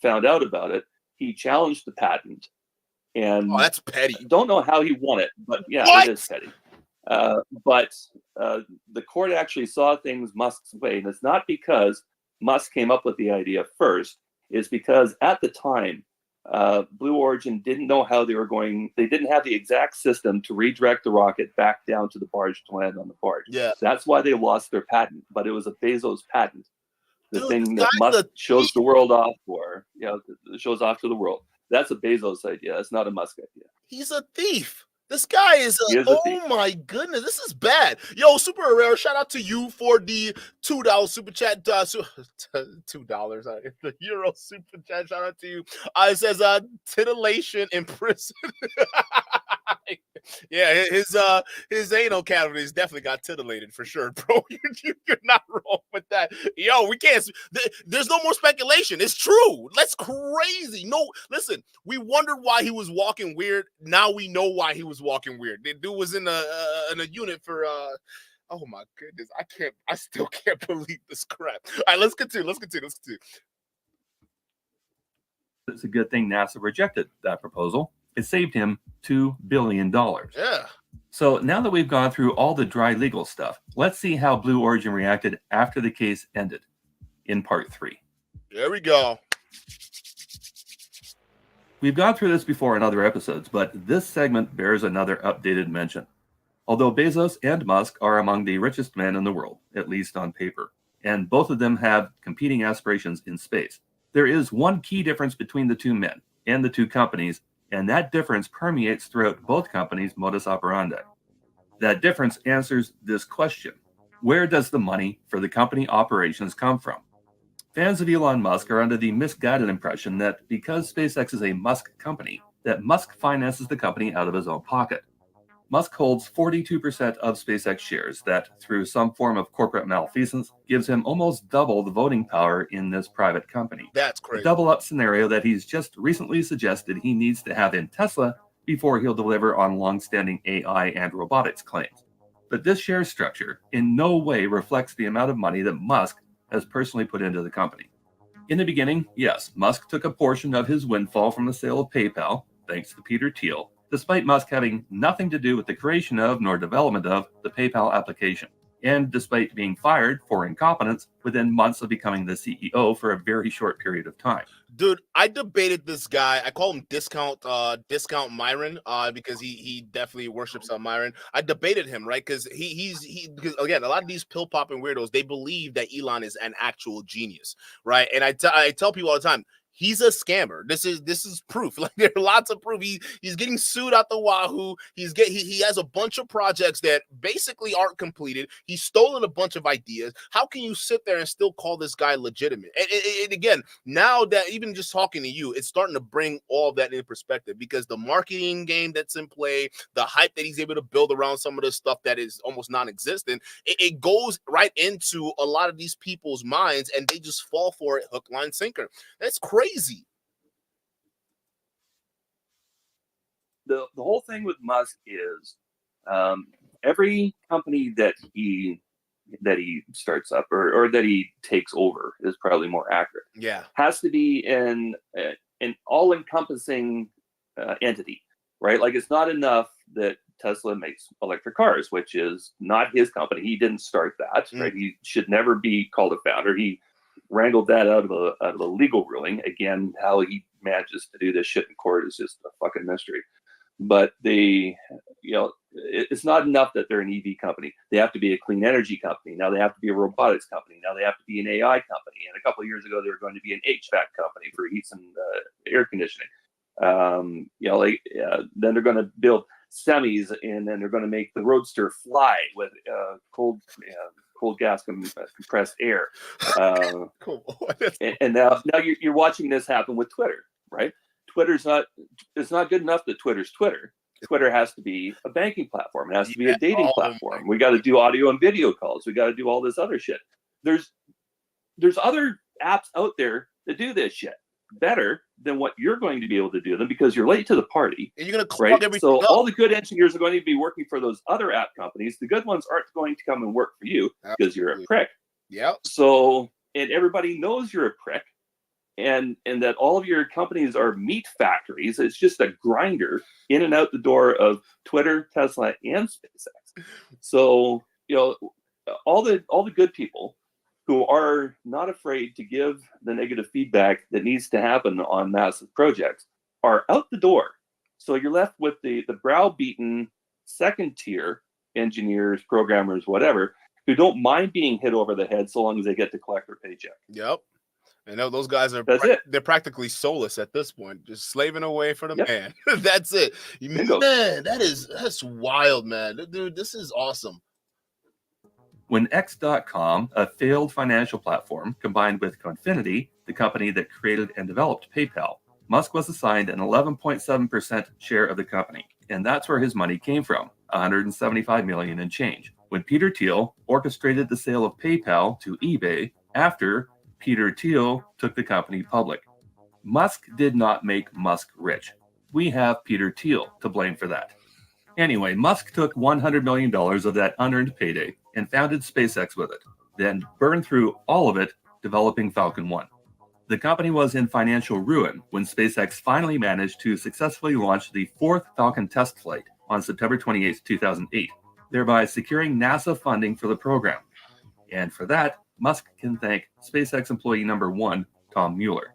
found out about it, he challenged the patent. And that's petty. Don't know how he won it, but yeah, It is petty. But the court actually saw things Musk's way, and it's not because Musk came up with the idea first. It's because at the time, Blue Origin didn't know how they were going. They didn't have the exact system to redirect the rocket back down to the barge to land on the barge. Yeah, that's why they lost their patent. But it was a Bezos patent, thing that Musk shows the world off for. Shows off to the world. That's a Bezos idea. That's not a Musk idea. He's a thief. This guy is oh my goodness, this is bad. Yo, Super Rare, shout out to you for the $2 super chat. $2, the Euro super chat. Shout out to you. It says titillation in prison. Yeah, his anal cavities definitely got titillated for sure, bro. You're not wrong with that. Yo, we can't. There's no more speculation. It's true. That's crazy. No, listen. We wondered why he was walking weird. Now we know why he was walking weird. The dude was in a unit for. Oh my goodness, I still can't believe this crap. All right, let's continue. It's a good thing NASA rejected that proposal. It saved him $2 billion. Yeah. So now that we've gone through all the dry legal stuff, let's see how Blue Origin reacted after the case ended in part 3. There we go. We've gone through this before in other episodes, but this segment bears another updated mention. Although Bezos and Musk are among the richest men in the world, at least on paper, and both of them have competing aspirations in space, there is one key difference between the 2 men and the 2 companies, and that difference permeates throughout both companies' modus operandi. That difference answers this question: where does the money for the company operations come from? Fans of Elon Musk are under the misguided impression that because SpaceX is a Musk company, that Musk finances the company out of his own pocket. Musk holds 42% of SpaceX shares that, through some form of corporate malfeasance, gives him almost double the voting power in this private company. That's crazy. A double-up scenario that he's just recently suggested he needs to have in Tesla before he'll deliver on long-standing AI and robotics claims. But this share structure in no way reflects the amount of money that Musk has personally put into the company. In the beginning, yes, Musk took a portion of his windfall from the sale of PayPal, thanks to Peter Thiel, despite Musk having nothing to do with the creation of nor development of the PayPal application. and despite being fired for incompetence within months of becoming the CEO for a very short period of time. Dude, I debated this guy. I call him Discount Myron, because he definitely worships Myron. I debated him, right? Because because again, a lot of these pill popping weirdos, they believe that Elon is an actual genius, right? And I tell people all the time, he's a scammer. This is proof. Like, there are lots of proof. He's getting sued out the wahoo. He has a bunch of projects that basically aren't completed. He's stolen a bunch of ideas. How can you sit there and still call this guy legitimate? And again, now that even just talking to you, it's starting to bring all of that into perspective, because the marketing game that's in play, the hype that he's able to build around some of the stuff that is almost non-existent, it goes right into a lot of these people's minds, and they just fall for it hook, line, sinker. That's crazy. The whole thing with Musk is every company that he starts up or that he takes over is probably more accurate. Yeah, has to be an all-encompassing entity, right? Like, it's not enough that Tesla makes electric cars, which is not his company. He didn't start that, right? He should never be called a founder. He wrangled that out of a legal ruling. Again, how he manages to do this shit in court is just a fucking mystery. But it's not enough that they're an EV company. They have to be a clean energy company. Now they have to be a robotics company. Now they have to be an AI company. And a couple of years ago, they were going to be an HVAC company for heat and air conditioning. Then they're going to build semis, and then they're going to make the Roadster fly with cold gas compressed air. Cool. and now you're watching this happen with Twitter, right? It's not good enough that Twitter's Twitter. Twitter has to be a banking platform. It has to be a dating platform. We got to do audio and video calls. We got to do all this other shit. There's other apps out there that do this shit better than what you're going to be able to do them, because you're late to the party. And you're going to clog everything So up. all the good engineers are going to be working for those other app companies. The good ones aren't going to come and work for you because you're a prick. Yep. So, and everybody knows you're a prick. And that all of your companies are meat factories. It's just a grinder in and out the door of Twitter, Tesla, and SpaceX. So, all the good people who are not afraid to give the negative feedback that needs to happen on massive projects are out the door. So you're left with the browbeaten second tier engineers, programmers, whatever, who don't mind being hit over the head so long as they get to collect their paycheck. Yep. I know those guys they're practically soulless at this point, just slaving away for the man. That's it. Man, that's wild, man. Dude, this is awesome. When X.com, a failed financial platform, combined with Confinity, the company that created and developed PayPal, Musk was assigned an 11.7% share of the company, and that's where his money came from, $175 million and change. When Peter Thiel orchestrated the sale of PayPal to eBay after Peter Thiel took the company public. Musk did not make Musk rich. We have Peter Thiel to blame for that. Anyway, Musk took $100 million of that unearned payday and founded SpaceX with it, then burned through all of it developing Falcon 1. The company was in financial ruin when SpaceX finally managed to successfully launch the fourth Falcon test flight on September 28, 2008, thereby securing NASA funding for the program. And for that, Musk can thank SpaceX employee number 1, Tom Mueller.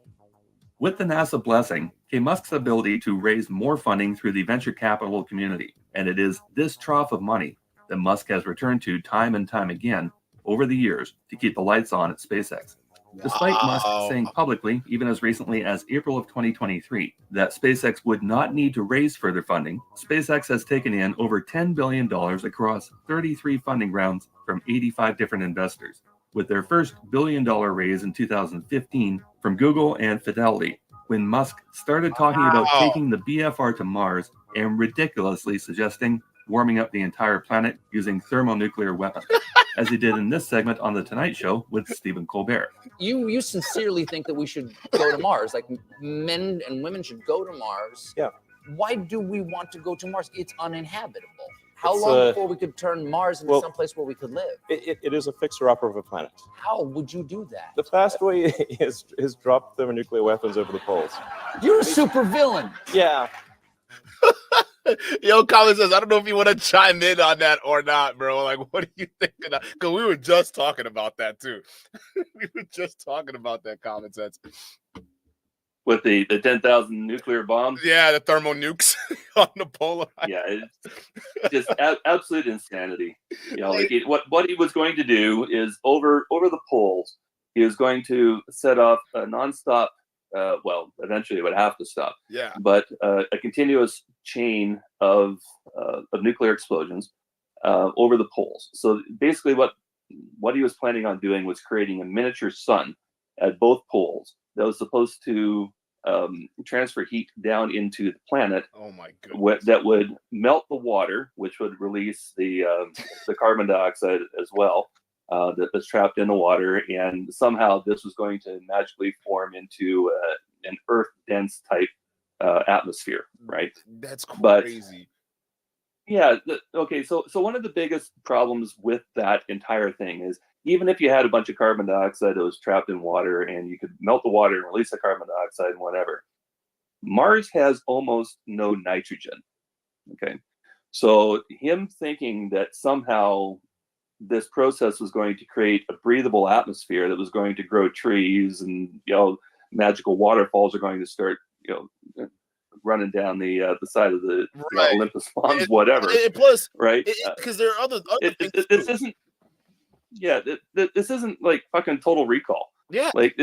With the NASA blessing came Musk's ability to raise more funding through the venture capital community, and it is this trough of money that Musk has returned to time and time again over the years to keep the lights on at SpaceX. Despite Musk saying publicly, even as recently as April of 2023, that SpaceX would not need to raise further funding, SpaceX has taken in over $10 billion across 33 funding rounds from 85 different investors, with their first billion-dollar raise in 2015 from Google and Fidelity, when Musk started talking about taking the BFR to Mars and ridiculously suggesting warming up the entire planet using thermonuclear weapons, as he did in this segment on The Tonight Show with Stephen Colbert. You sincerely think that we should go to Mars, like men and women should go to Mars. Yeah. Why do we want to go to Mars? It's uninhabitable. How long before we could turn Mars into someplace where we could live? It is a fixer-upper of a planet. How would you do that? The fast way is drop thermonuclear weapons over the poles. You're a super villain. Yeah. Yo, Colin says, I don't know if you want to chime in on that or not, bro. Like, what do you think of that? Because we were just talking about that, too. We were just talking about that, Common Sense. With the 10,000 nuclear bombs. Yeah, the thermal nukes on the polar. Yeah, it's just absolute insanity. You know, like what he was going to do is over the poles, he was going to set off a nonstop. Well, eventually it would have to stop. Yeah, but a continuous chain of nuclear explosions over the poles. So basically, what he was planning on doing was creating a miniature sun at both poles that was supposed to transfer heat down into the planet. Oh my goodness. That would melt the water, which would release the carbon dioxide as well. That's trapped in the water, and somehow this was going to magically form into an Earth-dense type atmosphere, right? That's crazy. Yeah. Okay. So one of the biggest problems with that entire thing is even if you had a bunch of carbon dioxide that was trapped in water, and you could melt the water and release the carbon dioxide and whatever, Mars has almost no nitrogen. Okay. So him thinking that somehow this process was going to create a breathable atmosphere that was going to grow trees, and magical waterfalls are going to start running down the side of the Olympus Mons, whatever. Plus, right? Because there are other things. This isn't. Yeah, this isn't like fucking Total Recall. Yeah, like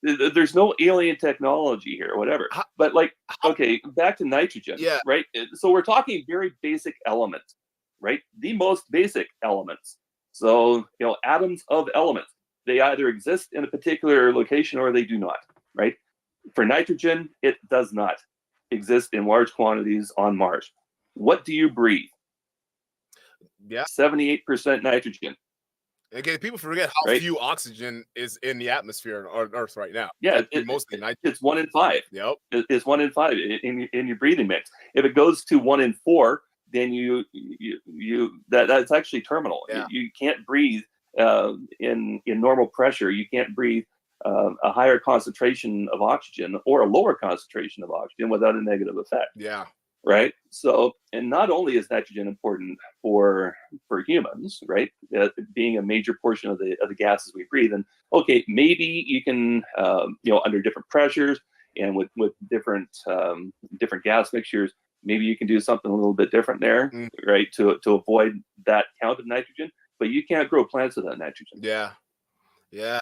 there's no alien technology here or whatever. But like, okay, back to nitrogen. Yeah, right. So we're talking very basic elements, right? The most basic elements. So atoms of elements. They either exist in a particular location or they do not. Right. For nitrogen, it does not exist in large quantities on Mars. What do you breathe? Yeah, 78% nitrogen. Again, people forget how few oxygen is in the atmosphere on Earth right now. Yeah, mostly nitrogen. It's 1 in 5. Yep, it's 1 in 5 in your breathing mix. If it goes to 1 in 4, then that's actually terminal. Yeah. You can't breathe in normal pressure. You can't breathe a higher concentration of oxygen or a lower concentration of oxygen without a negative effect. Yeah. Right. So, and not only is nitrogen important for humans, right, being a major portion of the gases we breathe, and okay, maybe you can, under different pressures and with different gas mixtures, maybe you can do something a little bit different there, right, to avoid that count of nitrogen. But you can't grow plants without nitrogen. Yeah. Yeah.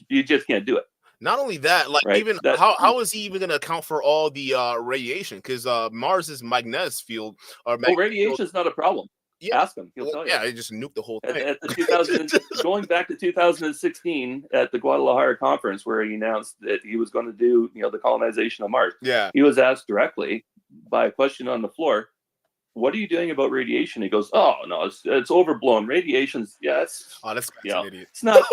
You just can't do it. Not only that, like even how is he even going to account for all the radiation? Because Mars's magnetic field radiation is not a problem. Yeah. Ask him; he'll tell you. Yeah, he just nuked the whole thing. At the going back to 2016 at the Guadalajara conference, where he announced that he was going to do the colonization of Mars. Yeah, he was asked directly by a question on the floor, "What are you doing about radiation?" He goes, "Oh no, it's overblown. Radiation's that's an idiot. It's not.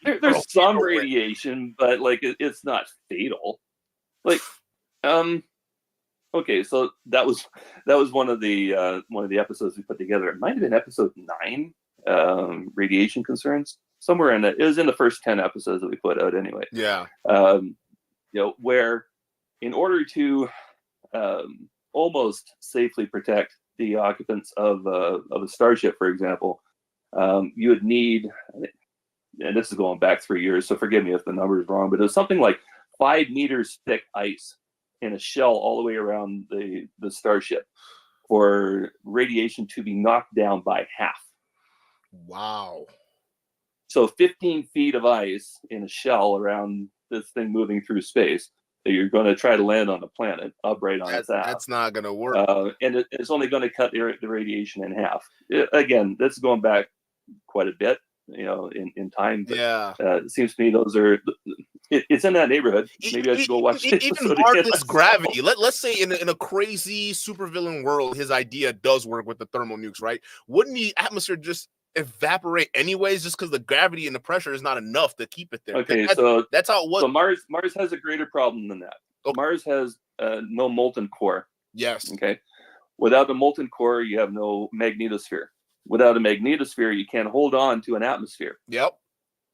There's some radiation, but like it's not fatal. Like, okay, so that was one of the episodes we put together. It might have been episode 9, radiation concerns, somewhere in it. It was in the first 10 episodes that we put out anyway. Yeah, where in order to almost safely protect the occupants of a starship, for example, you would need, and this is going back 3 years, so forgive me if the number is wrong, but it was something like 5 meters thick ice in a shell all the way around the starship for radiation to be knocked down by half. Wow. So 15 feet of ice in a shell around this thing moving through space that you're going to try to land on the planet upright on its ass. That's not going to work. And it's only going to cut the radiation in half. Again, that's going back quite a bit, in time. But, yeah. It seems to me those are. It's in that neighborhood. Maybe I should go watch it. Even Marcus gravity. Let's say in a crazy supervillain world, his idea does work with the thermal nukes, right? Wouldn't the atmosphere just evaporate anyways, just because the gravity and the pressure is not enough to keep it there? Okay, so that's how it was. So Mars has a greater problem than that. Okay. Mars has no molten core. Yes. Okay. Without a molten core, you have no magnetosphere. Without a magnetosphere, you can't hold on to an atmosphere. Yep.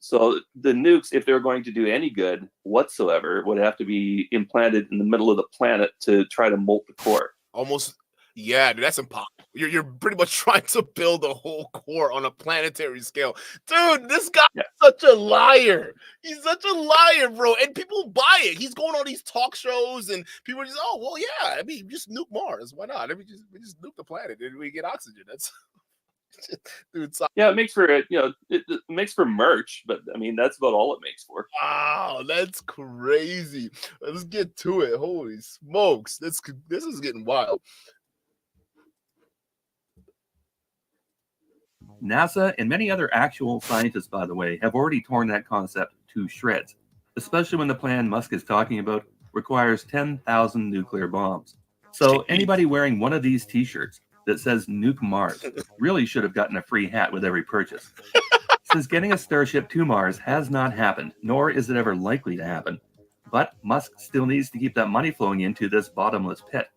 So the nukes, if they're going to do any good whatsoever, would have to be implanted in the middle of the planet to try to molt the core. Almost, yeah, dude, that's impossible. You're pretty much trying to build a whole core on a planetary scale. Dude, this guy's Yeah. such a liar. He's such a liar, bro. And people buy it. He's going on these talk shows and people are just, oh, well, yeah. I mean, just nuke Mars. Why not? We just nuke the planet and we get oxygen. That's dude. Yeah, it makes for it makes for merch, but I mean that's about all it makes for. Wow, that's crazy. Let's get to it. Holy smokes. This is getting wild. NASA and many other actual scientists, by the way, have already torn that concept to shreds, especially when the plan Musk is talking about requires 10,000 nuclear bombs. So anybody wearing one of these t-shirts that says Nuke Mars really should have gotten a free hat with every purchase. Since getting a Starship to Mars has not happened, nor is it ever likely to happen, but Musk still needs to keep that money flowing into this bottomless pit.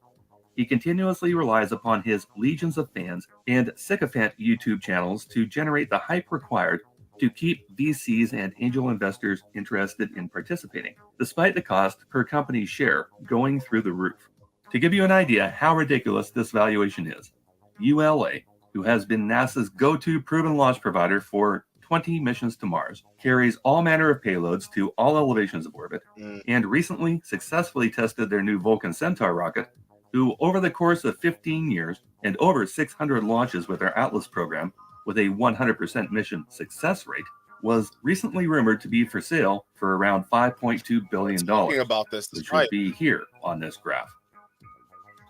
He continuously relies upon his legions of fans and sycophant YouTube channels to generate the hype required to keep VCs and angel investors interested in participating, despite the cost per company's share going through the roof. To give you an idea how ridiculous this valuation is, ULA, who has been NASA's go-to proven launch provider for 20 missions to Mars, carries all manner of payloads to all elevations of orbit, and recently successfully tested their new Vulcan Centaur rocket, who over the course of 15 years and over 600 launches with their Atlas program with a 100% mission success rate, was recently rumored to be for sale for around $5.2 billion, About this, which right. would be here on this graph.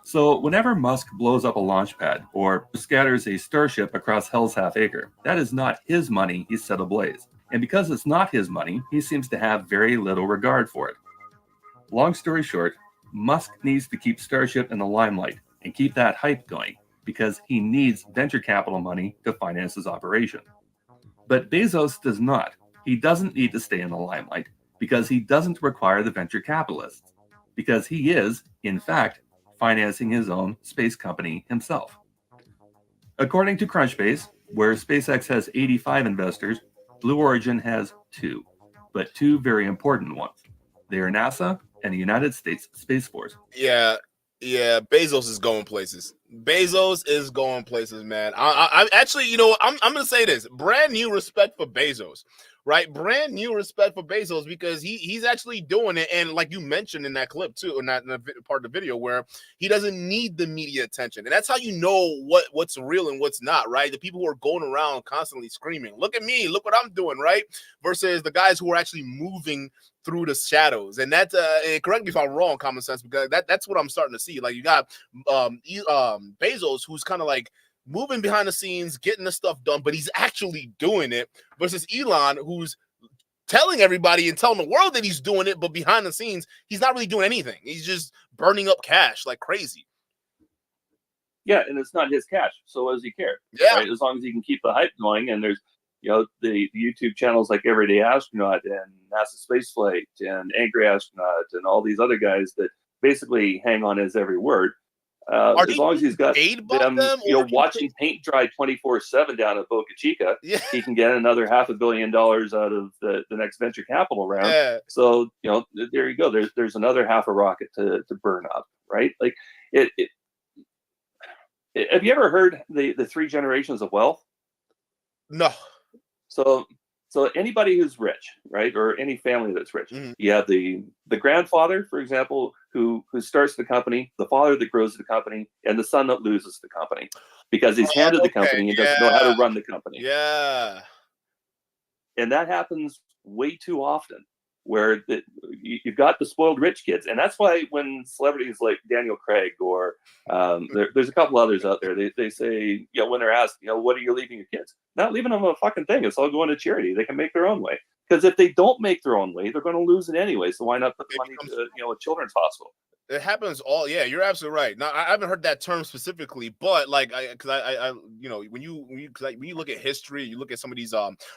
So whenever Musk blows up a launch pad or scatters a Starship across Hell's Half Acre, that is not his money he's set ablaze. And because it's not his money, he seems to have very little regard for it. Long story short, Musk needs to keep Starship in the limelight and keep that hype going because he needs venture capital money to finance his operation. But Bezos does not. He doesn't need to stay in the limelight because he doesn't require the venture capitalists, because he is, in fact, financing his own space company himself. According to Crunchbase, where SpaceX has 85 investors, Blue Origin has 2, but 2 very important ones. They are NASA and the United States Space Force. Yeah, Bezos is going places. Bezos is going places, man. I actually, I'm gonna say this: brand new respect for Bezos, right? Brand new respect for Bezos because he's actually doing it, and like you mentioned in that clip too, in that part of the video where he doesn't need the media attention, and that's how you know what's real and what's not, right? The people who are going around constantly screaming, "Look at me! Look what I'm doing!" Right? Versus the guys who are actually moving through the shadows. And that's correct me if I'm wrong, common sense, because that's what I'm starting to see. Like you got Bezos, who's kind of like moving behind the scenes, getting the stuff done, but he's actually doing it, versus Elon, who's telling everybody and telling the world that he's doing it, but behind the scenes, he's not really doing anything. He's just burning up cash like crazy. Yeah, and it's not his cash, so what does he care? Yeah. Right? As long as he can keep the hype going, and there's the YouTube channels like Everyday Astronaut and NASA Spaceflight and Angry Astronaut and all these other guys that basically hang on his every word. As long as he's got them watching paint dry 24/7 down at Boca Chica, he can get another $500 million out of the next venture capital round. Yeah. So there you go. There's another half a rocket to burn up, right? Like it. Have you ever heard the 3 generations of wealth? No. So anybody who's rich, right, or any family that's rich, you have the grandfather, for example, who starts the company, the father that grows the company, and the son that loses the company because he's handed the company and doesn't know how to run the company. Yeah. And that happens way too often, where you've got the spoiled rich kids. And that's why when celebrities like Daniel Craig or there's a couple others out there, they say, when they're asked, what are you leaving your kids? Not leaving them a fucking thing. It's all going to charity. They can make their own way. Because if they don't make their own way, they're going to lose it anyway. So why not put the money to a children's hospital? It happens all. Yeah, you're absolutely right. Now, I haven't heard that term specifically, but like, when you look at history, you look at some of these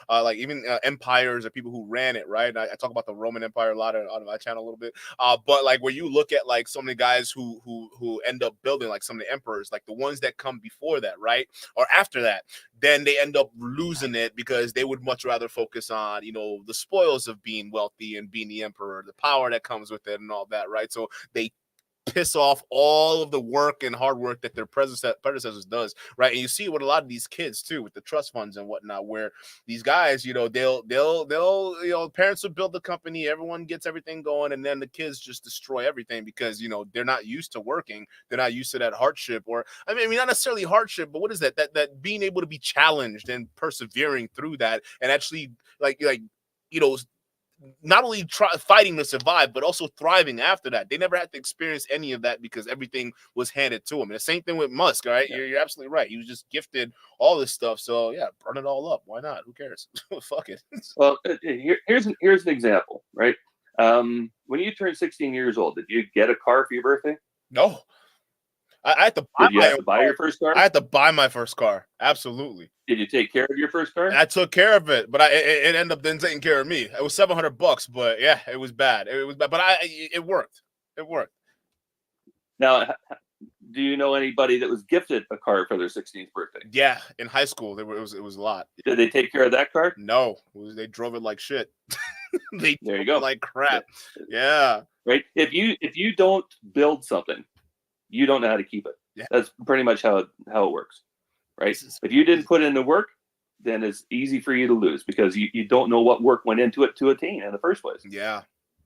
like even empires or people who ran it, right? I talk about the Roman Empire a lot on my channel a little bit. But like when you look at like some of the guys who end up building, like some of the emperors, like the ones that come before that, right, or after that, then they end up losing it because they would much rather focus on the spoils of being wealthy and being the emperor, the power that comes with it, and all that, right? So they piss off all of the work and hard work that their predecessors does, right? And you see what a lot of these kids too with the trust funds and whatnot, where these guys, they'll parents will build the company, everyone gets everything going, and then the kids just destroy everything because they're not used to working, they're not used to that hardship, or I mean not necessarily hardship, but what is that being able to be challenged and persevering through that, and actually not only fighting to survive, but also thriving after that. They never had to experience any of that because everything was handed to them. And the same thing with Musk, right? Yeah. You're absolutely right. He was just gifted all this stuff. So yeah, burn it all up. Why not? Who cares? Fuck it. Well, here's an example, right? When you turned 16 years old, did you get a car for your birthday? No. I had to buy Did you have to buy your first car? I had to buy my first car. Absolutely. Did you take care of your first car? I took care of it, but it ended up then taking care of me. It was $700, but yeah, it was bad. It was bad, but it worked. It worked. Now, do you know anybody that was gifted a car for their 16th birthday? Yeah, in high school, it was a lot. Did they take care of that car? No, they drove it like shit. There you go. Like crap. Yeah. Right. If you don't build something, you don't know how to keep it. Yeah. That's pretty much how it works. Right. If you didn't put in the work, then it's easy for you to lose because you don't know what work went into it to attain in the first place. Yeah.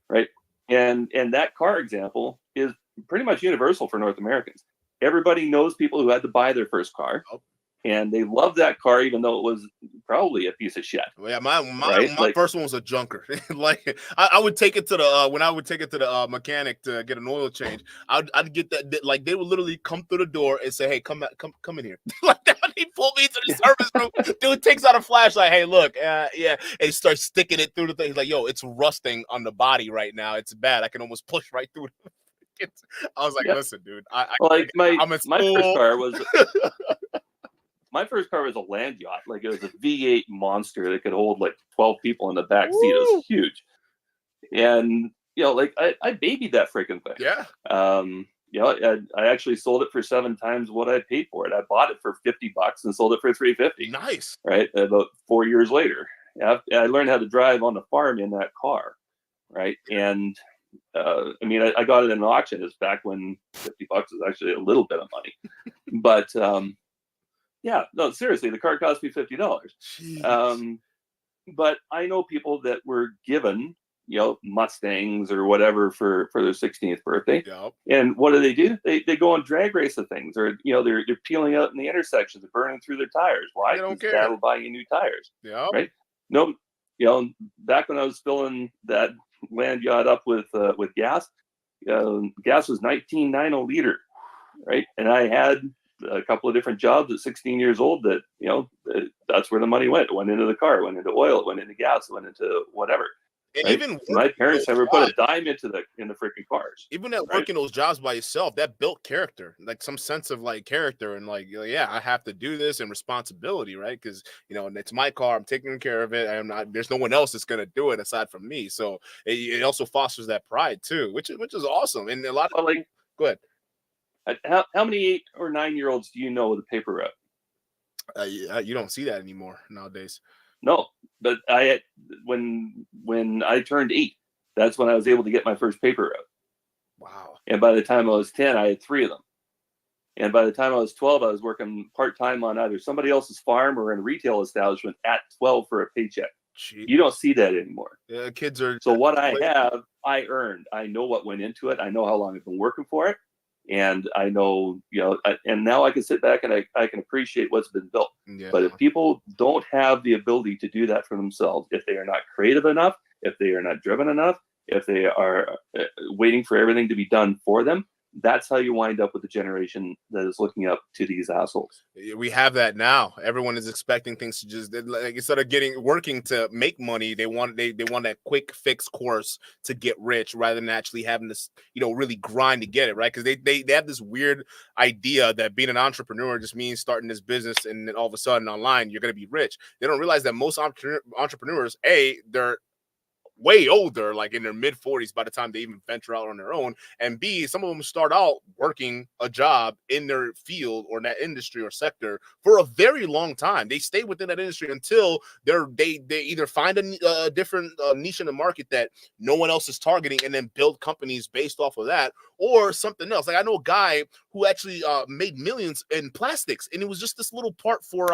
Right. And that car example is pretty much universal for North Americans. Everybody knows people who had to buy their first car. Oh. And they love that car, even though it was probably a piece of shit. Well, yeah, my first one was a junker. Like I would take it to the when I would take it to the mechanic to get an oil change. I'd get that, like they would literally come through the door and say, "Hey, come in here." Like that. He pulled me into the service room. Dude takes out a flashlight. Hey, look, yeah, and he starts sticking it through the thing. He's like, "Yo, it's rusting on the body right now. It's bad. I can almost push right through it." I was like, "Listen, dude, my first car was." My first car was a land yacht. Like it was a V8 monster that could hold like 12 people in the back seat. It was huge. And, like I babied that freaking thing. Yeah. I actually sold it for 7 times what I paid for it. I bought it for $50 and sold it for $350. Nice. Right. About 4 years later. I learned how to drive on the farm in that car. Right. And, I got it in an auction. It's back when $50 was actually a little bit of money. But, yeah, no, seriously, the car cost me $50. But I know people that were given, Mustangs or whatever for their 16th birthday. Yep. And what do? They go on drag race of things, or they're peeling out in the intersections, they're burning through their tires. Why? Because Dad will buy you new tires. Yeah. Right. No, back when I was filling that land yacht up with gas, gas was 19.9 a liter, right? And I had a couple of different jobs at 16 years old that, that's where the money went. It went into the car, it went into oil, it went into gas, it went into whatever. And right? even my parents never put a dime in the freaking cars. Even that working those jobs by yourself, that built character, like some sense of like character and like, yeah, I have to do this and responsibility, right? Because it's my car, I'm taking care of it. There's no one else that's gonna do it aside from me. So it also fosters that pride too, which is awesome. And a lot of people, go ahead. How many 8 or 9-year-olds do you know with a paper route? You don't see that anymore nowadays. No, but when I turned 8, that's when I was able to get my first paper route. Wow! And by the time I was 10, I had 3 of them. And by the time I was 12, I was working part-time on either somebody else's farm or in a retail establishment at 12 for a paycheck. Jeez. You don't see that anymore. Yeah, kids are. So what I have, I earned. I know what went into it. I know how long I've been working for it. And I know, and now I can sit back and I can appreciate what's been built. Yeah. But if people don't have the ability to do that for themselves, if they are not creative enough, if they are not driven enough, if they are waiting for everything to be done for them, that's how you wind up with a generation that is looking up to these assholes. We have that now. Everyone is expecting things to just like instead of working to make money, they want that quick fix course to get rich rather than actually having this, really grind to get it right. Because they have this weird idea that being an entrepreneur just means starting this business and then all of a sudden online you're going to be rich. They don't realize that most entrepreneurs, they're way older, like in their mid 40s by the time they even venture out on their own. And B, some of them start out working a job in their field or in that industry or sector for a very long time. They stay within that industry until they either find a different niche in the market that no one else is targeting and then build companies based off of that, or something else. Like I know a guy who actually made millions in plastics, and it was just this little part for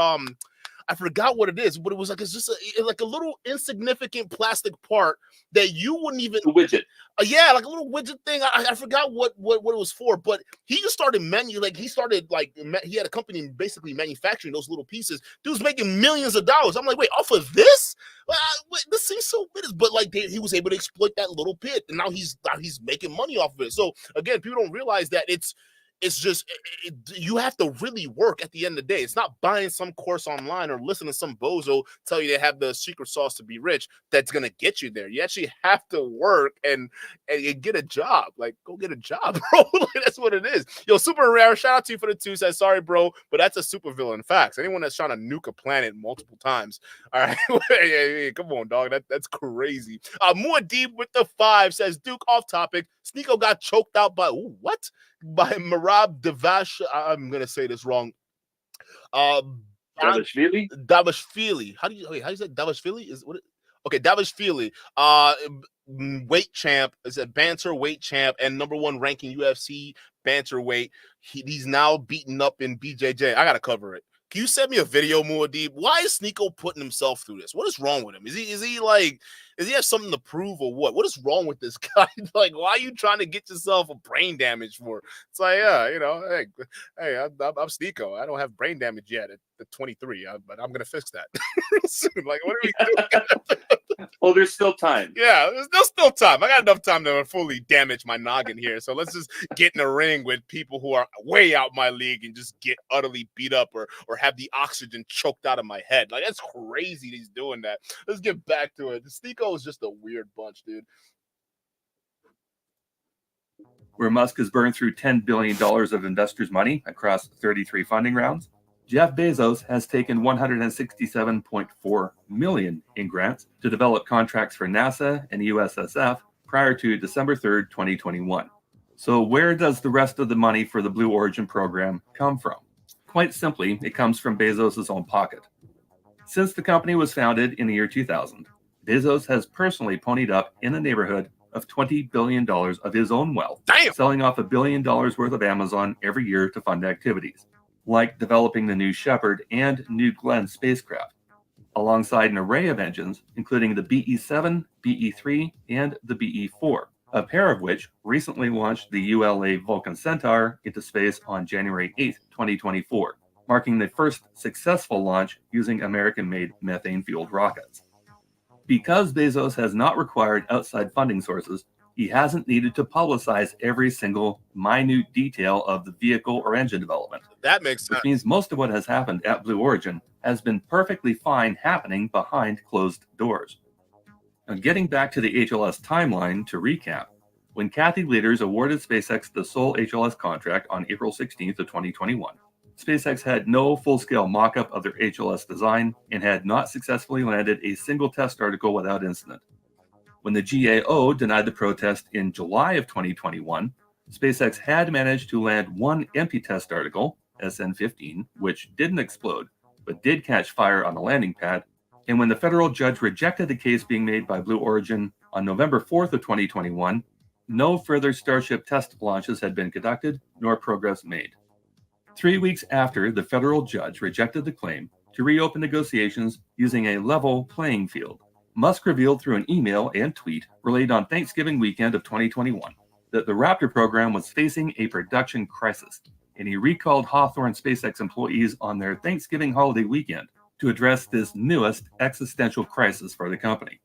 I forgot what it is, but it was like it's just like a little insignificant plastic part that you wouldn't even A widget. Yeah, like a little widget thing. I forgot what it was for, but he just started he had a company basically manufacturing those little pieces. Dude's making millions of dollars. I'm like, wait, off of this? This seems so weird, but like he was able to exploit that little bit, and now he's making money off of it. So again, people don't realize that it's just you have to really work at the end of the day. It's not buying some course online or listening to some bozo tell you they have the secret sauce to be rich that's gonna get you there. You actually have to work and get a job. Like, go get a job, bro. Like, that's what it is. Yo, Super Rare, shout out to you for the 2 says, sorry, bro, but that's a super villain. Facts. Anyone that's trying to nuke a planet multiple times. All right. Hey, come on, dog. That's crazy. More deep with the 5 says, Duke, off topic. Sneeko got choked out by what? By Marab Davash. I'm gonna say this wrong. Davashvili? Davashvili. How do you say Davashvili? Is what? Okay, Davashvili. Weight champ. Is a banter weight champ and #1 ranking UFC banterweight. He's now beaten up in BJJ. I gotta cover it. Can you send me a video, Muad'Dib? Why is Sneeko putting himself through this? What is wrong with him? Is he have something to prove or what? What is wrong with this guy? Like, why are you trying to get yourself a brain damage for? It's like, yeah, hey, I'm Sneeko. I don't have brain damage yet at 23, but I'm gonna fix that soon. Like, what are we doing? Well, there's still time. Yeah, there's still time. I got enough time to fully damage my noggin here. So let's just get in a ring with people who are way out my league and just get utterly beat up or have the oxygen choked out of my head. Like, that's crazy he's doing that. Let's get back to it. Sneeko is just a weird bunch, dude. Where Musk has burned through $10 billion of investors' money across 33 funding rounds, Jeff Bezos has taken $167.4 million in grants to develop contracts for NASA and USSF prior to December 3rd, 2021. So where does the rest of the money for the Blue Origin program come from? Quite simply, it comes from Bezos' own pocket. Since the company was founded in the year 2000, Bezos has personally ponied up in the neighborhood of $20 billion of his own wealth, selling off $1 billion worth of Amazon every year to fund activities, like developing the New Shepard and New Glenn spacecraft, alongside an array of engines, including the BE-7, BE-3, and the BE-4, a pair of which recently launched the ULA Vulcan Centaur into space on January 8, 2024, marking the first successful launch using American-made methane-fueled rockets. Because Bezos has not required outside funding sources, he hasn't needed to publicize every single minute detail of the vehicle or engine development. That makes sense. Which means most of what has happened at Blue Origin has been perfectly fine happening behind closed doors. Now, getting back to the HLS timeline to recap, when Kathy Leaders awarded SpaceX the sole HLS contract on April 16th of 2021, SpaceX had no full-scale mock-up of their HLS design and had not successfully landed a single test article without incident. When the GAO denied the protest in July of 2021, SpaceX had managed to land one empty test article, SN15, which didn't explode, but did catch fire on the landing pad. And when the federal judge rejected the case being made by Blue Origin on November 4th of 2021, no further Starship test launches had been conducted, nor progress made. 3 weeks after the federal judge rejected the claim to reopen negotiations using a level playing field, Musk revealed through an email and tweet relayed on Thanksgiving weekend of 2021 that the Raptor program was facing a production crisis, and he recalled Hawthorne SpaceX employees on their Thanksgiving holiday weekend to address this newest existential crisis for the company.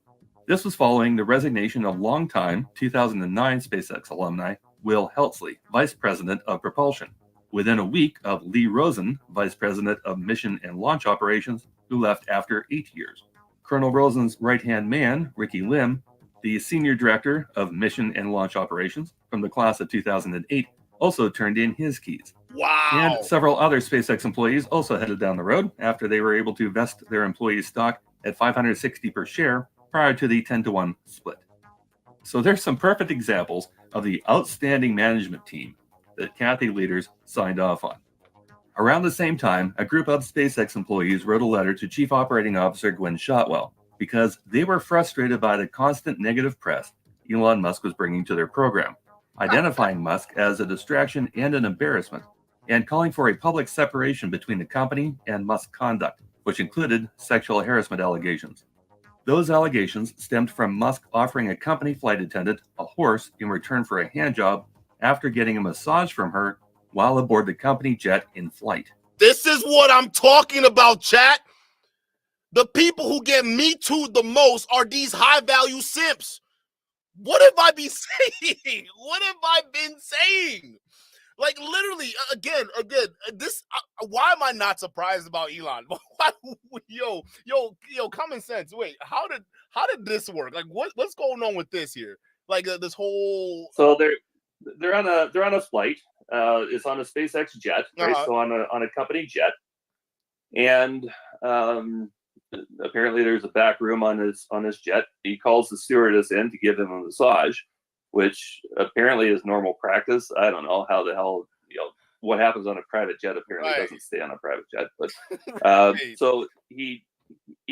This was following the resignation of longtime 2009 SpaceX alumni Will Heltsley, Vice President of Propulsion, within a week of Lee Rosen, Vice President of Mission and Launch Operations, who left after 8 years. Colonel Rosen's right-hand man, Ricky Lim, the Senior Director of Mission and Launch Operations from the class of 2008, also turned in his keys. Wow. And several other SpaceX employees also headed down the road after they were able to vest their employee stock at $560 per share prior to the 10-to-1 split. So there's some perfect examples of the outstanding management team that Cathay leaders signed off on. Around the same time, a group of SpaceX employees wrote a letter to Chief Operating Officer Gwynne Shotwell because they were frustrated by the constant negative press Elon Musk was bringing to their program, identifying Musk as a distraction and an embarrassment, and calling for a public separation between the company and Musk's conduct, which included sexual harassment allegations. Those allegations stemmed from Musk offering a company flight attendant a horse in return for a handjob after getting a massage from her while aboard the company jet in flight. This is what I'm talking about, chat. The people who get Me Too'd the most are these high-value simps. What have I been saying? What have I been saying? Like, literally, again, this, why am I not surprised about Elon? yo, common sense. Wait, how did this work? Like, what's going on with this here? Like, this whole... So they're on a flight. It's on a SpaceX jet, right? So on a company jet, and apparently there's a back room on his jet. He calls the stewardess in to give him a massage, which apparently is normal practice. I don't know how the hell, what happens on a private jet apparently doesn't stay on a private jet. But so he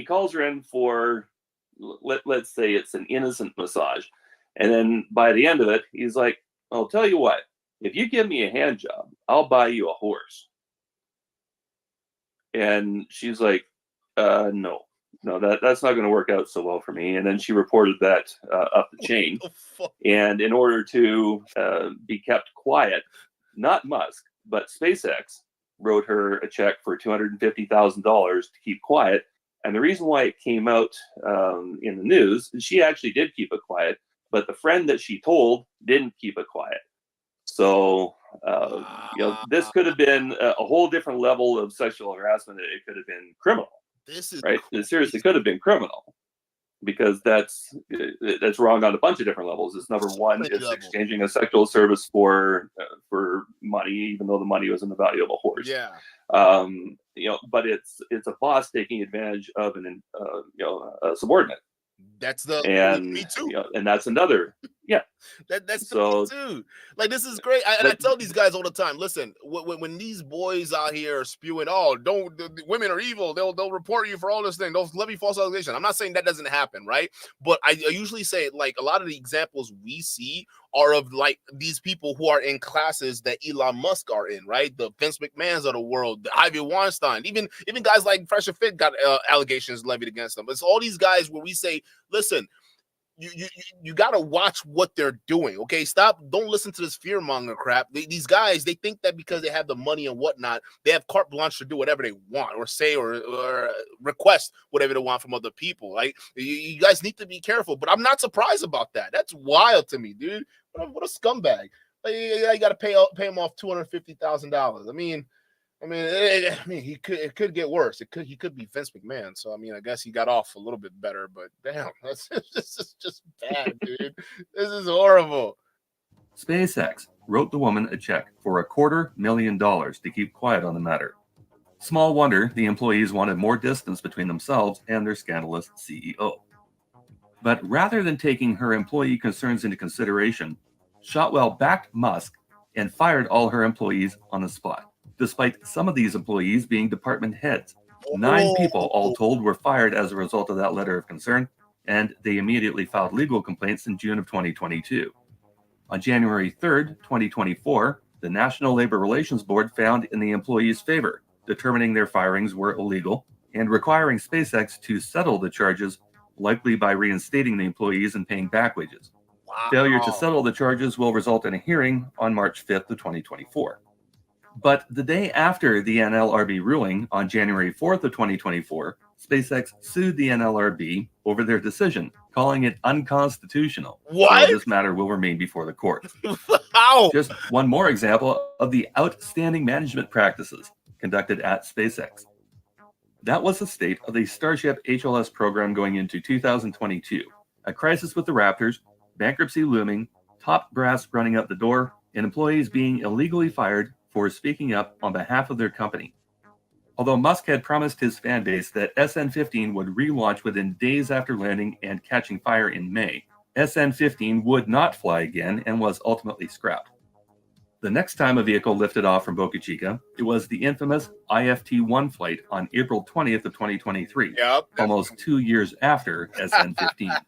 calls her in for, let's say it's an innocent massage. And then by the end of it, he's like, I'll tell you what, if you give me a hand job, I'll buy you a horse. And she's like, no, that's not going to work out so well for me. And then she reported that up the chain. And in order to be kept quiet, not Musk, but SpaceX wrote her a check for $250,000 to keep quiet. And the reason why it came out in the news is she actually did keep it quiet, but the friend that she told didn't keep it quiet. So, this could have been a whole different level of sexual harassment. It could have been criminal. This is right. It seriously could have been criminal, because that's wrong on a bunch of different levels. It's number one, it's exchanging a sexual service for money, even though the money was in the value of a horse. Yeah. But it's a boss taking advantage of a subordinate. That's the Me Too. And that's another. Yeah. That's so, Me Too. Like, this is great. I tell these guys all the time, listen, when these boys out here are spewing, women are evil, they'll report you for all this thing, they'll levy false allegations. I'm not saying that doesn't happen, right? But I usually say, like, a lot of the examples we see are of, like, these people who are in classes that Elon Musk are in, right? The Vince McMahons of the world, the Ivy Weinstein, even guys like Fresh and Fit got allegations levied against them. It's all these guys where we say, listen, you got to watch what they're doing, okay? Don't listen to this fear-monger crap. These guys, they think that because they have the money and whatnot, they have carte blanche to do whatever they want or say or request whatever they want from other people, right? You guys need to be careful, but I'm not surprised about that. That's wild to me, dude. What a scumbag. Like, you got to pay him off $250,000. I mean, it could get worse. He could be Vince McMahon. So, I mean, I guess he got off a little bit better, but damn, this is just bad, dude. This is horrible. SpaceX wrote the woman a check for $250,000 to keep quiet on the matter. Small wonder the employees wanted more distance between themselves and their scandalous CEO. But rather than taking her employee concerns into consideration, Shotwell backed Musk and fired all her employees on the spot, despite some of these employees being department heads. 9 people, all told, were fired as a result of that letter of concern, and they immediately filed legal complaints in June of 2022. On January 3rd, 2024, the National Labor Relations Board found in the employees' favor, determining their firings were illegal and requiring SpaceX to settle the charges, likely by reinstating the employees and paying back wages. Wow. Failure to settle the charges will result in a hearing on March 5th of 2024. But the day after the NLRB ruling, on January 4th of 2024, SpaceX sued the NLRB over their decision, calling it unconstitutional. What? So this matter will remain before the court. How? Just one more example of the outstanding management practices conducted at SpaceX. That was the state of the Starship HLS program going into 2022. A crisis with the Raptors, bankruptcy looming, top brass running out the door, and employees being illegally fired for speaking up on behalf of their company. Although Musk had promised his fan base that SN-15 would relaunch within days after landing and catching fire in May, SN-15 would not fly again and was ultimately scrapped. The next time a vehicle lifted off from Boca Chica, it was the infamous IFT-1 flight on April 20th of 2023, almost 2 years after SN-15.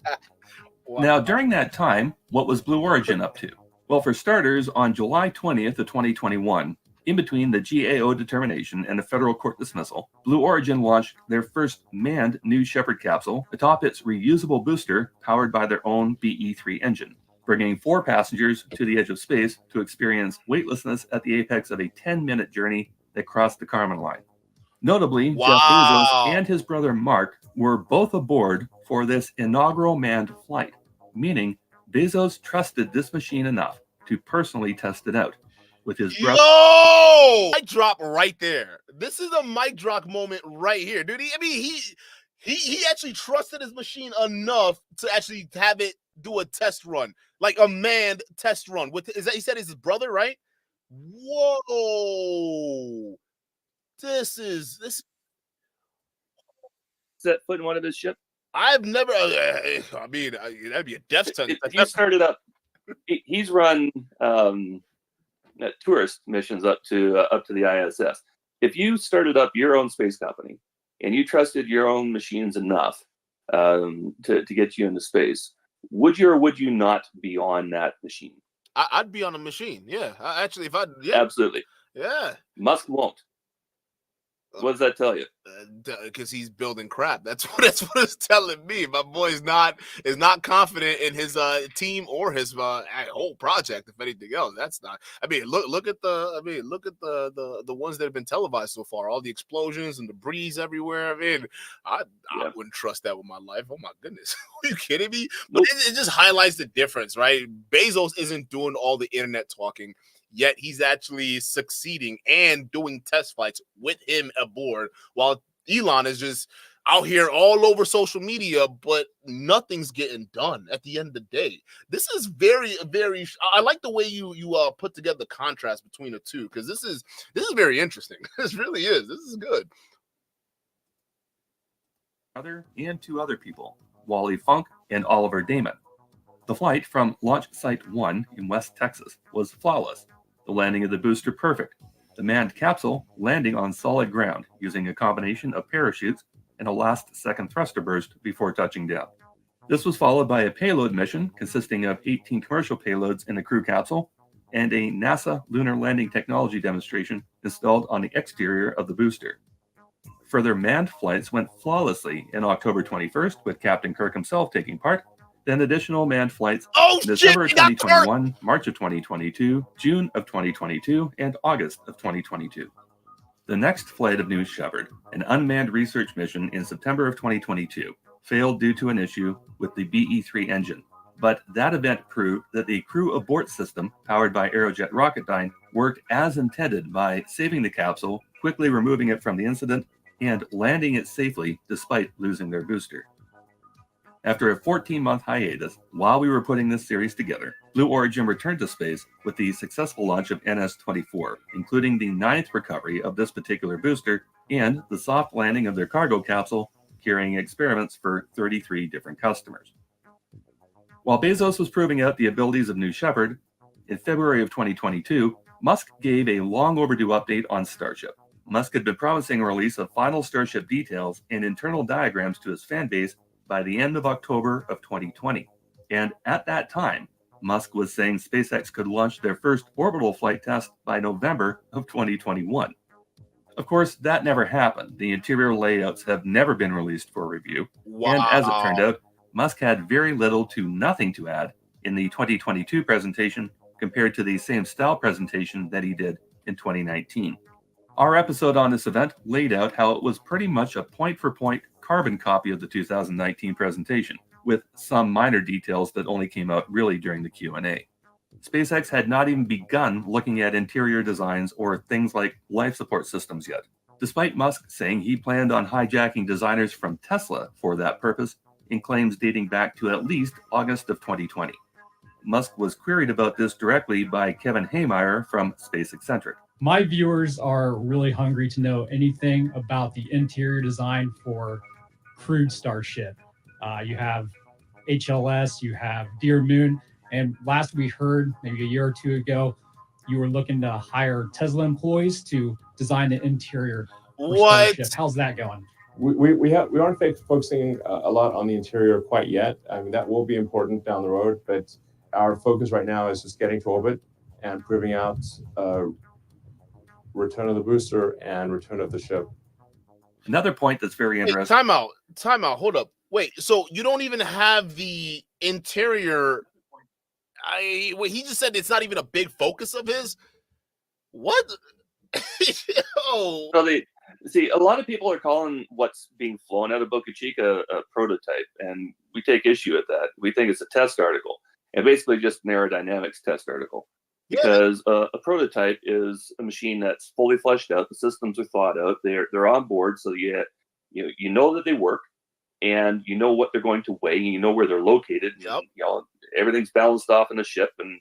Wow. Now, during that time, what was Blue Origin up to? Well, for starters, on July 20th of 2021, in between the GAO determination and the federal court dismissal, Blue Origin launched their first manned New Shepard capsule atop its reusable booster powered by their own BE-3 engine, bringing 4 passengers to the edge of space to experience weightlessness at the apex of a 10-minute journey that crossed the Kármán line. Notably, Jeff Bezos and his brother Mark were both aboard for this inaugural manned flight, meaning Bezos trusted this machine enough to personally test it out. With his brother. Yo! Mic drop right there. This is a mic drop moment right here, dude. He actually trusted his machine enough to actually have it do a test run, like a manned test run. He said it's his brother, right? Whoa! This. Set foot in one of his ships. I've never. I mean, that'd be a death sentence. If you started up, he's run tourist missions up to the ISS. If you started up your own space company and you trusted your own machines enough to get you into space, would you or would you not be on that machine? I'd be on a machine. Yeah, actually, Absolutely. Yeah. Musk won't. What does that tell you? Because he's building crap. That's what it's telling me. My boy is not confident in his team or his whole project. If anything else, that's not. I mean, look at the ones that have been televised so far. All the explosions and debris everywhere. I mean, I wouldn't trust that with my life. Oh my goodness, are you kidding me? But it just highlights the difference, right? Bezos isn't doing all the internet talking. Yet he's actually succeeding and doing test flights with him aboard, while Elon is just out here all over social media, but nothing's getting done at the end of the day. This is very, very. I like the way you put together the contrast between the two, because this is very interesting. This really is. This is good. And 2 other people, Wally Funk and Oliver Damon. The flight from Launch Site 1 in West Texas was flawless. The landing of the booster perfect. The manned capsule landing on solid ground using a combination of parachutes and a last-second thruster burst before touching down. This was followed by a payload mission consisting of 18 commercial payloads in the crew capsule and a NASA lunar landing technology demonstration installed on the exterior of the booster. Further manned flights went flawlessly in October 21st, with Captain Kirk himself taking part, then additional manned flights in December of 2021, March of 2022, June of 2022, and August of 2022. The next flight of New Shepard, an unmanned research mission in September of 2022, failed due to an issue with the BE-3 engine. But that event proved that the crew abort system, powered by Aerojet Rocketdyne, worked as intended by saving the capsule, quickly removing it from the incident, and landing it safely despite losing their booster. After a 14-month hiatus, while we were putting this series together, Blue Origin returned to space with the successful launch of NS-24, including the 9th recovery of this particular booster and the soft landing of their cargo capsule, carrying experiments for 33 different customers. While Bezos was proving out the abilities of New Shepard, in February of 2022, Musk gave a long overdue update on Starship. Musk had been promising a release of final Starship details and internal diagrams to his fan base by the end of October of 2020. And at that time, Musk was saying SpaceX could launch their first orbital flight test by November of 2021. Of course, that never happened. The interior layouts have never been released for review. Wow. And as it turned out, Musk had very little to nothing to add in the 2022 presentation compared to the same style presentation that he did in 2019. Our episode on this event laid out how it was pretty much a point-for-point carbon copy of the 2019 presentation, with some minor details that only came out really during the Q&A. SpaceX had not even begun looking at interior designs or things like life support systems yet, despite Musk saying he planned on hijacking designers from Tesla for that purpose, in claims dating back to at least August of 2020. Musk was queried about this directly by Kevin Haymeyer from Space Eccentric. my viewers are really hungry to know anything about the interior design for crewed Starship. You have HLS, you have Deer Moon, and last we heard, maybe a year or two ago, you were looking to hire Tesla employees to design the interior for What? Starship. How's that going? We aren't focusing a lot on the interior quite yet. I mean, that will be important down the road, but our focus right now is just getting to orbit and proving out return of the booster and return of the ship. Another point that's very Wait, interesting. time out. Hold up. Wait, so you don't even have the interior? Wait, he just said it's not even a big focus of his. What? Yo. So see, a lot of people are calling what's being flown out of Boca Chica a prototype, and we take issue with that. We think it's a test article, and basically just an aerodynamics test article. Because a prototype is a machine that's fully fleshed out. The systems are thought out. They're on board, so you know that they work, and you know what they're going to weigh, and you know where they're located. Yep. Everything's balanced off in the ship, and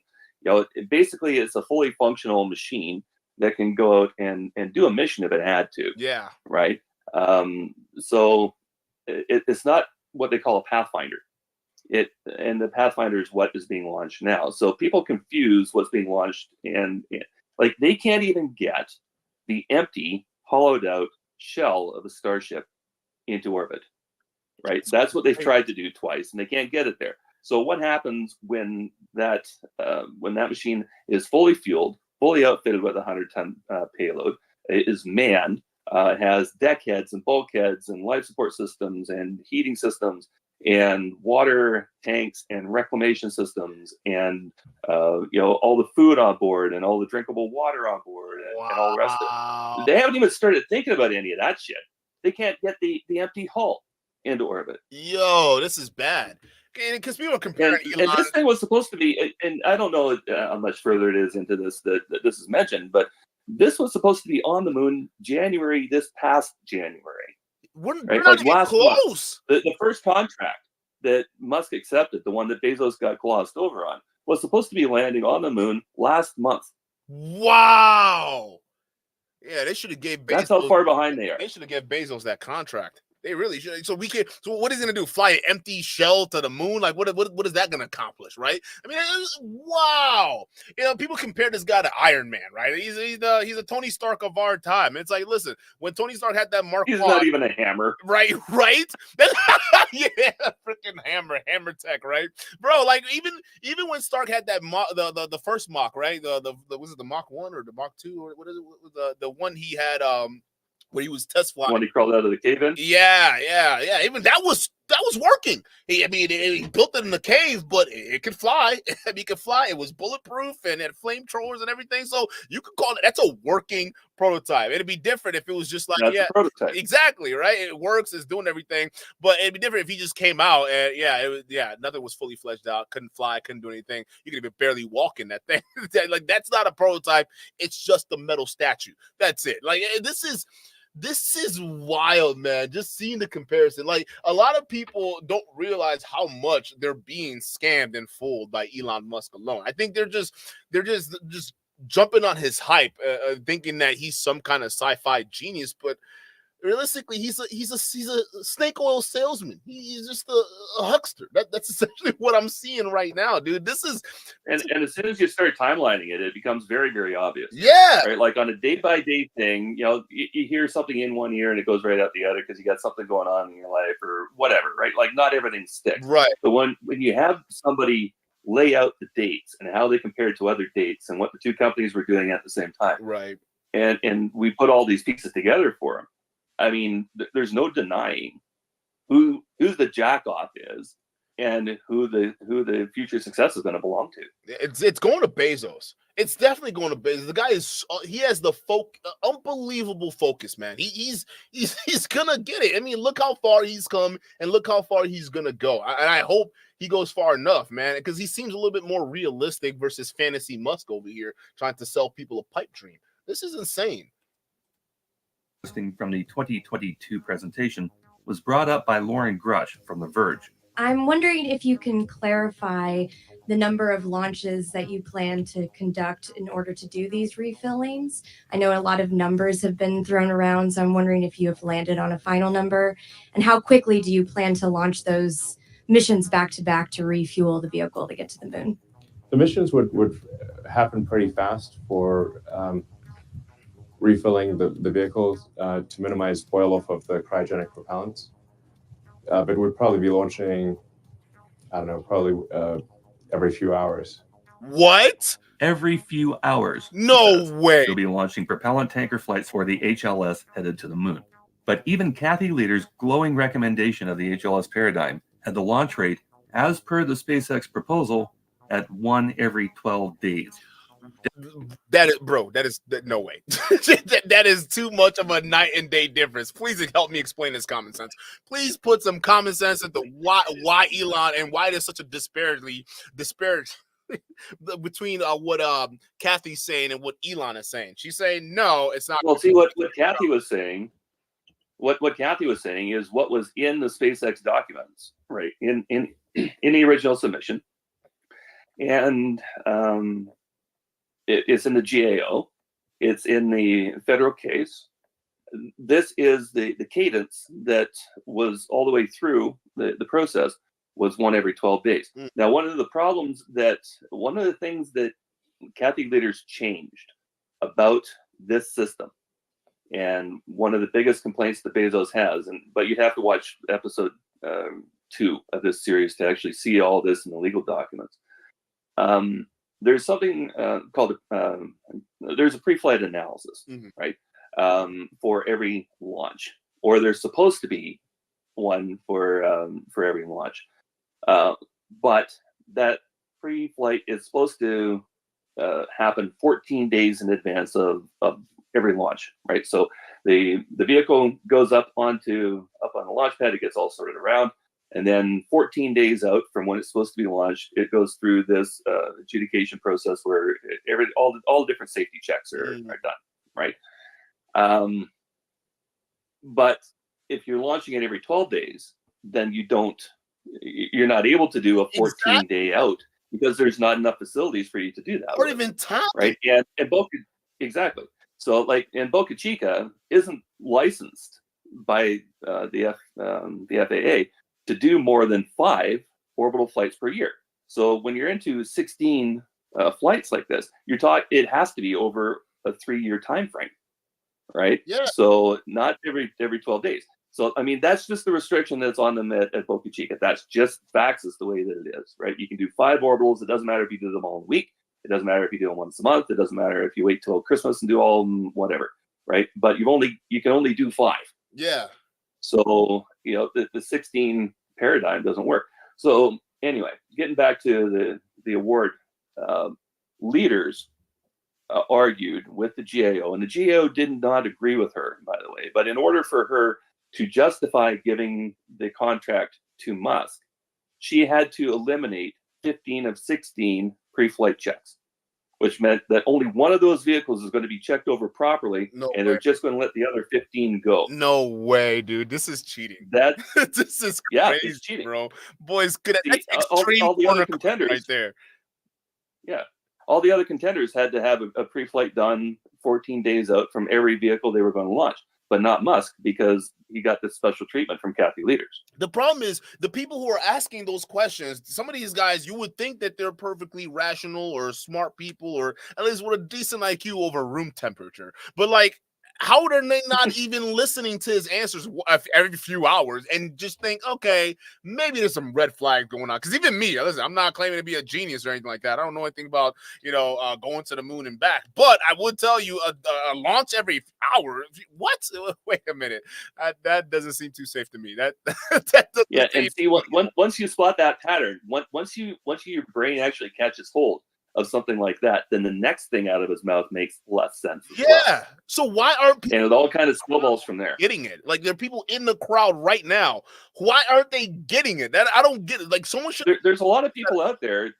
basically it's a fully functional machine that can go out and do a mission if it had to. Yeah. Right. So it's not what they call a Pathfinder. And the Pathfinder is what is being launched now. So people confuse what's being launched, and like they can't even get the empty, hollowed out shell of a Starship into orbit. Right. That's what they've tried to do twice, and they can't get it there. So what happens when that machine is fully fueled, fully outfitted with a 100-ton payload, is manned, has deck heads and bulkheads and life support systems and heating systems and water tanks and reclamation systems and all the food on board and all the drinkable water on board and all the rest of it. They haven't even started thinking about any of that shit. They can't get the empty hull into orbit. Yo, this is bad. Because people are comparing Elon. And this thing was supposed to be, and I don't know how much further it is into this that this is mentioned, but this was supposed to be on the moon this past January. We're right? not even close. The first contract that Musk accepted, the one that Bezos got glossed over on, was supposed to be landing on the moon last month. Wow. Yeah, they should have gave Bezos. That's how far behind they are. They should have given Bezos that contract. They really should. So what is he gonna do? Fly an empty shell to the moon? Like what is that gonna accomplish, right? I mean, wow. People compare this guy to Iron Man, right? He's a Tony Stark of our time. It's like, listen, when Tony Stark had that Mark, he's not even a hammer, right? Yeah, freaking hammer tech, right, bro? Like even when Stark had that the first Mach, right? The was it the Mach 1 or the Mach 2 or what is it? The one he had where he was test flying. When he crawled out of the cave in? Yeah. Even that was working. He built it in the cave, but it could fly. It could fly. It was bulletproof and it had flamethrowers and everything. So you could call it, that's a working prototype. It'd be different if it was just like, that's a prototype. Exactly, right? It works, it's doing everything. But it'd be different if he just came out and nothing was fully fleshed out, couldn't fly, couldn't do anything. You could even barely walk in that thing. Like, that's not a prototype. It's just a metal statue. That's it. Like, this is wild, man. Just seeing the comparison. Like, a lot of people don't realize how much they're being scammed and fooled by Elon Musk alone. I think they're just jumping on his hype, thinking that he's some kind of sci-fi genius, but realistically, he's a snake oil salesman. He's just a huckster. That's essentially what I'm seeing right now, dude. This is and as soon as you start timelining it, it becomes very, very obvious. Yeah, right. Like on a day-by-day thing, you hear something in one ear and it goes right out the other because you got something going on in your life or whatever, right? Like not everything sticks, right? But when you have somebody lay out the dates and how they compared to other dates and what the two companies were doing at the same time, right? And we put all these pieces together for them. I mean, there's no denying who the jackoff is and who the future success is going to belong to. It's going to Bezos. It's definitely going to Bezos. The guy he has the unbelievable focus, man. He's gonna get it. I mean, look how far he's come and look how far he's gonna go. And I hope he goes far enough, man, because he seems a little bit more realistic versus fantasy Musk over here trying to sell people a pipe dream. This is insane. From the 2022 presentation was brought up by Lauren Grush from The Verge. I'm wondering if you can clarify the number of launches that you plan to conduct in order to do these refillings? I know a lot of numbers have been thrown around, so I'm wondering if you have landed on a final number, and how quickly do you plan to launch those missions back to back to refuel the vehicle to get to the moon? The missions would happen pretty fast for refilling the vehicles to minimize boil off of the cryogenic propellants. But we'd probably be launching, I don't know, probably every few hours. What? Every few hours. No way. They'll be launching propellant tanker flights for the HLS headed to the moon. But even Kathy Leader's glowing recommendation of the HLS paradigm had the launch rate, as per the SpaceX proposal, at 1 every 12 days. That is, bro, no way. that is too much of a night and day difference. Please help me explain this common sense. Please put some common sense into why Elon and why there's such a disparity between what Kathy's saying and what Elon is saying. She's saying no, it's not. Well, see what Kathy was saying. What Kathy was saying is what was in the SpaceX documents, right? In the original submission, and it's in the GAO, it's in the federal case. This is the cadence that was all the way through the process was 1 every 12 days. Now, one of the things that Kathy Leaders changed about this system, and one of the biggest complaints that Bezos has, but you'd have to watch episode 2 of this series to actually see all this in the legal documents. There's something called there's a pre-flight analysis, right, for every launch, or there's supposed to be one for every launch, but that pre-flight is supposed to happen 14 days in advance of every launch, right? So the vehicle goes up on the launch pad, it gets all sorted around. And then 14 days out from when it's supposed to be launched, it goes through this adjudication process where all the different safety checks are done, right? But if you're launching it every 12 days, then you're not able to do a 14-day out because there's not enough facilities for you to do that. Or even time, right? And exactly. So, like, and Boca Chica isn't licensed by the FAA to do more than 5 orbital flights per year. So when you're into 16 flights like this, it has to be over a 3-year time frame, right? Yeah. So not every 12 days. So I mean, that's just the restriction that's on them at Boca Chica. That's just facts, is the way that it is, right? You can do 5 orbitals. It doesn't matter if you do them all in a week. It doesn't matter if you do them once a month. It doesn't matter if you wait till Christmas and do all whatever, right? But you can only do 5. Yeah. So, the 16 paradigm doesn't work. So anyway, getting back to the award, leaders argued with the GAO, and the GAO did not agree with her, by the way. But in order for her to justify giving the contract to Musk, she had to eliminate 15 of 16 pre-flight checks, which meant that only one of those vehicles is going to be checked over properly, they're just going to let the other 15 go. No way, dude. This is cheating. This is crazy, it's cheating, bro. Boys, that's extreme all the other contenders right there. Yeah. All the other contenders had to have a pre-flight done 14 days out from every vehicle they were going to launch, but not Musk, because he got this special treatment from Kathy Leaders. The problem is the people who are asking those questions, some of these guys, you would think that they're perfectly rational or smart people, or at least with a decent IQ over room temperature. But like, how are they not even listening to his answers every few hours and just think, okay, maybe there's some red flag going on? Because even me, listen, I'm not claiming to be a genius or anything like that. I don't know anything about, going to the moon and back. But I would tell you a launch every hour. What? Wait a minute. That doesn't seem too safe to me. That doesn't and see, once you spot that pattern, once your brain actually catches hold of something like that, then the next thing out of his mouth makes less sense. Yeah. So why aren't people, and it all kind of snowballs from there, getting it? Like, there are people in the crowd right now. Why aren't they getting it? That I don't get it. Like, someone should. There's a lot of people out there.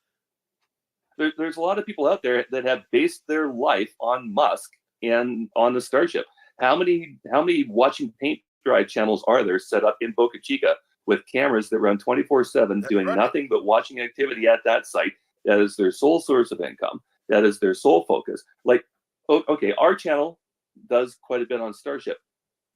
There's a lot of people out there that have based their life on Musk and on the Starship. How many watching paint dry channels are there set up in Boca Chica with cameras that run 24/7, doing nothing but watching activity at that site That is their sole source of income. That is their sole focus. Like, okay, our channel does quite a bit on Starship,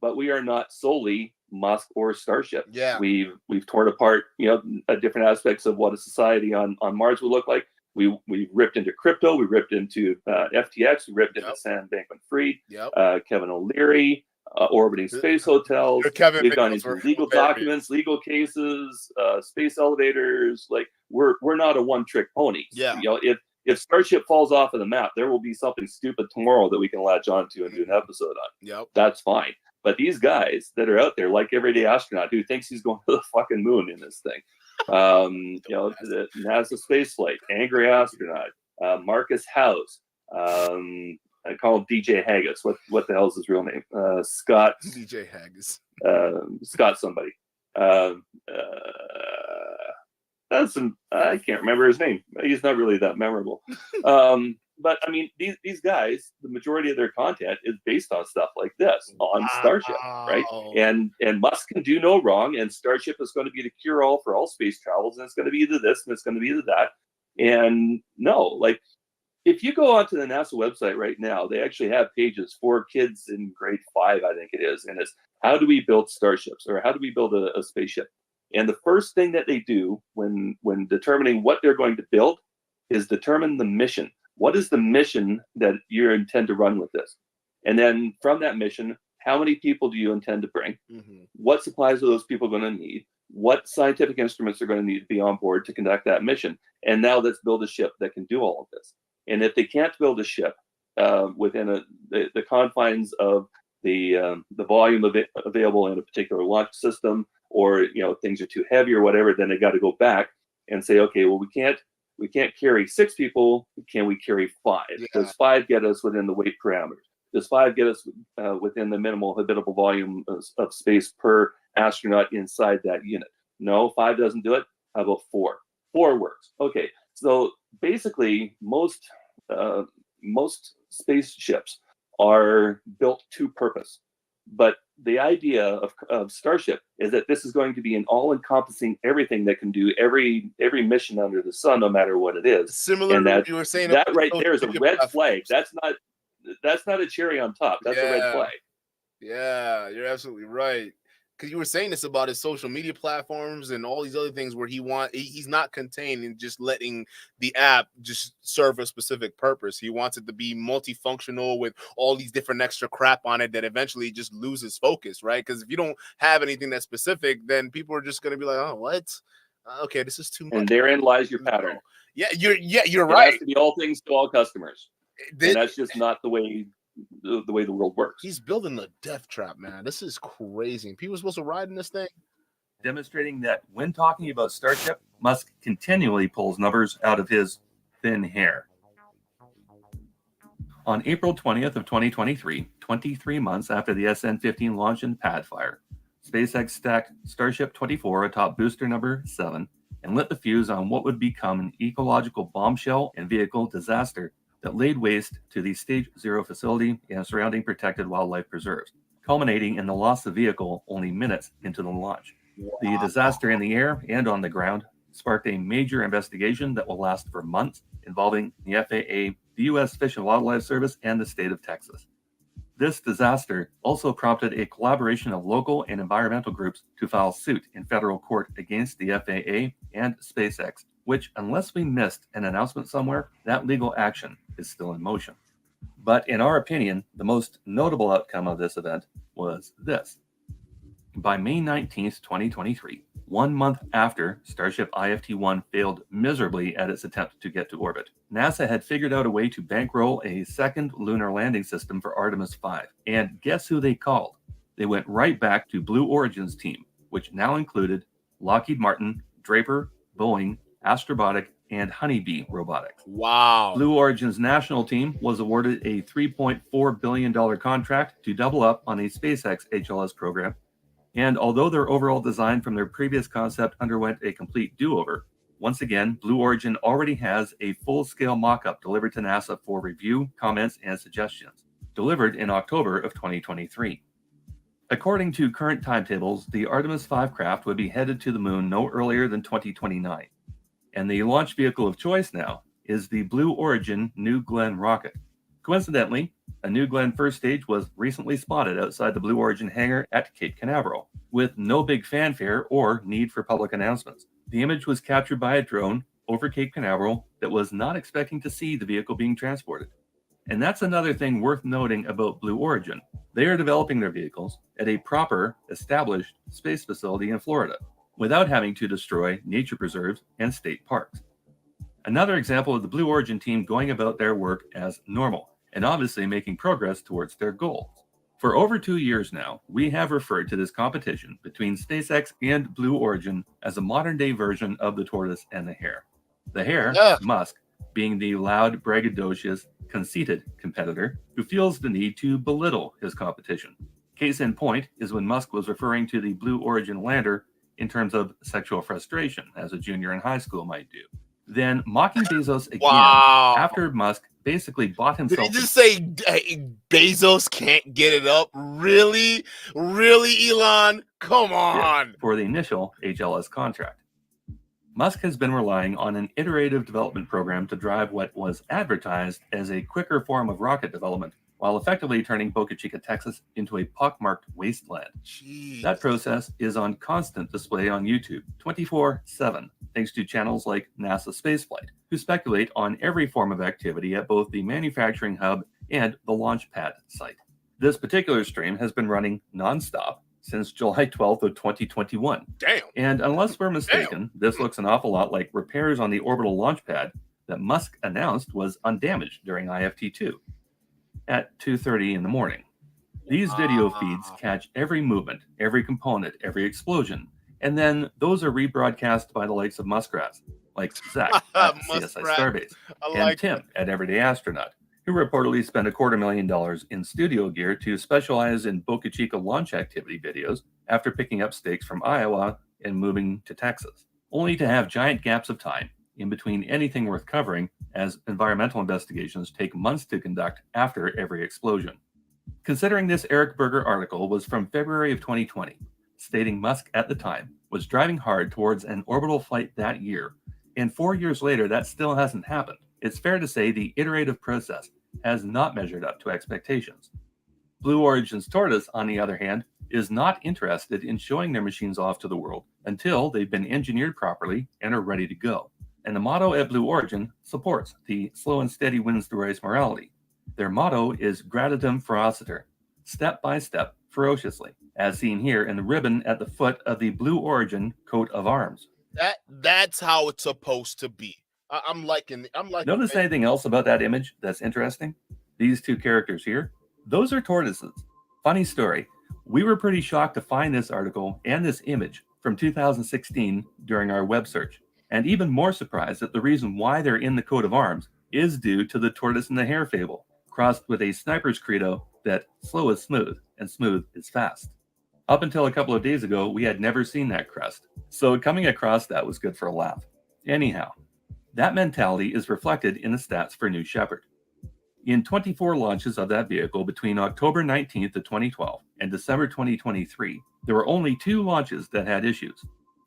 but we are not solely Musk or Starship. Yeah. We've torn apart, different aspects of what a society on Mars would look like. We ripped into crypto. We ripped into FTX. We ripped into Sam Bankman-Fried, Kevin O'Leary, orbiting space hotels. We've gone into legal documents, legal cases, space elevators. Like, we're not a one-trick pony. Yeah. If Starship falls off of the map, there will be something stupid tomorrow that we can latch onto and do an episode on. Yep. That's fine. But these guys that are out there, like everyday astronaut who thinks he's going to the fucking moon in this thing, the NASA space flight, angry astronaut, Marcus House, I call him DJ Haggis. What the hell is his real name? Scott. DJ Haggis. Scott somebody. I can't remember his name. He's not really that memorable. But I mean, these guys, the majority of their content is based on stuff like this on Starship, right? And Musk can do no wrong, and Starship is going to be the cure-all for all space travels, and it's going to be the this and it's going to be the that. And no, like, if you go onto the NASA website right now, they actually have pages for kids in grade 5, I think it is, and it's how do we build starships, or how do we build a spaceship? And the first thing that they do when determining what they're going to build is determine the mission. What is the mission that you intend to run with this? And then from that mission, how many people do you intend to bring? Mm-hmm. What supplies are those people going to need? What scientific instruments are going to need to be on board to conduct that mission? And now let's build a ship that can do all of this. And if they can't build a ship within the confines of the volume available in a particular launch system, or things are too heavy or whatever, then they got to go back and say, okay, well, we can't carry 6 people. Can we carry 5? Yeah. Does 5 get us within the weight parameters? Does 5 get us within the minimal habitable volume of space per astronaut inside that unit? No, 5 doesn't do it. How about 4? 4 works. Okay, so basically most spaceships are built to purpose. But the idea of Starship is that this is going to be an all-encompassing everything that can do every mission under the sun, no matter what it is. Similar and to what you were saying. That right there is a red flag. That's not a cherry on top. That's a red flag. Yeah, you're absolutely right. Because you were saying this about his social media platforms and all these other things where he's not contained in just letting the app just serve a specific purpose. He wants it to be multifunctional with all these different extra crap on it that eventually just loses focus, right? Because if you don't have anything that's specific, then people are just going to be like, oh, what? Okay, this is too much. And therein lies your pattern. Yeah, you're It right. has to be all things to all customers. And that's just not the way the world works. He's building the death trap, man. This is crazy. People are supposed to ride in this thing. Demonstrating that when talking about Starship, Musk continually pulls numbers out of his thin hair. On April 20th of 2023, 23 months after the SN-15 launch and pad fire, SpaceX stacked Starship 24 atop booster number 7 and lit the fuse on what would become an ecological bombshell and vehicle disaster that laid waste to the Stage 0 facility and surrounding protected wildlife preserves, culminating in the loss of the vehicle only minutes into the launch. Wow. The disaster in the air and on the ground sparked a major investigation that will last for months, involving the FAA, the U.S. Fish and Wildlife Service, and the state of Texas. This disaster also prompted a collaboration of local and environmental groups to file suit in federal court against the FAA and SpaceX, which, unless we missed an announcement somewhere, that legal action is still in motion. But in our opinion, the most notable outcome of this event was this. By May 19th, 2023, 1 month after Starship IFT-1 failed miserably at its attempt to get to orbit, NASA had figured out a way to bankroll a second lunar landing system for Artemis 5. And guess who they called? They went right back to Blue Origin's team, which now included Lockheed Martin, Draper, Boeing, Astrobotic, and Honeybee Robotics. Wow. Blue Origin's national team was awarded a $3.4 billion contract to double up on a SpaceX HLS program. And although their overall design from their previous concept underwent a complete do-over, once again, Blue Origin already has a full-scale mock-up delivered to NASA for review, comments, and suggestions, delivered in October of 2023. According to current timetables, the Artemis 5 craft would be headed to the moon no earlier than 2029. And the launch vehicle of choice now is the Blue Origin New Glenn rocket. Coincidentally, a New Glenn first stage was recently spotted outside the Blue Origin hangar at Cape Canaveral, with no big fanfare or need for public announcements. The image was captured by a drone over Cape Canaveral that was not expecting to see the vehicle being transported. And that's another thing worth noting about Blue Origin. They are developing their vehicles at a proper, established space facility in Florida, without having to destroy nature preserves and state parks. Another example of the Blue Origin team going about their work as normal, and obviously making progress towards their goals. For over 2 years now, we have referred to this competition between SpaceX and Blue Origin as a modern-day version of the tortoise and the hare. The hare, Musk, being the loud, braggadocious, conceited competitor who feels the need to belittle his competition. Case in point is when Musk was referring to the Blue Origin lander in terms of sexual frustration, as a junior in high school might do. Then mocking Bezos again after Musk basically bought himself. Did he just say Bezos can't get it up? Really? Really, Elon? Come on. For the initial HLS contract. Musk has been relying on an iterative development program to drive what was advertised as a quicker form of rocket development, while effectively turning Boca Chica, Texas into a pockmarked wasteland. Jeez. That process is on constant display on YouTube 24/7, thanks to channels like NASA Spaceflight, who speculate on every form of activity at both the manufacturing hub and the launch pad site. This particular stream has been running nonstop since July 12th of 2021. Damn. And unless we're mistaken, this looks an awful lot like repairs on the orbital launch pad that Musk announced was undamaged during IFT2 at 2:30 in the morning. These video feeds catch every movement, every component, every explosion, and then those are rebroadcast by the likes of muskrats, like Zach at CSI Starbase, and Tim at Everyday Astronaut, who reportedly spent $250,000 in studio gear to specialize in Boca Chica launch activity videos after picking up stakes from Iowa and moving to Texas, only to have giant gaps of time in between anything worth covering, as environmental investigations take months to conduct after every explosion. Considering this Eric Berger article was from February of 2020, stating Musk at the time was driving hard towards an orbital flight that year, and 4 years later that still hasn't happened, it's fair to say the iterative process has not measured up to expectations. Blue Origin's tortoise, on the other hand, is not interested in showing their machines off to the world until they've been engineered properly and are ready to go. And the motto at Blue Origin supports the slow and steady wins the race morality. Their motto is gradatum ferociter, step by step, ferociously, as seen here in the ribbon at the foot of the Blue Origin coat of arms. That's how it's supposed to be. I'm liking. Notice anything else about that image that's interesting? These two characters here, those are tortoises. Funny story. We were pretty shocked to find this article and this image from 2016 during our web search, and even more surprised that the reason why they're in the coat of arms is due to the tortoise and the hare fable, crossed with a sniper's credo that slow is smooth and smooth is fast. Up until a couple of days ago, we had never seen that crest, so coming across that was good for a laugh. Anyhow, that mentality is reflected in the stats for New Shepard. In 24 launches of that vehicle between October 19th of 2012 and December 2023, there were only 2 launches that had issues.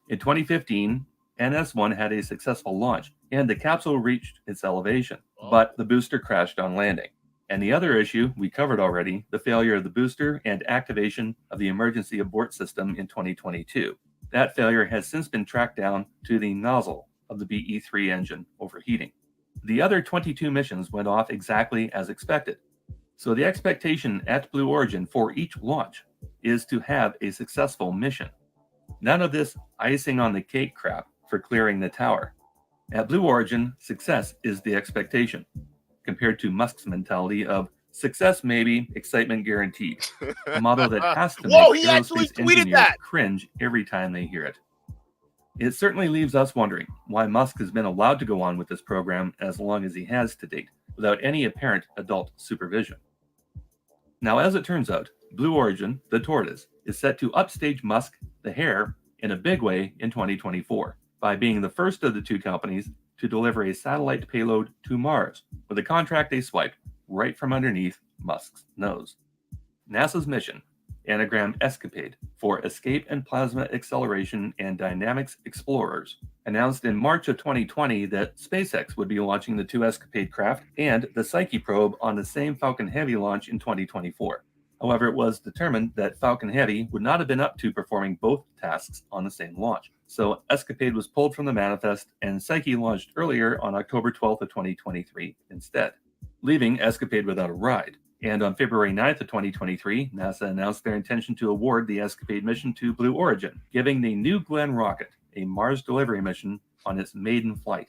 In 2015, NS-1 had a successful launch, and the capsule reached its elevation, but the booster crashed on landing. And the other issue we covered already, the failure of the booster and activation of the emergency abort system in 2022. That failure has since been tracked down to the nozzle of the BE-3 engine overheating. The other 22 missions went off exactly as expected. So the expectation at Blue Origin for each launch is to have a successful mission. None of this icing on the cake crap for clearing the tower. At Blue Origin, success is the expectation, compared to Musk's mentality of success maybe, excitement guaranteed. A motto that has to make aerospace engineers cringe every time they hear it. It certainly leaves us wondering why Musk has been allowed to go on with this program as long as he has to date, without any apparent adult supervision. Now, as it turns out, Blue Origin, the tortoise, is set to upstage Musk, the hare, in a big way in 2024, by being the first of the 2 companies to deliver a satellite payload to Mars, with a contract they swiped right from underneath Musk's nose. NASA's mission, anagram ESCAPADE, for Escape and Plasma Acceleration and Dynamics Explorers, announced in March of 2020 that SpaceX would be launching the two Escapade craft and the Psyche probe on the same Falcon Heavy launch in 2024. However, it was determined that Falcon Heavy would not have been up to performing both tasks on the same launch. So Escapade was pulled from the manifest, and Psyche launched earlier on October 12th of 2023 instead, leaving Escapade without a ride. And on February 9th of 2023, NASA announced their intention to award the Escapade mission to Blue Origin, giving the New Glenn rocket a Mars delivery mission on its maiden flight.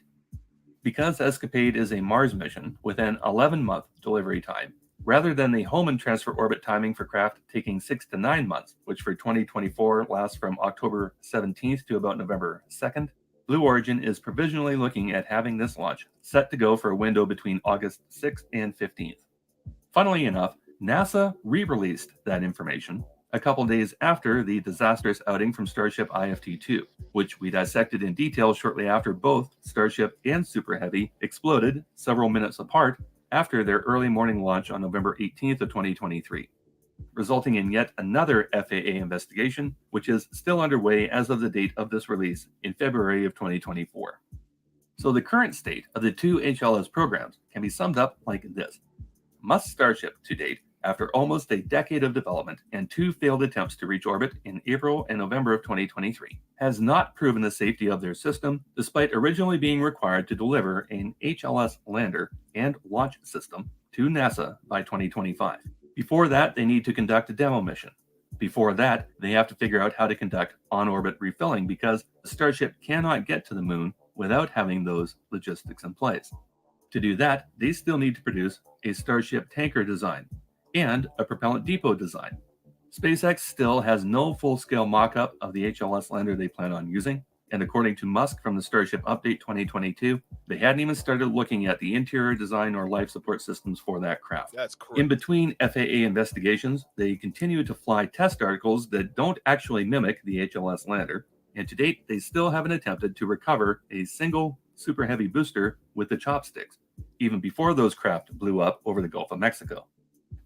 Because Escapade is a Mars mission with an 11-month delivery time, rather than the home and transfer orbit timing for craft taking 6 to 9 months, which for 2024 lasts from October 17th to about November 2nd, Blue Origin is provisionally looking at having this launch set to go for a window between August 6th and 15th. Funnily enough, NASA re-released that information a couple days after the disastrous outing from Starship IFT-2, which we dissected in detail shortly after both Starship and Super Heavy exploded several minutes apart after their early morning launch on November 18th of 2023, resulting in yet another FAA investigation, which is still underway as of the date of this release in February of 2024. So the current state of the two HLS programs can be summed up like this. Musk's Starship to date, after almost a decade of development and 2 failed attempts to reach orbit in April and November of 2023, has not proven the safety of their system, despite originally being required to deliver an HLS lander and launch system to NASA by 2025. Before that, they need to conduct a demo mission. Before that, they have to figure out how to conduct on-orbit refilling because the Starship cannot get to the moon without having those logistics in place. To do that, they still need to produce a Starship tanker design and a propellant depot design. SpaceX still has no full-scale mock-up of the HLS lander they plan on using, and according to Musk from the Starship Update 2022, they hadn't even started looking at the interior design or life support systems for that craft. That's correct. In between FAA investigations, they continue to fly test articles that don't actually mimic the HLS lander, and to date, they still haven't attempted to recover a single Super Heavy booster with the chopsticks, even before those craft blew up over the Gulf of Mexico.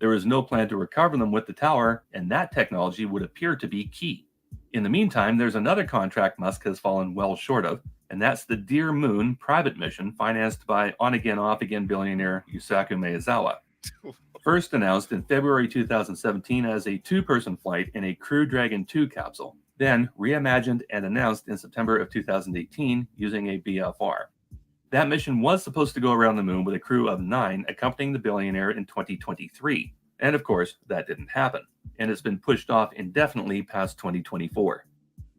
There is no plan to recover them with the tower, and that technology would appear to be key. In the meantime, there's another contract Musk has fallen well short of, and that's the Dear Moon private mission financed by on-again, off-again billionaire Yusaku Maezawa. First announced in February 2017 as a 2-person flight in a Crew Dragon 2 capsule, then reimagined and announced in September of 2018 using a BFR. That mission was supposed to go around the moon with a crew of 9 accompanying the billionaire in 2023. And of course, that didn't happen, and it's been pushed off indefinitely past 2024.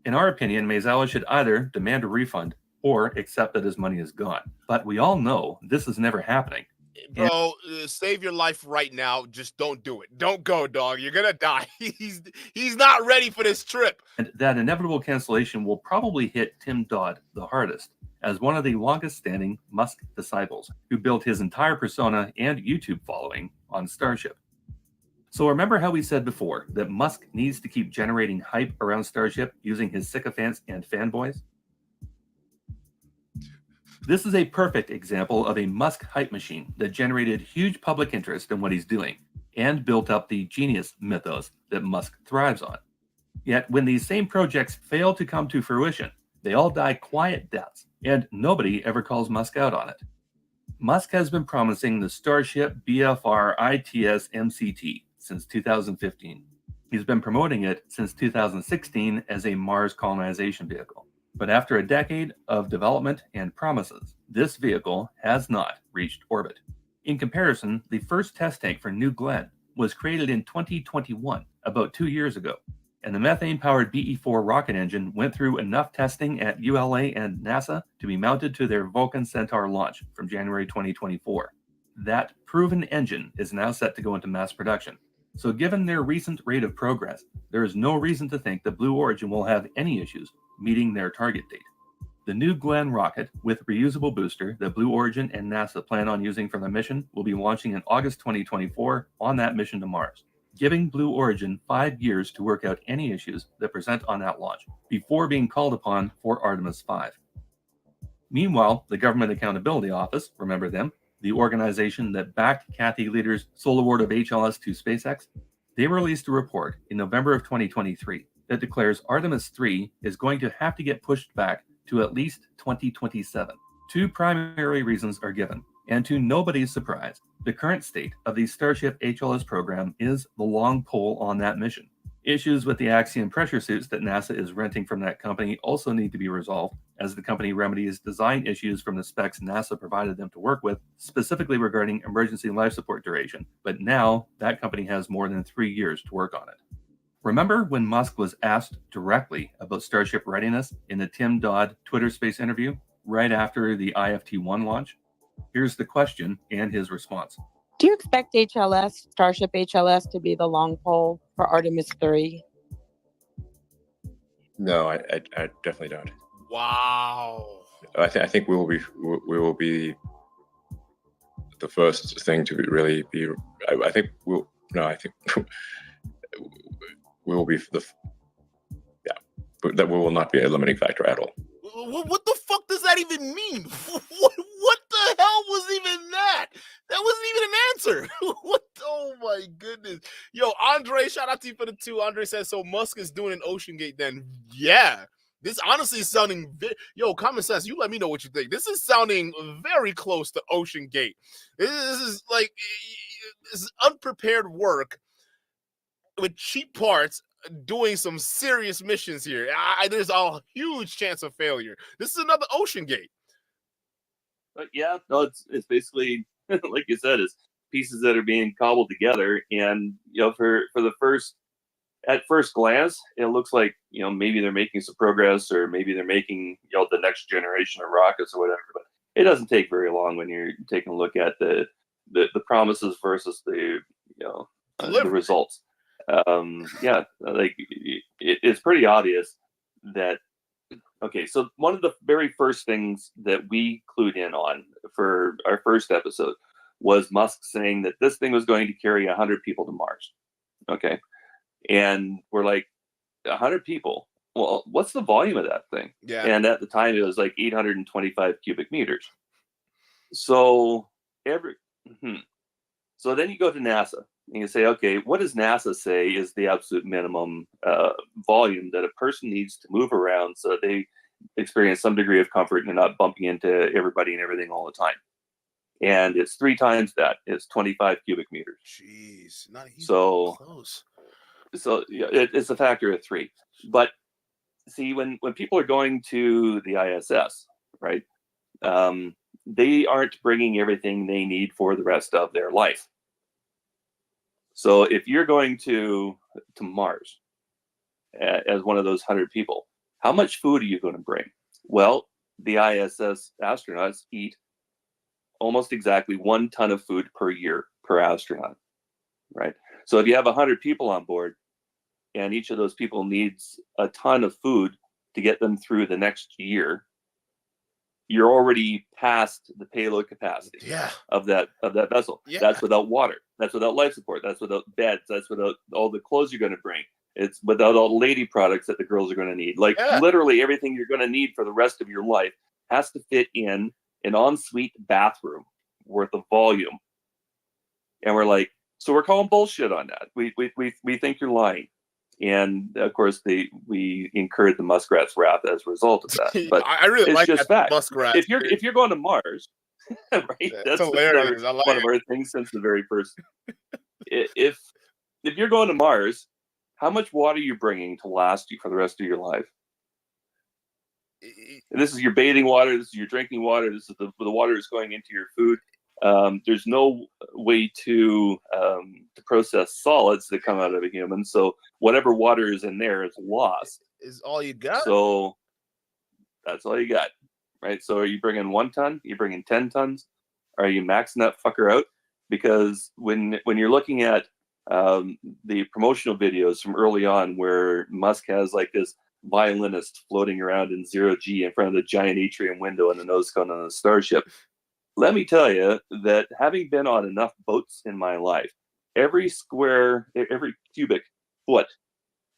In our opinion, Maezawa should either demand a refund or accept that his money is gone. But we all know this is never happening. Bro, save your life right now. Just don't do it. Don't go, dog. You're gonna die. He's not ready for this trip. And that inevitable cancellation will probably hit Tim Dodd the hardest, as one of the longest-standing Musk disciples, who built his entire persona and YouTube following on Starship. So remember how we said before that Musk needs to keep generating hype around Starship using his sycophants and fanboys? This is a perfect example of a Musk hype machine that generated huge public interest in what he's doing and built up the genius mythos that Musk thrives on. Yet when these same projects fail to come to fruition, they all die quiet deaths, and nobody ever calls Musk out on it. Musk has been promising the Starship BFR ITS MCT since 2015. He's been promoting it since 2016 as a Mars colonization vehicle. But after a decade of development and promises, this vehicle has not reached orbit. In comparison, the first test tank for New Glenn was created in 2021, about 2 years ago, and the methane-powered BE-4 rocket engine went through enough testing at ULA and NASA to be mounted to their Vulcan Centaur launch from January 2024. That proven engine is now set to go into mass production. So given their recent rate of progress, there is no reason to think that Blue Origin will have any issues meeting their target date. The New Glenn rocket with reusable booster that Blue Origin and NASA plan on using for the mission will be launching in August 2024 on that mission to Mars, giving Blue Origin 5 years to work out any issues that present on that launch before being called upon for Artemis 5. Meanwhile, the Government Accountability Office, remember them, the organization that backed Kathy Leader's sole award of HLS to SpaceX, they released a report in November of 2023 that declares Artemis 3 is going to have to get pushed back to at least 2027. Two primary reasons are given, and to nobody's surprise, the current state of the Starship HLS program is the long pole on that mission. Issues with the Axiom pressure suits that NASA is renting from that company also need to be resolved, as the company remedies design issues from the specs NASA provided them to work with, specifically regarding emergency life support duration. But now, that company has more than 3 years to work on it. Remember when Musk was asked directly about Starship readiness in the Tim Dodd Twitter Space interview right after the IFT-1 launch? Here's the question and his response. Do you expect HLS, Starship HLS, to be the long pole for Artemis 3? No, I definitely don't. Wow. I think we will be the first thing to really be. I think we'll. No, I think we will be but that we will not be a limiting factor at all. What the fuck does that even mean? What the hell was even that? That wasn't even an answer. What? Oh my goodness. Yo, Andre, shout out to you for the 2. Andre says, so Musk is doing an Ocean Gate then. Yeah. This honestly is sounding, yo, common sense, you let me know what you think. This is sounding very close to Ocean Gate. This is like, this is unprepared work with cheap parts doing some serious missions here. There's a huge chance of failure. This is another Ocean Gate. But yeah, no, it's basically like you said, it's pieces that are being cobbled together, and for the at first glance, it looks like maybe they're making some progress, or maybe they're making the next generation of rockets or whatever. But it doesn't take very long when you're taking a look at the promises versus the the results. Like it's pretty obvious that. Okay, so one of the very first things that we clued in on for our first episode was Musk saying that this thing was going to carry 100 people to Mars. Okay, and we're like, 100 people? Well, what's the volume of that thing? Yeah. And at the time, it was like 825 cubic meters. So So then you go to NASA and you say, okay, what does NASA say is the absolute minimum volume that a person needs to move around so that they experience some degree of comfort and they're not bumping into everybody and everything all the time? And it's 3 times that. It's 25 cubic meters. Jeez, not even close. So it's a factor of 3. But see, when people are going to the ISS, right, they aren't bringing everything they need for the rest of their life. So if you're going to Mars as one of those 100 people, how much food are you going to bring? Well, the ISS astronauts eat almost exactly 1 ton of food per year per astronaut, right? So if you have 100 people on board and each of those people needs a ton of food to get them through the next year, you're already past the payload capacity of that vessel. Yeah. That's without water. That's without life support. That's without beds. That's without all the clothes you're going to bring. It's without all the lady products that the girls are going to need. Like literally everything you're going to need for the rest of your life has to fit in an ensuite bathroom worth of volume. And we're like, so we're calling bullshit on that. We think you're lying. And of course, we incurred the muskrat's wrath as a result of that. But I really like just that fact. muskrat. If you're going to Mars, right? That's hilarious. One of our things since the very first. If you're going to Mars, how much water are you bringing to last you for the rest of your life? And this is your bathing water. This is your drinking water. This is the water that's going into your food. There's no way to process solids that come out of a human. So whatever water is in there is lost. Is all you got. So that's all you got, right? So are you bringing 1 ton? Are you bringing 10 tons? Are you maxing that fucker out? Because when you're looking at the promotional videos from early on where Musk has like this violinist floating around in 0G in front of the giant atrium window and the nose cone on the Starship, let me tell you that having been on enough boats in my life, every cubic foot,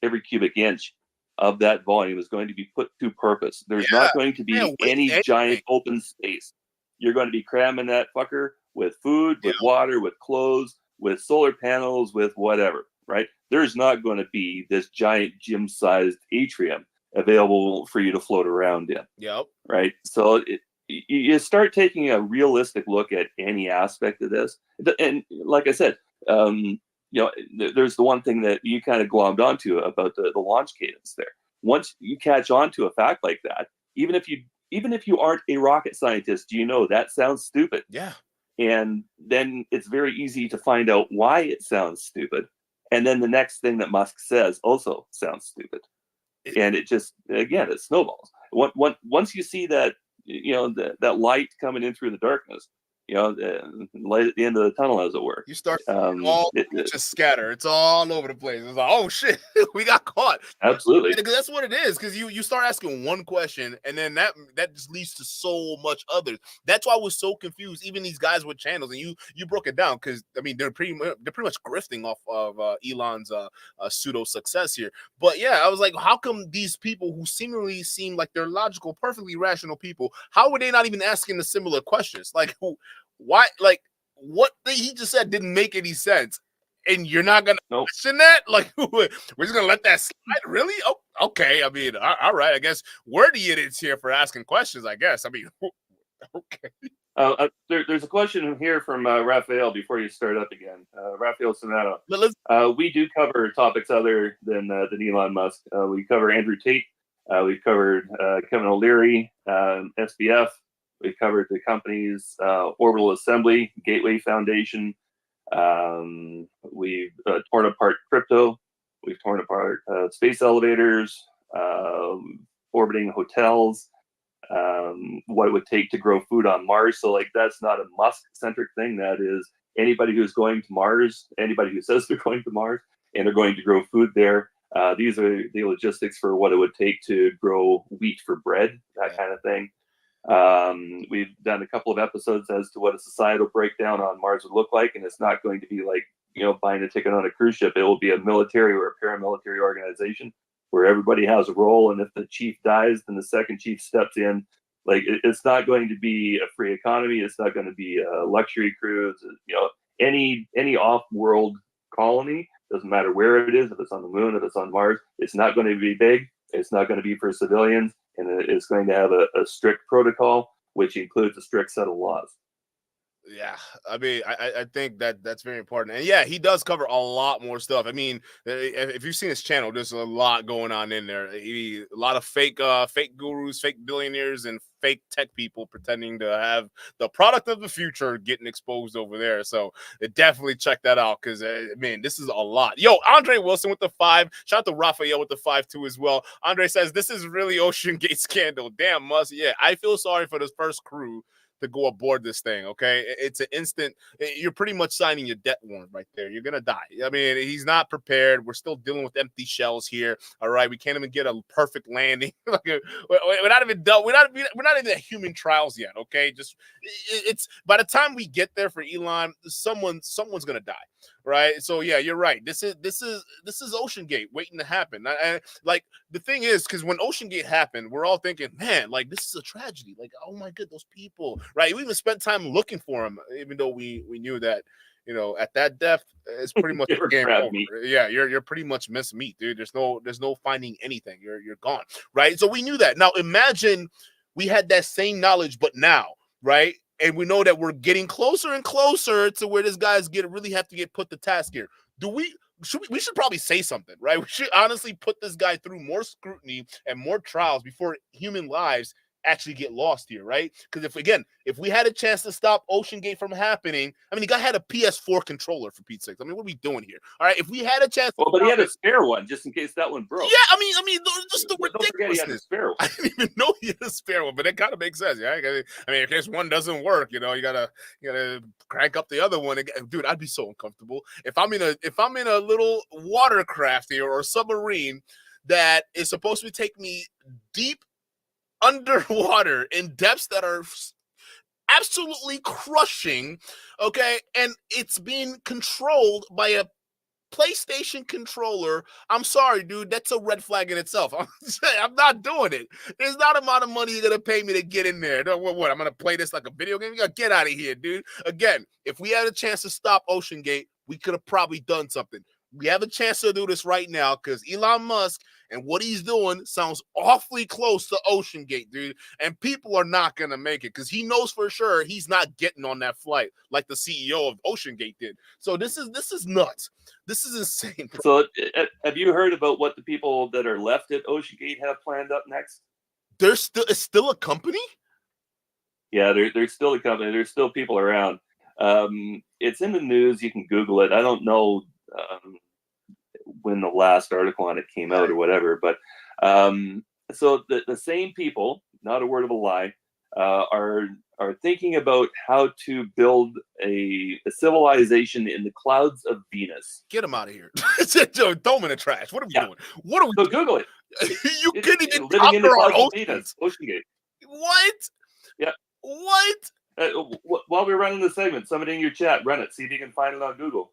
every cubic inch of that volume is going to be put to purpose. There's not going to be any giant open space. You're going to be cramming that fucker with food, with water, with clothes, with solar panels, with whatever, right? There's not going to be this giant gym-sized atrium available for you to float around in. Yep. Right. So you start taking a realistic look at any aspect of this. And like I said, there's the one thing that you kind of glommed onto about the launch cadence there. Once you catch on to a fact like that, even if you aren't a rocket scientist, that sounds stupid. Yeah. And then it's very easy to find out why it sounds stupid. And then the next thing that Musk says also sounds stupid. And it just, again, it snowballs. Once you see that, that light coming in through the darkness, the light at the end of the tunnel, as it were. You start just scatter. It's all over the place. It's like, oh shit, we got caught. Absolutely. Because that's what it is. Because you start asking one question, and then that just leads to so much others. That's why I was so confused. Even these guys with channels, and you broke it down because I mean they're pretty much grifting off of Elon's pseudo success here. But yeah, I was like, how come these people who seemingly seem like they're logical, perfectly rational people, how were they not even asking the similar questions? Like why? Like what he just said didn't make any sense, and you're not gonna question that? Like we're just gonna let that slide? Really? Oh, okay. I mean, all right. I guess we're the idiots here for asking questions. I guess. I mean, okay. There's a question here from Raphael before you start up again. Raphael Sonato. We do cover topics other than Elon Musk. We cover Andrew Tate. We've covered Kevin O'Leary, SBF. We've covered the companies Orbital Assembly, Gateway Foundation. We've torn apart crypto. We've torn apart space elevators, orbiting hotels, what it would take to grow food on Mars. So like that's not a Musk-centric thing. That is anybody who's going to Mars, anybody who says they're going to Mars and are going to grow food there. These are the logistics for what it would take to grow wheat for bread, that kind of thing. We've done a couple of episodes as to what a societal breakdown on Mars would look like, and it's not going to be like buying a ticket on a cruise ship. It will be a military or a paramilitary organization where everybody has a role, and if the chief dies, then the second chief steps in. Like it's not going to be a free economy. It's not going to be a luxury cruise. Any off-world colony, doesn't matter where it is, if it's on the moon, if it's on Mars, it's not going to be big. It's not going to be for civilians, and it's going to have a strict protocol, which includes a strict set of laws. Yeah, I mean, I think that's very important. And yeah, he does cover a lot more stuff. I mean, if you've seen his channel, there's a lot going on in there. A lot of fake gurus, fake billionaires, and fake tech people pretending to have the product of the future getting exposed over there. So definitely check that out because, man, this is a lot. Yo, Andre Wilson with the 5. Shout out to Raphael with the 5 too as well. Andre says, this is really Ocean Gate scandal. Damn, Musk. Yeah, I feel sorry for this first crew to go aboard this thing, okay? It's an instant. You're pretty much signing your debt warrant right there. You're gonna die. I mean, he's not prepared. We're still dealing with empty shells here. All right, we can't even get a perfect landing. We're not even done. We're not in the human trials yet. Okay, just it's by the time we get there for Elon, someone's gonna die. Right. So yeah, you're right. This is Ocean Gate waiting to happen. Like the thing is, because when Ocean Gate happened, we're all thinking, man, like this is a tragedy. Like, oh my god, those people, right? We even spent time looking for them, even though we knew that, at that depth, it's pretty much a game over. Yeah, you're pretty much missed meat, dude. There's no finding anything. You're gone. Right. So we knew that. Now imagine we had that same knowledge, but now, right? And we know that we're getting closer and closer to where this guy's really have to get put to task here. We should probably say something, right? We should honestly put this guy through more scrutiny and more trials before human lives actually get lost here, right? Because if we had a chance to stop Ocean Gate from happening, I mean, the guy had a PS4 controller for Pete's sake. I mean, what are we doing here? All right, if we had a chance, but he had a spare one just in case that one broke. Yeah, I mean, just the ridiculousness. Don't forget he had a spare one. I didn't even know he had a spare one, but it kind of makes sense, yeah. I mean, if this one doesn't work, you gotta crank up the other one. Dude, I'd be so uncomfortable if I'm in a little watercraft here or submarine that is supposed to take me deep underwater in depths that are absolutely crushing, okay, and it's being controlled by a PlayStation controller. I'm sorry, dude, that's a red flag in itself. I'm not doing it. There's not amount of money you're gonna pay me to get in there. What? I'm gonna play this like a video game? You gotta get out of here, dude. Again, if we had a chance to stop Ocean Gate, we could have probably done something. We have a chance to do this right now because Elon Musk And what he's doing sounds awfully close to Ocean Gate, dude. And people are not going to make it because he knows for sure he's not getting on that flight like the CEO of Ocean Gate did. So this is nuts. This is insane. So have you heard about what the people that are left at Ocean Gate have planned up next? It's still a company? Yeah, there's still a company. There's still people around. It's in the news. You can Google it. I don't know when the last article on it came out or whatever, but so the same people, not a word of a lie, are thinking about how to build a civilization in the clouds of Venus. Get him out of here. Throw him in the trash. What are we doing? What are we doing? Google it. You couldn't even living in the conquer our clouds of oceans. Venus, Ocean Gate. What? Yeah. What? While we're running the segment, somebody in your chat, run it. See if you can find it on Google.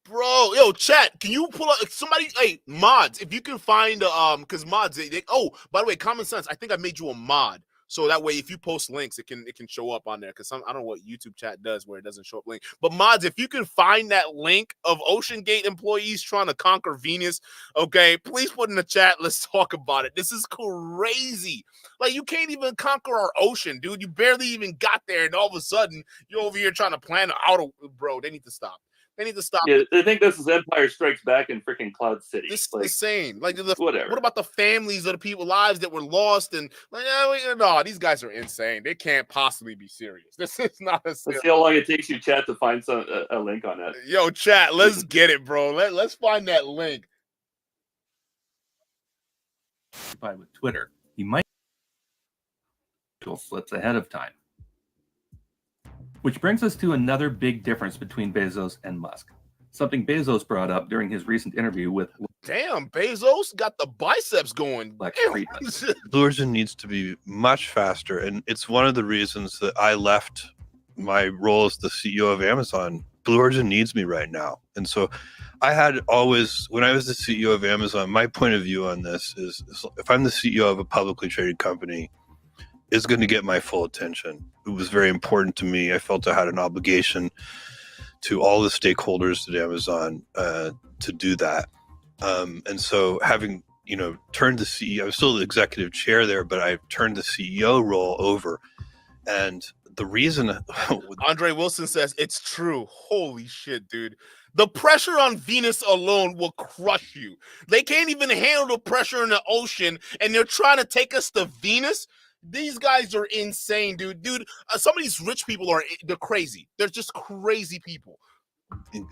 Bro, yo, chat, can you pull up somebody? Hey, mods, if you can find because mods, oh, by the way, Common Sense, I think I made you a mod. So that way, if you post links, it can show up on there. Because I don't know what YouTube chat does where it doesn't show up link. But mods, if you can find that link of Ocean Gate employees trying to conquer Venus, okay, please put in the chat. Let's talk about it. This is crazy. Like, you can't even conquer our ocean, dude. You barely even got there, and all of a sudden, you're over here trying to plan an auto. Bro, they need to stop. They need to stop. Yeah, they think this is Empire Strikes Back in freaking Cloud City. This is insane. Like, whatever. What about the families of the people lives that were lost? And like, no, these guys are insane. They can't possibly be serious. This is not a serious. Let's see how long it takes you, chat, to find a link on that. Yo, chat, let's get it, bro. Let's find that link. With Twitter, he might slips ahead of time. Which brings us to another big difference between Bezos and Musk. Something Bezos brought up during his recent interview with... Damn, Bezos got the biceps going. Blue Origin needs to be much faster, and it's one of the reasons that I left my role as the CEO of Amazon. Blue Origin needs me right now. And so I had always, when I was the CEO of Amazon, my point of view on this is if I'm the CEO of a publicly traded company, is going to get my full attention. It was very important to me. I felt I had an obligation to all the stakeholders at Amazon to do that. And so having, turned the CEO, I was still the executive chair there, but I turned the CEO role over. And the reason... Andre Wilson says, it's true. Holy shit, dude. The pressure on Venus alone will crush you. They can't even handle the pressure in the ocean, and they're trying to take us to Venus? These guys are insane, dude. Some of these rich people they're crazy. They're just crazy people.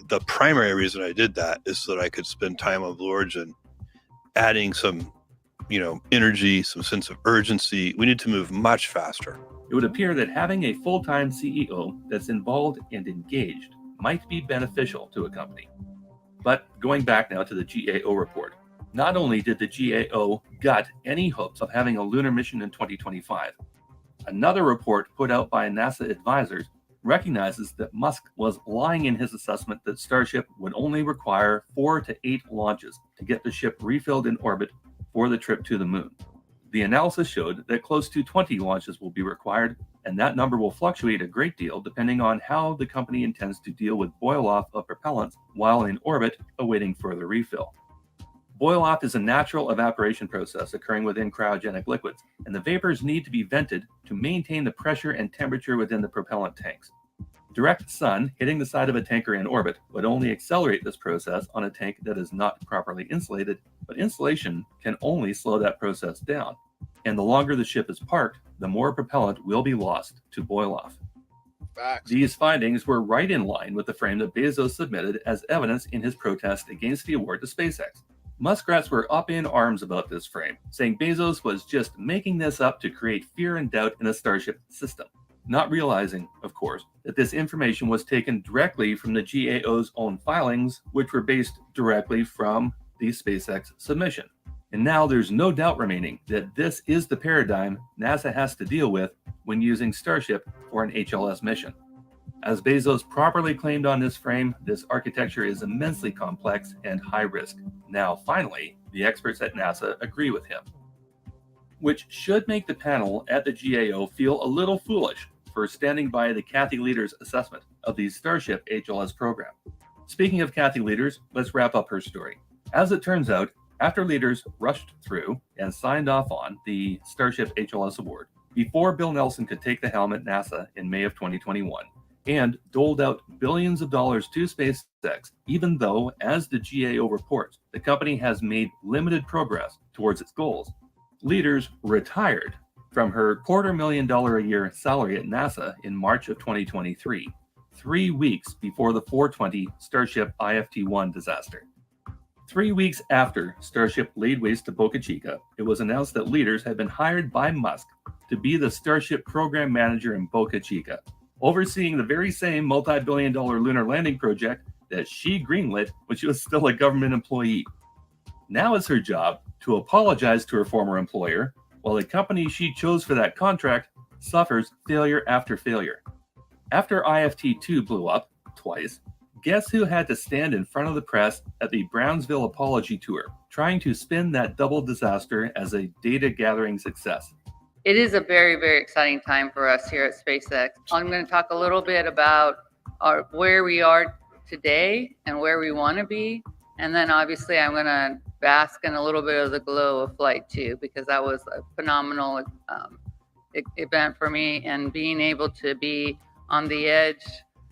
The primary reason I did that is so that I could spend time on Blue Origin, adding some, energy, some sense of urgency. We need to move much faster. It would appear that having a full-time CEO that's involved and engaged might be beneficial to a company. But going back now to the GAO report, not only did the GAO gut any hopes of having a lunar mission in 2025, another report put out by NASA advisors recognizes that Musk was lying in his assessment that Starship would only require 4 to 8 launches to get the ship refilled in orbit for the trip to the moon. The analysis showed that close to 20 launches will be required, and that number will fluctuate a great deal depending on how the company intends to deal with boil-off of propellants while in orbit awaiting further refill. Boil-off is a natural evaporation process occurring within cryogenic liquids, and the vapors need to be vented to maintain the pressure and temperature within the propellant tanks. Direct sun hitting the side of a tanker in orbit would only accelerate this process on a tank that is not properly insulated, but insulation can only slow that process down. And the longer the ship is parked, the more propellant will be lost to boil-off. Facts. These findings were right in line with the frame that Bezos submitted as evidence in his protest against the award to SpaceX. Muskrats were up in arms about this frame, saying Bezos was just making this up to create fear and doubt in the Starship system, not realizing, of course, that this information was taken directly from the GAO's own filings, which were based directly from the SpaceX submission. And now there's no doubt remaining that this is the paradigm NASA has to deal with when using Starship for an HLS mission. As Bezos properly claimed on this frame, this architecture is immensely complex and high risk. Now, finally, the experts at NASA agree with him, which should make the panel at the GAO feel a little foolish for standing by the Kathy Leader's assessment of the Starship HLS program. Speaking of Kathy Leaders, let's wrap up her story. As it turns out, After leaders rushed through and signed off on the Starship HLS award, before Bill Nelson could take the helm at NASA in May of 2021, and doled out billions of dollars to SpaceX, even though, as the GAO reports, the company has made limited progress towards its goals. Leaders retired from her $250,000 a year salary at NASA in March of 2023, 3 weeks before the 420 Starship IFT-1 disaster. 3 weeks after Starship laid waste to Boca Chica, it was announced that leaders had been hired by Musk to be the Starship program manager in Boca Chica, overseeing the very same multi-billion-dollar lunar landing project that she greenlit when she was still a government employee. Now it's her job to apologize to her former employer, while the company she chose for that contract suffers failure after failure. After IFT-2 blew up twice, guess who had to stand in front of the press at the Brownsville Apology Tour, trying to spin that double disaster as a data-gathering success? It is a very, very exciting time for us here at SpaceX. I'm going to talk a little bit about where we are today and where we want to be. And then obviously I'm going to bask in a little bit of the glow of Flight 2, because that was a phenomenal event for me. And being able to be on the edge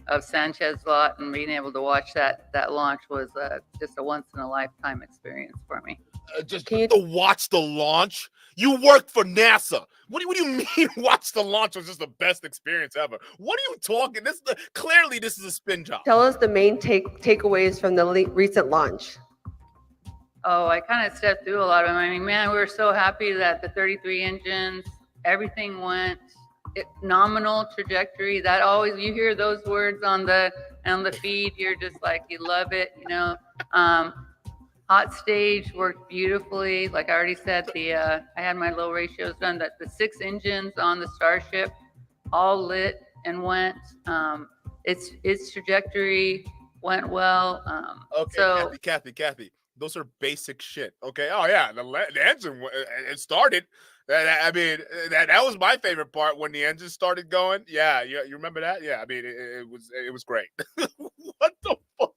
of Sanchez Lot and being able to watch that launch was just a once-in-a-lifetime experience for me. Just to watch the launch? You worked for NASA. What do you mean watch the launch was just the best experience ever? What are you talking? Clearly this is a spin job. Tell us the main takeaways from the recent launch. Oh, I kind of stepped through a lot of them. I mean, man, we were so happy that the 33 engines, everything went nominal trajectory. That always, you hear those words on the feed, you're just like, you love it, you know. Hot stage worked beautifully. Like I already said, I had my low ratios done. That the 6 engines on the Starship all lit and went. Its trajectory went well. Okay, so Kathy, those are basic shit. Okay. Oh yeah, the engine it started. I mean, that was my favorite part when the engine started going. Yeah, you remember that? Yeah, I mean, it was great. What the fuck?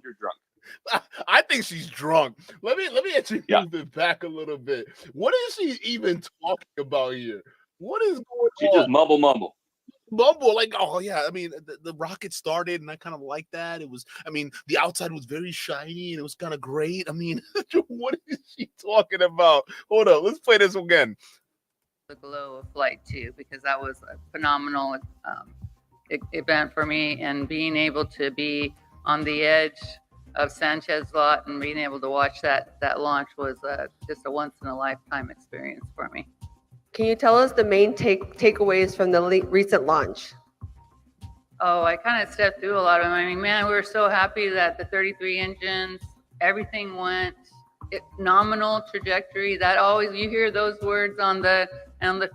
You're drunk. I think she's drunk. Let me actually move it back a little bit. What is she even talking about here? What is going on? She just mumble. Like, oh yeah, I mean the rocket started and I kind of like that. It was, I mean, the outside was very shiny and it was kind of great. I mean, what is she talking about? Hold on, let's play this again. The glow of Flight 2, because that was a phenomenal event for me, and being able to be on the edge of Sanchez Lot and being able to watch that launch was just a once-in-a-lifetime experience for me. Can you tell us the main takeaways from the recent launch? Oh, I kind of stepped through a lot of them. I mean, man, we were so happy that the 33 engines, everything went nominal trajectory. That always, you hear those words on the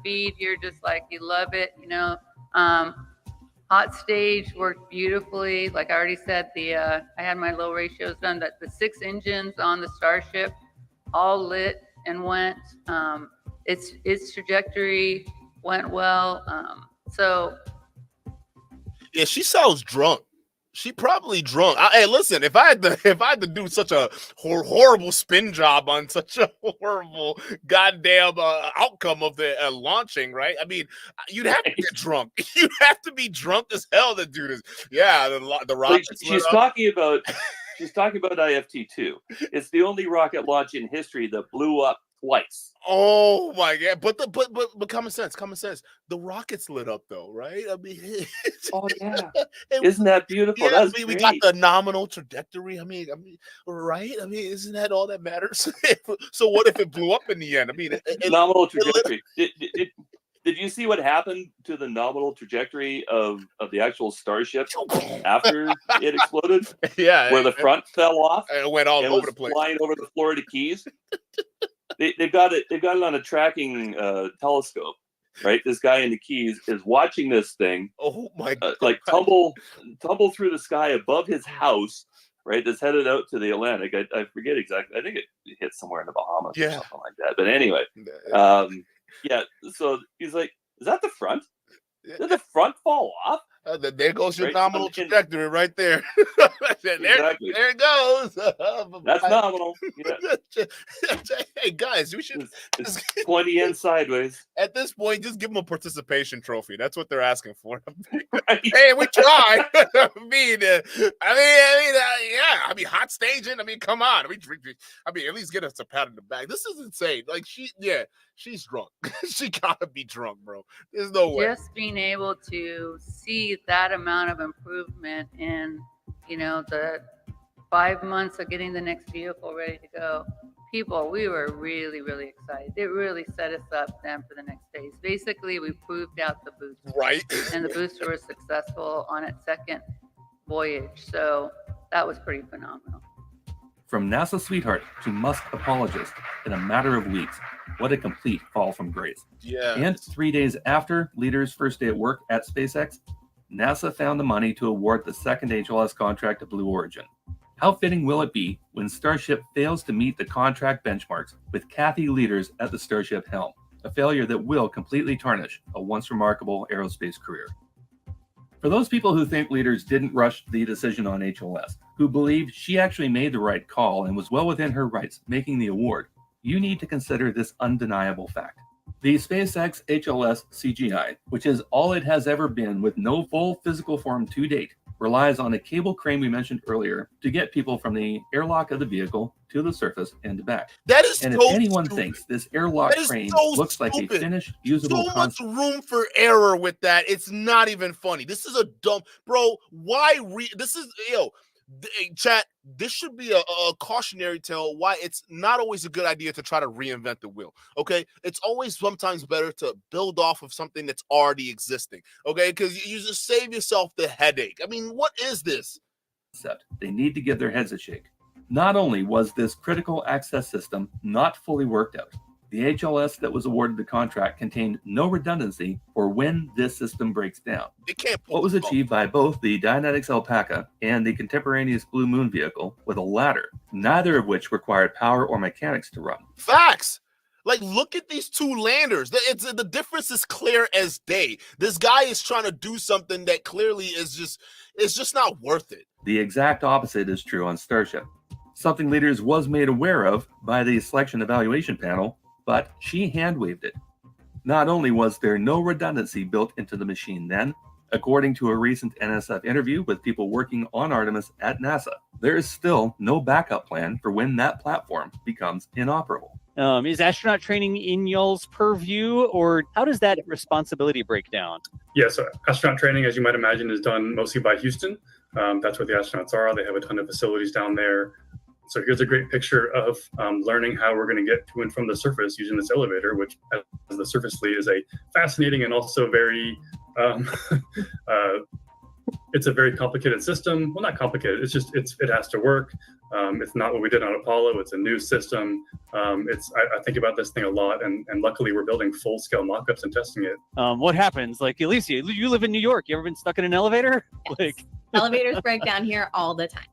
feed, you're just like, you love it, you know. Hot stage worked beautifully. Like I already said, I had my low ratios done. That the 6 engines on the Starship all lit and went. Its trajectory went well. So yeah, she sounds drunk. She probably drunk. Hey, listen, if I had to do such a horrible spin job on such a horrible goddamn outcome of the launching, right? I mean, you'd have to get drunk. You'd have to be drunk as hell to do this. Yeah, the rocket. She's talking about IFT-2. It's the only rocket launch in history that blew up twice. Oh my god! But common sense. The rockets lit up though, right? I mean, oh yeah, isn't that beautiful? Yeah, we got the nominal trajectory. I mean, right? I mean, isn't that all that matters? So what if it blew up in the end? I mean, nominal trajectory. Did you see what happened to the nominal trajectory of the actual Starship after it exploded? Yeah, where the front fell off and it went all over the place, flying over the Florida Keys. They've got it on a tracking telescope, right? This guy in the Keys is watching this thing. Oh my God. Like tumble through the sky above his house, right? That's headed out to the Atlantic. I forget exactly. I think it hit somewhere in the Bahamas or something like that. But anyway, yeah. So he's like, "Is that the front? Did the front fall off?" There goes your Right, nominal something- trajectory right there. Exactly. There it goes. That's nominal. Yeah. Hey guys, we should It's pointy end sideways. at this point just give them a participation trophy. That's what they're asking for. Right. Hey, we tried. I mean, hot staging. I mean, come on. I mean, at least get us a pat in the back. This is insane. Like she's drunk. She gotta be drunk, bro. There's no way. Just being able to see that amount of improvement in, the 5 months of getting the next vehicle ready to go. People, we were really, really excited. It really set us up then for the next phase. Basically, we proved out the booster. Right. And the booster was successful on its second voyage. So that was pretty phenomenal. From NASA sweetheart to Musk apologist in a matter of weeks. What a complete fall from grace. Yeah. And 3 days after leaders' first day at work at SpaceX, NASA found the money to award the second HLS contract to Blue Origin. How fitting will it be when Starship fails to meet the contract benchmarks with Kathy Leaders at the Starship helm, a failure that will completely tarnish a once remarkable aerospace career. For those people who think Leaders didn't rush the decision on HLS, who believe she actually made the right call and was well within her rights making the award, you need to consider this undeniable fact. The SpaceX HLS CGI, which is all it has ever been with no full physical form to date, relies on a cable crane we mentioned earlier to get people from the airlock of the vehicle to the surface and back. That is and so if anyone stupid. thinks this airlock crane looks like a finished, usable so concept, much room for error with that. It's not even funny. This is a dumb, bro. Why this is chat. This should be a cautionary tale why it's not always a good idea to try to reinvent the wheel. Okay, it's always sometimes better to build off of something that's already existing. Okay, because you just save yourself the headache. I mean, what is this? They need to give their heads a shake. Not only was this critical access system not fully worked out, the HLS that was awarded the contract contained no redundancy for when this system breaks down. It can't. What was achieved by both the Dynetics Alpaca and the contemporaneous Blue Moon vehicle with a ladder, neither of which required power or mechanics to run. Facts. Like, look at these two landers. The difference is clear as day. This guy is trying to do something that clearly is just not worth it. The exact opposite is true on Starship. Something Leaders was made aware of by the selection evaluation panel, but she hand-waved it. Not only was there no redundancy built into the machine then, according to a recent NSF interview with people working on Artemis at NASA, there is still no backup plan for when that platform becomes inoperable. Is astronaut training in y'all's purview, or how does that responsibility break down? Yeah, so astronaut training, as you might imagine, is done mostly by Houston. That's where the astronauts are. They have a ton of facilities down there. So here's a great picture of learning how we're going to get to and from the surface using this elevator, which as the surface lead is a fascinating and also very, it's a very complicated system. Well, not complicated, it has to work. It's not what we did on Apollo, it's a new system. I think about this thing a lot, and luckily we're building full-scale mock-ups and testing it. What happens? Like, Alicia, you live in New York. You ever been stuck in an elevator? Like, elevators break down here all the time.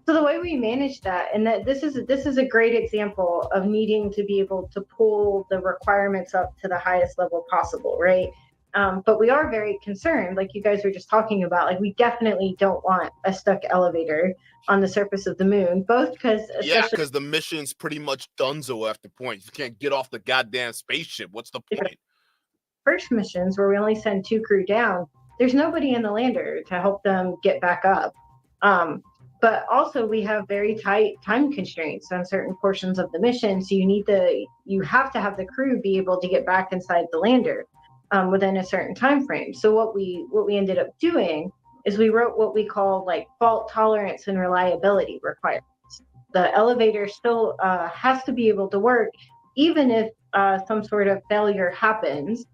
So the way we manage that, and that this is a great example of needing to be able to pull the requirements up to the highest level possible, right? But we are very concerned, like you guys were just talking about, like we definitely don't want a stuck elevator on the surface of the moon, both because the mission's pretty much donezo after point. You can't get off the goddamn spaceship. What's the point? First missions where we only send 2 crew down, there's nobody in the lander to help them get back up. But also we have very tight time constraints on certain portions of the mission. So you have to have the crew be able to get back inside the lander within a certain time frame. So what we ended up doing is we wrote what we call like fault tolerance and reliability requirements. The elevator still has to be able to work even if some sort of failure happens,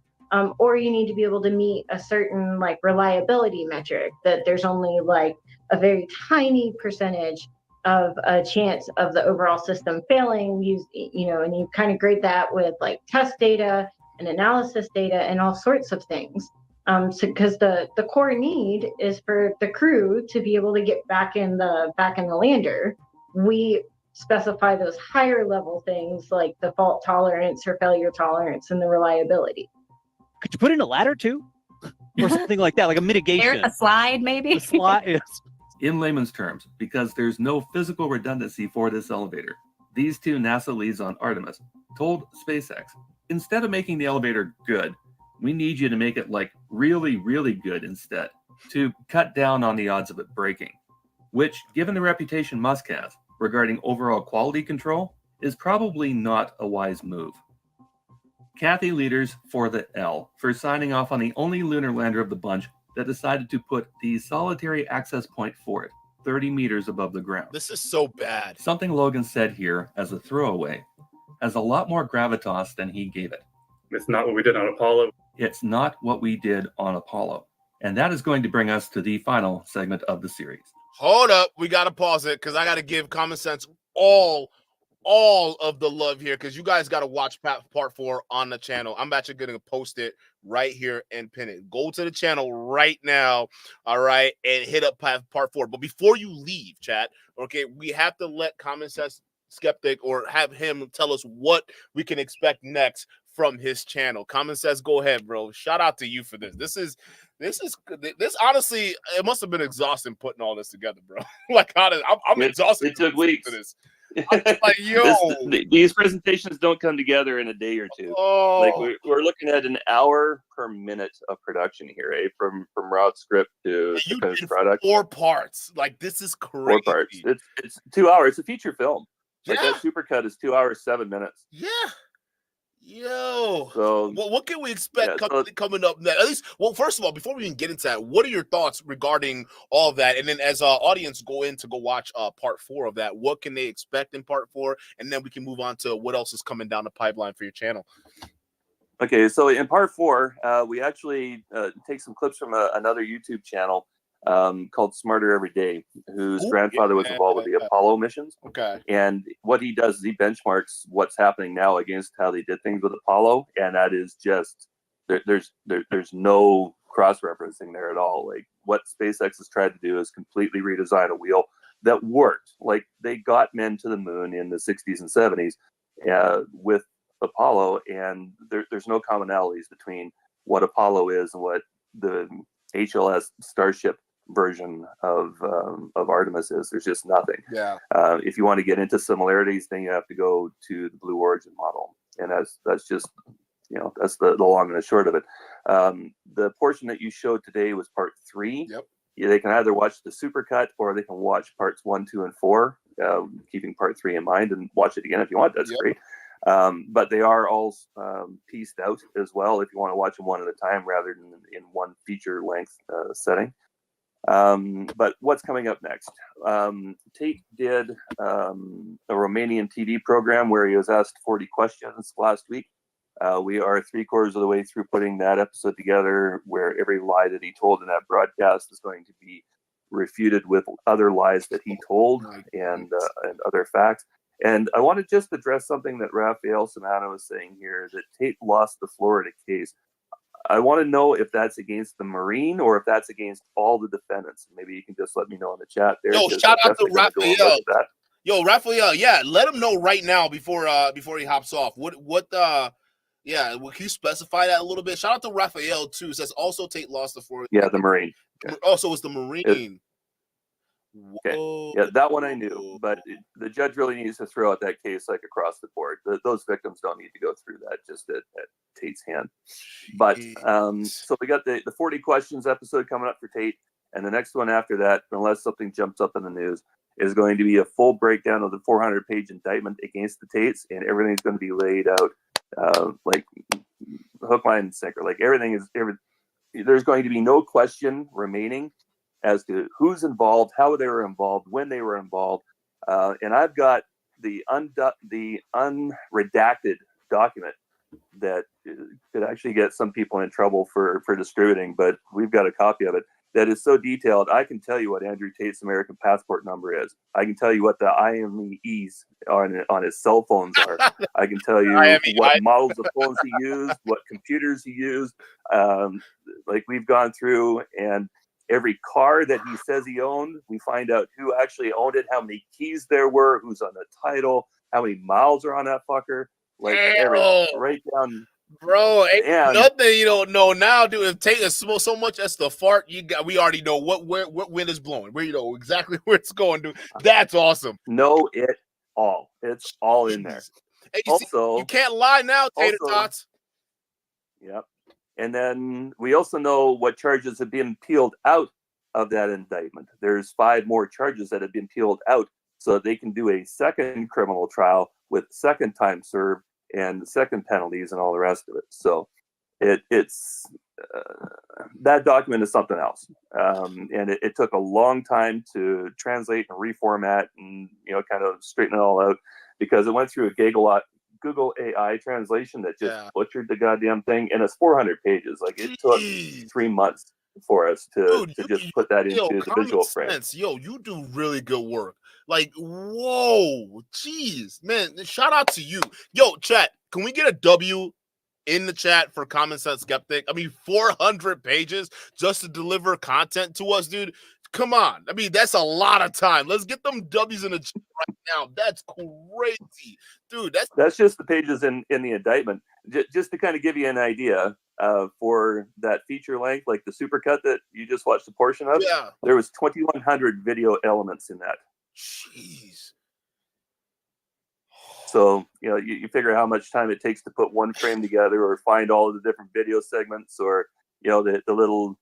or you need to be able to meet a certain like reliability metric that there's only like a very tiny percentage of a chance of the overall system failing, and you kind of grade that with like test data and analysis data and all sorts of things. Because the core need is for the crew to be able to get back in the lander. We specify those higher level things like the fault tolerance or failure tolerance and the reliability. Could you put in a ladder too? or something like that, like a mitigation. A slide, maybe. A slide. Yes. In layman's terms, because there's no physical redundancy for this elevator, these two NASA leads on Artemis told SpaceX, instead of making the elevator good, we need you to make it like really, really good instead, to cut down on the odds of it breaking, which, given the reputation Musk has regarding overall quality control, is probably not a wise move. Kathy leaders for the L for signing off on the only lunar lander of the bunch that decided to put the solitary access point for it 30 meters above the ground. This is so bad. Something Logan said here as a throwaway has a lot more gravitas than he gave it. It's not what we did on Apollo. It's not what we did on Apollo. And that is going to bring us to the final segment of the series. Hold up. We got to pause it because I got to give Common Sense all of the love here because you guys got to watch part 4 on the channel. I'm actually going to post it right here and pin it. Go to the channel right now, all right, and hit up part 4. But before you leave, chat, okay, we have to let Common Sense Skeptic or have him tell us what we can expect next from his channel. Common Sense, go ahead, bro. Shout out to you for this. This honestly, it must have been exhausting putting all this together, bro. Like, honestly, I'm exhausted. It took weeks. For this. Like, yo, these presentations don't come together in a day or two. Like we're looking at an hour per minute of production here, from raw script to finished product. 4 parts. Like, this is crazy. 4 parts. It's 2 hours. It's a feature film. Like that supercut is 2 hours 7 minutes. Yeah. Yo, so what can we expect coming up next? At least, well, first of all, before we even get into that, what are your thoughts regarding all of that? And then as audience go watch part 4 of that, what can they expect in part 4? And then we can move on to what else is coming down the pipeline for your channel. Okay, so in part 4, we actually take some clips from another YouTube channel called Smarter Every Day, whose grandfather was involved with the Apollo missions. Okay. And what he does is he benchmarks what's happening now against how they did things with Apollo, and that is just there's no cross-referencing there at all. Like, what SpaceX has tried to do is completely redesign a wheel that worked. Like, they got men to the moon in the 60s and 70s with Apollo, and there's no commonalities between what Apollo is and what the HLS Starship version of Artemis is. There's just nothing. Yeah. If you want to get into similarities, then you have to go to the Blue Origin model, and that's just that's the long and the short of it. The portion that you showed today was part 3. Yep. Yeah, they can either watch the supercut or they can watch parts 1, 2, and 4, keeping part 3 in mind, and watch it again if you want. That's great. But they are all pieced out as well if you want to watch them one at a time rather than in one feature length setting. But what's coming up next? Tate did a Romanian TV program where he was asked 40 questions last week. We are 3/4 of the way through putting that episode together, where every lie that he told in that broadcast is going to be refuted with other lies that he told and other facts. And I want to just address something that Raphael Samano was saying here, that Tate lost the Florida case. I want to know if that's against the Marine or if that's against all the defendants. Maybe you can just let me know in the chat there. Yo, shout out to Raphael. Yo, Raphael, yeah, let him know right now before he hops off. Can you specify that a little bit? Shout out to Raphael too. It says also Tate lost the Florida. Yeah, the Marine. Yeah. Oh, so it's the Marine. Okay. Yeah, that one I knew, but the judge really needs to throw out that case like across the board. Those victims don't need to go through that just at Tate's hand. But so we got the 40 questions episode coming up for Tate, and the next one after that, unless something jumps up in the news, is going to be a full breakdown of the 400-page indictment against the Tates, and everything's going to be laid out like hook, line, and sinker. Like there's going to be no question remaining as to who's involved, how they were involved, when they were involved. And I've got the unredacted document that could actually get some people in trouble for distributing, but we've got a copy of it that is so detailed. I can tell you what Andrew Tate's American passport number is. I can tell you what the IMEs on his cell phones are. I can tell you what models of phones he used, what computers he used. Like, we've gone through, and every car that he says he owned, we find out who actually owned it, how many keys there were, who's on the title, how many miles are on that fucker. Like, right down Bro, ain't And nothing you don't know now, dude. If take us so much as the fart, we already know what wind is blowing. We know exactly where it's going, dude. That's awesome. know it all. It's all in there. Hey, you Also, can't lie now, Tater Tots. Yep. And then we also know what charges have been peeled out of that indictment. There's 5 more charges that have been peeled out so that they can do a second criminal trial with second time served and second penalties and all the rest of it. So it's that document is something else. And it took a long time to translate and reformat and, kind of straighten it all out because it went through a Google AI translation that just butchered the goddamn thing. And it's 400 pages. Like it took 3 months for us to just put that into the visual frame. Yo, you do really good work. Like, whoa, jeez, man, shout out to you. Yo, chat, can we get a W in the chat for Common Sense Skeptic? I mean, 400 pages just to deliver content to us, dude. Come on. I mean, that's a lot of time. Let's get them W's in the chat right now. That's crazy. Dude, that's just the pages in the indictment. Just to kind of give you an idea for that feature length, like the supercut that you just watched a portion of, there was 2,100 video elements in that. Jeez. So, you figure how much time it takes to put one frame together or find all of the different video segments or, the little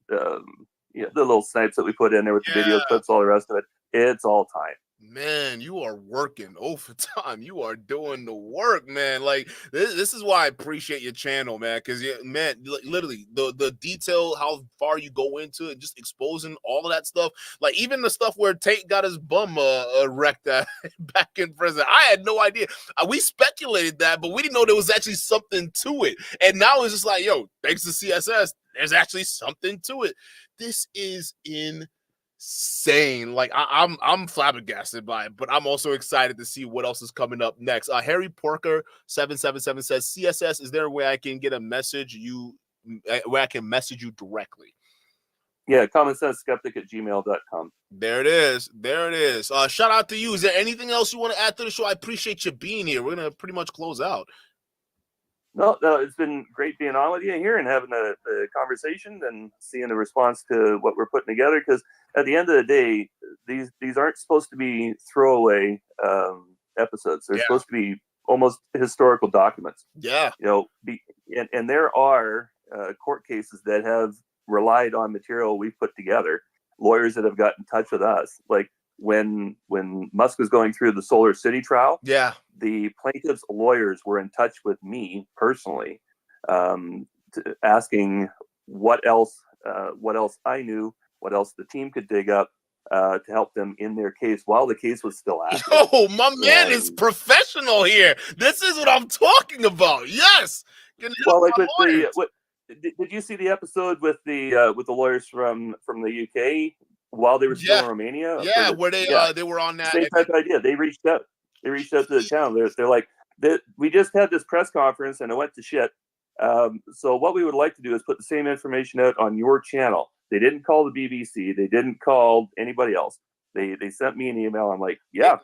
the little snipes that we put in there with the video clips, all the rest of it. It's all time. Man, you are working overtime. You are doing the work, man. Like this is why I appreciate your channel, man. Because man, literally the detail, how far you go into it, just exposing all of that stuff. Like even the stuff where Tate got his bum wrecked back in prison. I had no idea. We speculated that, but we didn't know there was actually something to it. And now it's just like, yo, thanks to CSS, there's actually something to it. This is insane. Like I'm flabbergasted by it, but I'm also excited to see what else is coming up next. Harry Porker 777 says, CSS, is there a way I can get a message where I can message you directly? Yeah, commonsense@gmail.com. There it is. Shout out to you. Is there anything else you want to add to the show? I appreciate you being here. We're gonna pretty much close out. No, it's been great being on with you here and having a conversation and seeing the response to what we're putting together. Because at the end of the day, these aren't supposed to be throwaway episodes. They're supposed to be almost historical documents. Yeah. And there are court cases that have relied on material we've put together. Lawyers that have got in touch with us, like when Musk was going through the Solar City trial, the plaintiff's lawyers were in touch with me personally, asking what else I knew, what else the team could dig up to help them in their case while the case was still active. Oh, my man is professional here. This is what I'm talking about. Yes. Well, like did you see the episode with the lawyers from the UK while they were still in Romania? Yeah, where they were on that same type of idea. They reached out to the town. They're like, we just had this press conference and it went to shit. So what we would like to do is put the same information out on your channel. They didn't call the BBC. They didn't call anybody else. They sent me an email. I'm like,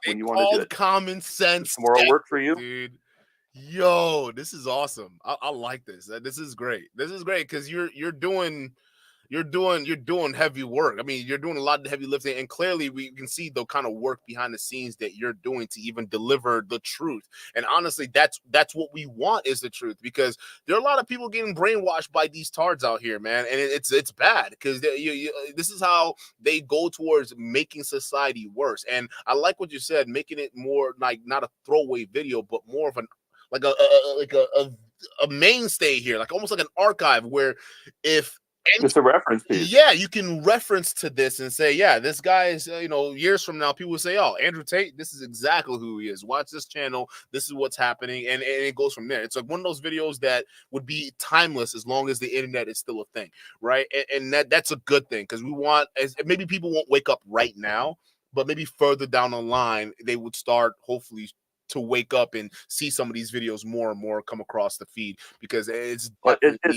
when you want to do it. Common Sense. Tomorrow work for you, dude. Yo, this is awesome. I like this. This is great. This is great because you're doing heavy work. I mean, you're doing a lot of heavy lifting, and clearly we can see the kind of work behind the scenes that you're doing to even deliver the truth. And honestly, that's what we want is the truth, because there are a lot of people getting brainwashed by these tards out here, man, and it's bad because this is how they go towards making society worse. And I like what you said, making it more like not a throwaway video, but more of a mainstay here, like almost like an archive where if it's a reference piece. Yeah, you can reference to this and say, yeah, this guy is, years from now, people will say, oh, Andrew Tate, this is exactly who he is. Watch this channel. This is what's happening. And it goes from there. It's like one of those videos that would be timeless as long as the internet is still a thing, right? And that's a good thing, because we want, maybe people won't wake up right now, but maybe further down the line, they would start hopefully to wake up and see some of these videos more and more come across the feed, because it's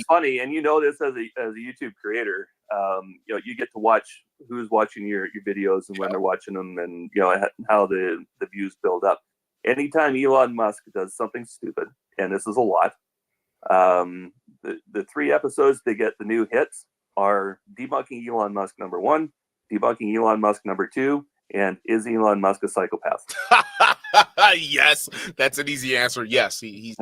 funny. And this as a YouTube creator, you get to watch who's watching your videos and when they're watching them, and how the views build up. Anytime Elon Musk does something stupid, and this is a lot, The 3 episodes they get the new hits are debunking Elon Musk #1, debunking Elon Musk #2, and is Elon Musk a psychopath? Yes, that's an easy answer. Yes, he's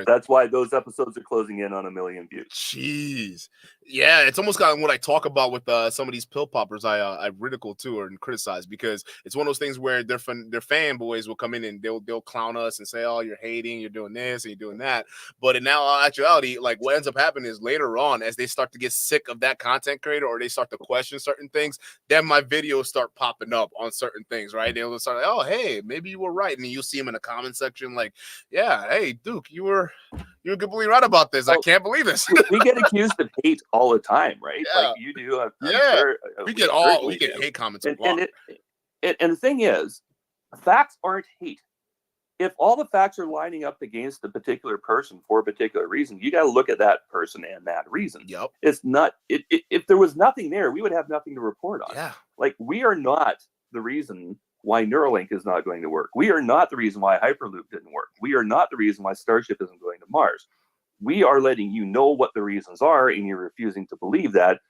that's why those episodes are closing in on 1 million views. Jeez, yeah, it's almost kind of what I talk about with some of these pill poppers I ridicule too or criticize, because it's one of those things where their fanboys will come in and they'll clown us and say, oh, you're hating, you're doing this and you're doing that. But in actuality, like what ends up happening is later on, as they start to get sick of that content creator or they start to question certain things, then my videos start popping up on certain things, right? They'll start like, oh, hey, maybe you were right. And you'll see them in the comment section like, yeah, hey, Duke, you were completely right about this. I can't believe this. We get accused of hate all the time, right? Yeah. Like you do. I'm yeah, sure, we get hate comments a lot. And the thing is, facts aren't hate. If all the facts are lining up against a particular person for a particular reason, you got to look at that person and that reason. Yep. It's not. If there was nothing there, we would have nothing to report on. Yeah. Like we are not the reason why Neuralink is not going to work. We are not the reason why Hyperloop didn't work. We are not the reason why Starship isn't going to Mars. We are letting you know what the reasons are, and you're refusing to believe that.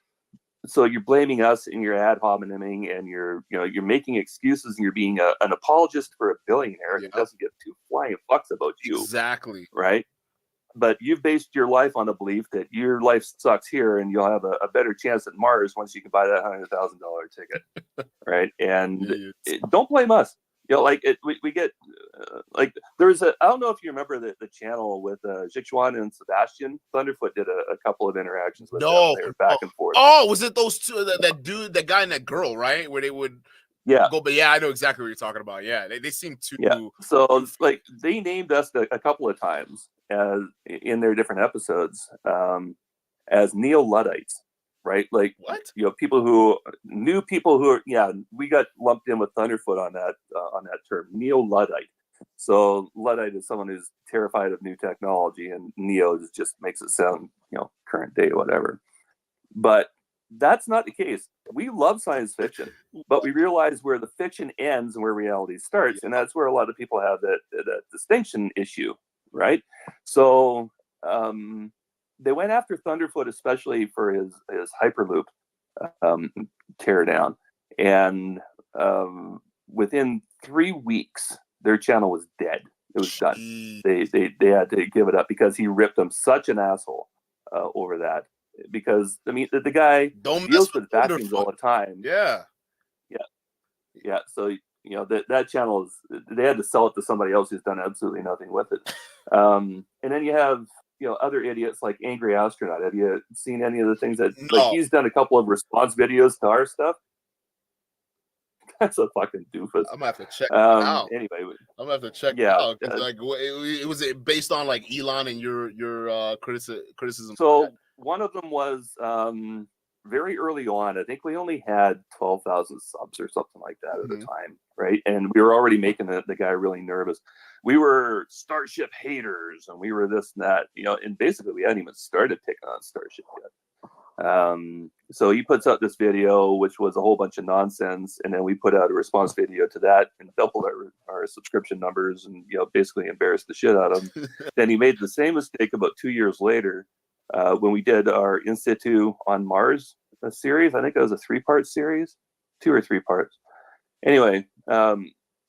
So you're blaming us, and you're ad hominem, and you're making excuses, and you're being an apologist for a billionaire who doesn't give 2 flying fucks about you. Exactly. Right. But you've based your life on the belief that your life sucks here, and you'll have a better chance at Mars once you can buy that $100,000 ticket, right? And don't blame us. Like we get like there's I don't know if you remember the channel with Zhichuan and Sebastian. Thunderfoot did a couple of interactions with them. They were back and forth. Oh, was it those two? That dude, that guy, and that girl, right? Where they would go. But yeah, I know exactly what you're talking about. Yeah, they seem to. Yeah. So like they named us a couple of times as in their different episodes as neo-Luddites, right? Like what? People who are we got lumped in with Thunderfoot on that term, neo-Luddite. So Luddite is someone who's terrified of new technology, and neo just makes it sound current day or whatever. But that's not the case. We love science fiction, but we realize where the fiction ends and where reality starts, and that's where a lot of people have that distinction issue, right? So they went after Thunderfoot, especially for his Hyperloop teardown, and within 3 weeks, their channel was dead. It was done. They had to give it up because he ripped them such an asshole over that. Because I mean, the guy deals with vacuums all the time. Yeah. So that channel they had to sell it to somebody else who's done absolutely nothing with it. And then you have other idiots like Angry Astronaut. Have you seen any of the things that like he's done a couple of response videos to our stuff? That's a fucking doofus. I'm gonna have to check it out. Anyway, I'm gonna have to check it out. Like, it was based on like Elon and your criticism. So one of them was very early on. I think we only had 12,000 subs or something like that at the time, right? And we were already making the guy really nervous. We were Starship haters, and we were this and that, and basically we hadn't even started picking on Starship yet. So he puts out this video, which was a whole bunch of nonsense, and then we put out a response video to that and doubled our subscription numbers, and basically embarrassed the shit out of him. Then he made the same mistake about 2 years later when we did our In Situ on Mars series. I think it was a 3-part series, 2 or 3 parts. Anyway,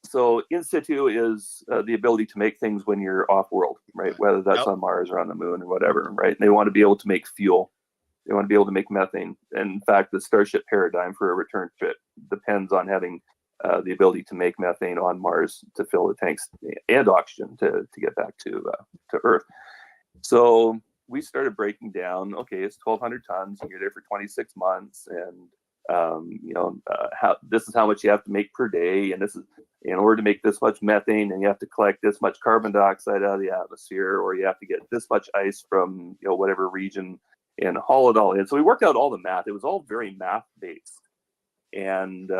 so In Situ is the ability to make things when you're off-world, right? Whether that's on Mars or on the moon or whatever, right? And they want to be able to make fuel. They want to be able to make methane. And in fact, the Starship paradigm for a return trip depends on having the ability to make methane on Mars to fill the tanks and oxygen to get back to Earth. So we started breaking down. Okay, it's 1,200 tons, and you're there for 26 months, and this is how much you have to make per day, and this is in order to make this much methane, and you have to collect this much carbon dioxide out of the atmosphere, or you have to get this much ice from whatever region and haul it all in. So we worked out all the math. It was all very math based, and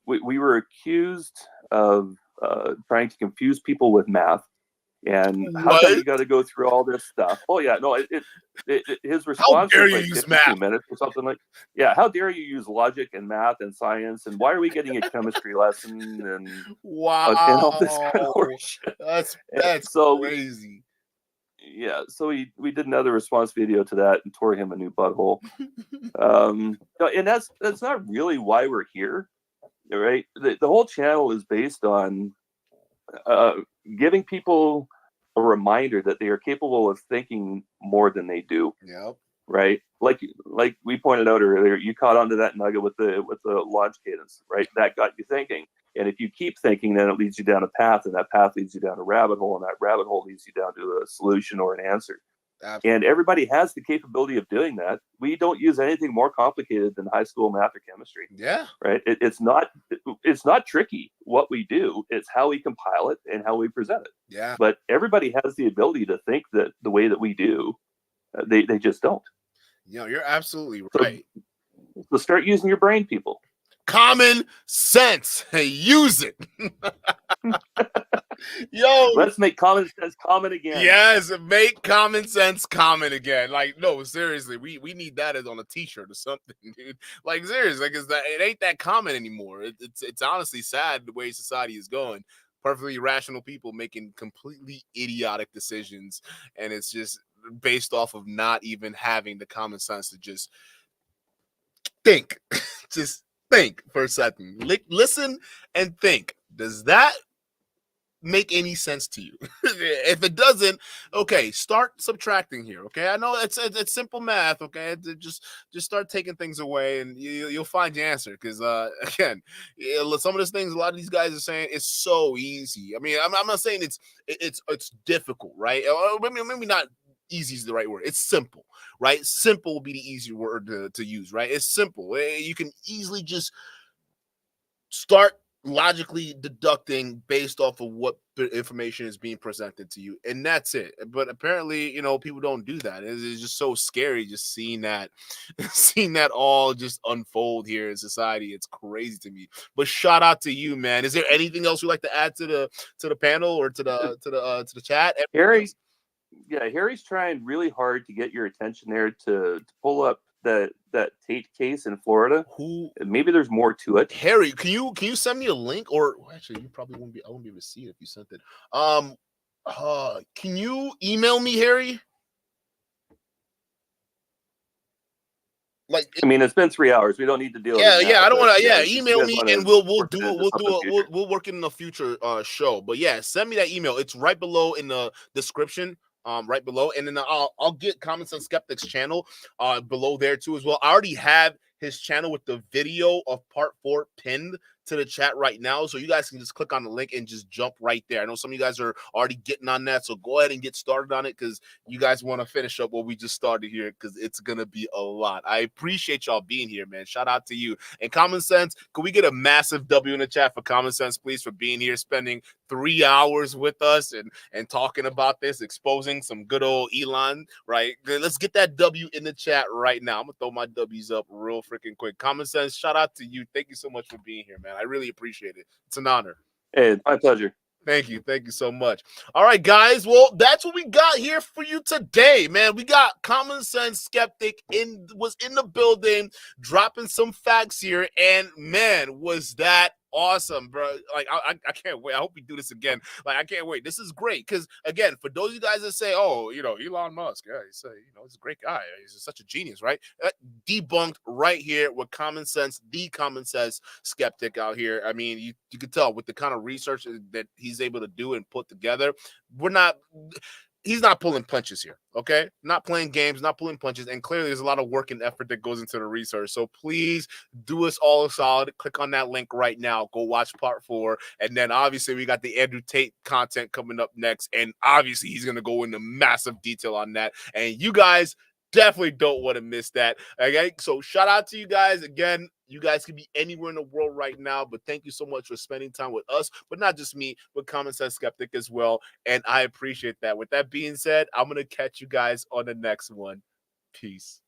we were accused of trying to confuse people with math. And how come you got to go through all this stuff? Oh yeah, no. His response was like 52 minutes or something like. Yeah, how dare you use logic and math and science? And why are we getting a chemistry lesson? And wow, and all this kind of horseshit. That's so crazy. Yeah, so we did another response video to that and tore him a new butthole. And that's not really why we're here, right? The whole channel is based on giving people a reminder that they are capable of thinking more than they do. Yep. Right. Like we pointed out earlier, you caught onto that nugget with the launch cadence, right? That got you thinking. And if you keep thinking, then it leads you down a path, and that path leads you down a rabbit hole, and that rabbit hole leads you down to a solution or an answer. Absolutely. And everybody has the capability of doing that. We don't use anything more complicated than high school math or chemistry. Yeah. Right. It's not tricky what we do. It's how we compile it and how we present it. Yeah. But everybody has the ability to think that the way that we do. They just don't. You're absolutely right. So start using your brain, people. Common sense. Use it. Yo, let's make common sense common again. Yes, make common sense common again. Like, no, seriously, we need that as on a t-shirt or something, dude. Like, seriously, because it ain't that common anymore. It's honestly sad the way society is going. Perfectly rational people making completely idiotic decisions, and it's just based off of not even having the common sense to just think. Just think for a second. Listen and think. Does that make any sense to you? If it doesn't, okay, start subtracting here. Okay, I know it's simple math. Okay, just start taking things away, and you'll find your answer. Because again, some of those things a lot of these guys are saying is so easy. I mean, I'm not saying it's difficult, right? Maybe not. Easy is the right word. It's simple, right? Simple will be the easy word to use, right? It's simple. You can easily just start logically deducting based off of what the information is being presented to you, and that's it. But apparently, people don't do that. It's just so scary just seeing that all just unfold here in society. It's crazy to me. But shout out to you, man. Is there anything else you'd like to add to the panel or to the chat? Harry's trying really hard to get your attention there to pull up that Tate case in Florida. Maybe there's more to it. Harry, can you send me a link? Or actually, you probably won't be. I won't be able to see it if you sent it. Can you email me, Harry? Like, I mean, it's been 3 hours. We don't need to deal with it. Yeah. I don't want to. Yeah, email me and we'll work it in the future show. But yeah, send me that email. It's right below in the description. Right below, and then I'll get Common Sense Skeptic's channel below there too as well. I already have his channel with the video of part 4 pinned to the chat right now, so you guys can just click on the link and just jump right there. I know some of you guys are already getting on that, so go ahead and get started on it because you guys want to finish up what we just started here because it's gonna be a lot. I appreciate y'all being here, man. Shout out to you. And Common Sense, can we get a massive W in the chat for Common Sense, please, for being here, spending 3 hours with us and talking about this, exposing some good old Elon, right? Let's get that W in the chat right now. I'm gonna throw my W's up real freaking quick. Common Sense, shout out to you. Thank you so much for being here, man. I really appreciate it. It's an honor. Hey, it's my pleasure. Thank you so much. All right, guys. Well, that's what we got here for you today, man. We got Common Sense Skeptic was in the building, dropping some facts here, and man, was that awesome, bro. Like, I can't wait. I hope we do this again. Like, I can't wait. This is great because, again, for those of you guys that say, oh, Elon Musk, yeah, he's a great guy. He's such a genius, right? Debunked right here with Common Sense, the Common Sense Skeptic out here. I mean, you can tell with the kind of research that he's able to do and put together, he's not pulling punches here, okay? Not playing games, not pulling punches, and clearly there's a lot of work and effort that goes into the research. So please do us all a solid. Click on that link right now. Go watch part 4, and then obviously we got the Andrew Tate content coming up next, and obviously he's going to go into massive detail on that, and you guys definitely don't want to miss that. Okay, so shout out to you guys again. You guys can be anywhere in the world right now, but thank you so much for spending time with us, but not just me, but Common Sense Skeptic as well, and I appreciate that. With that being said, I'm going to catch you guys on the next one. Peace.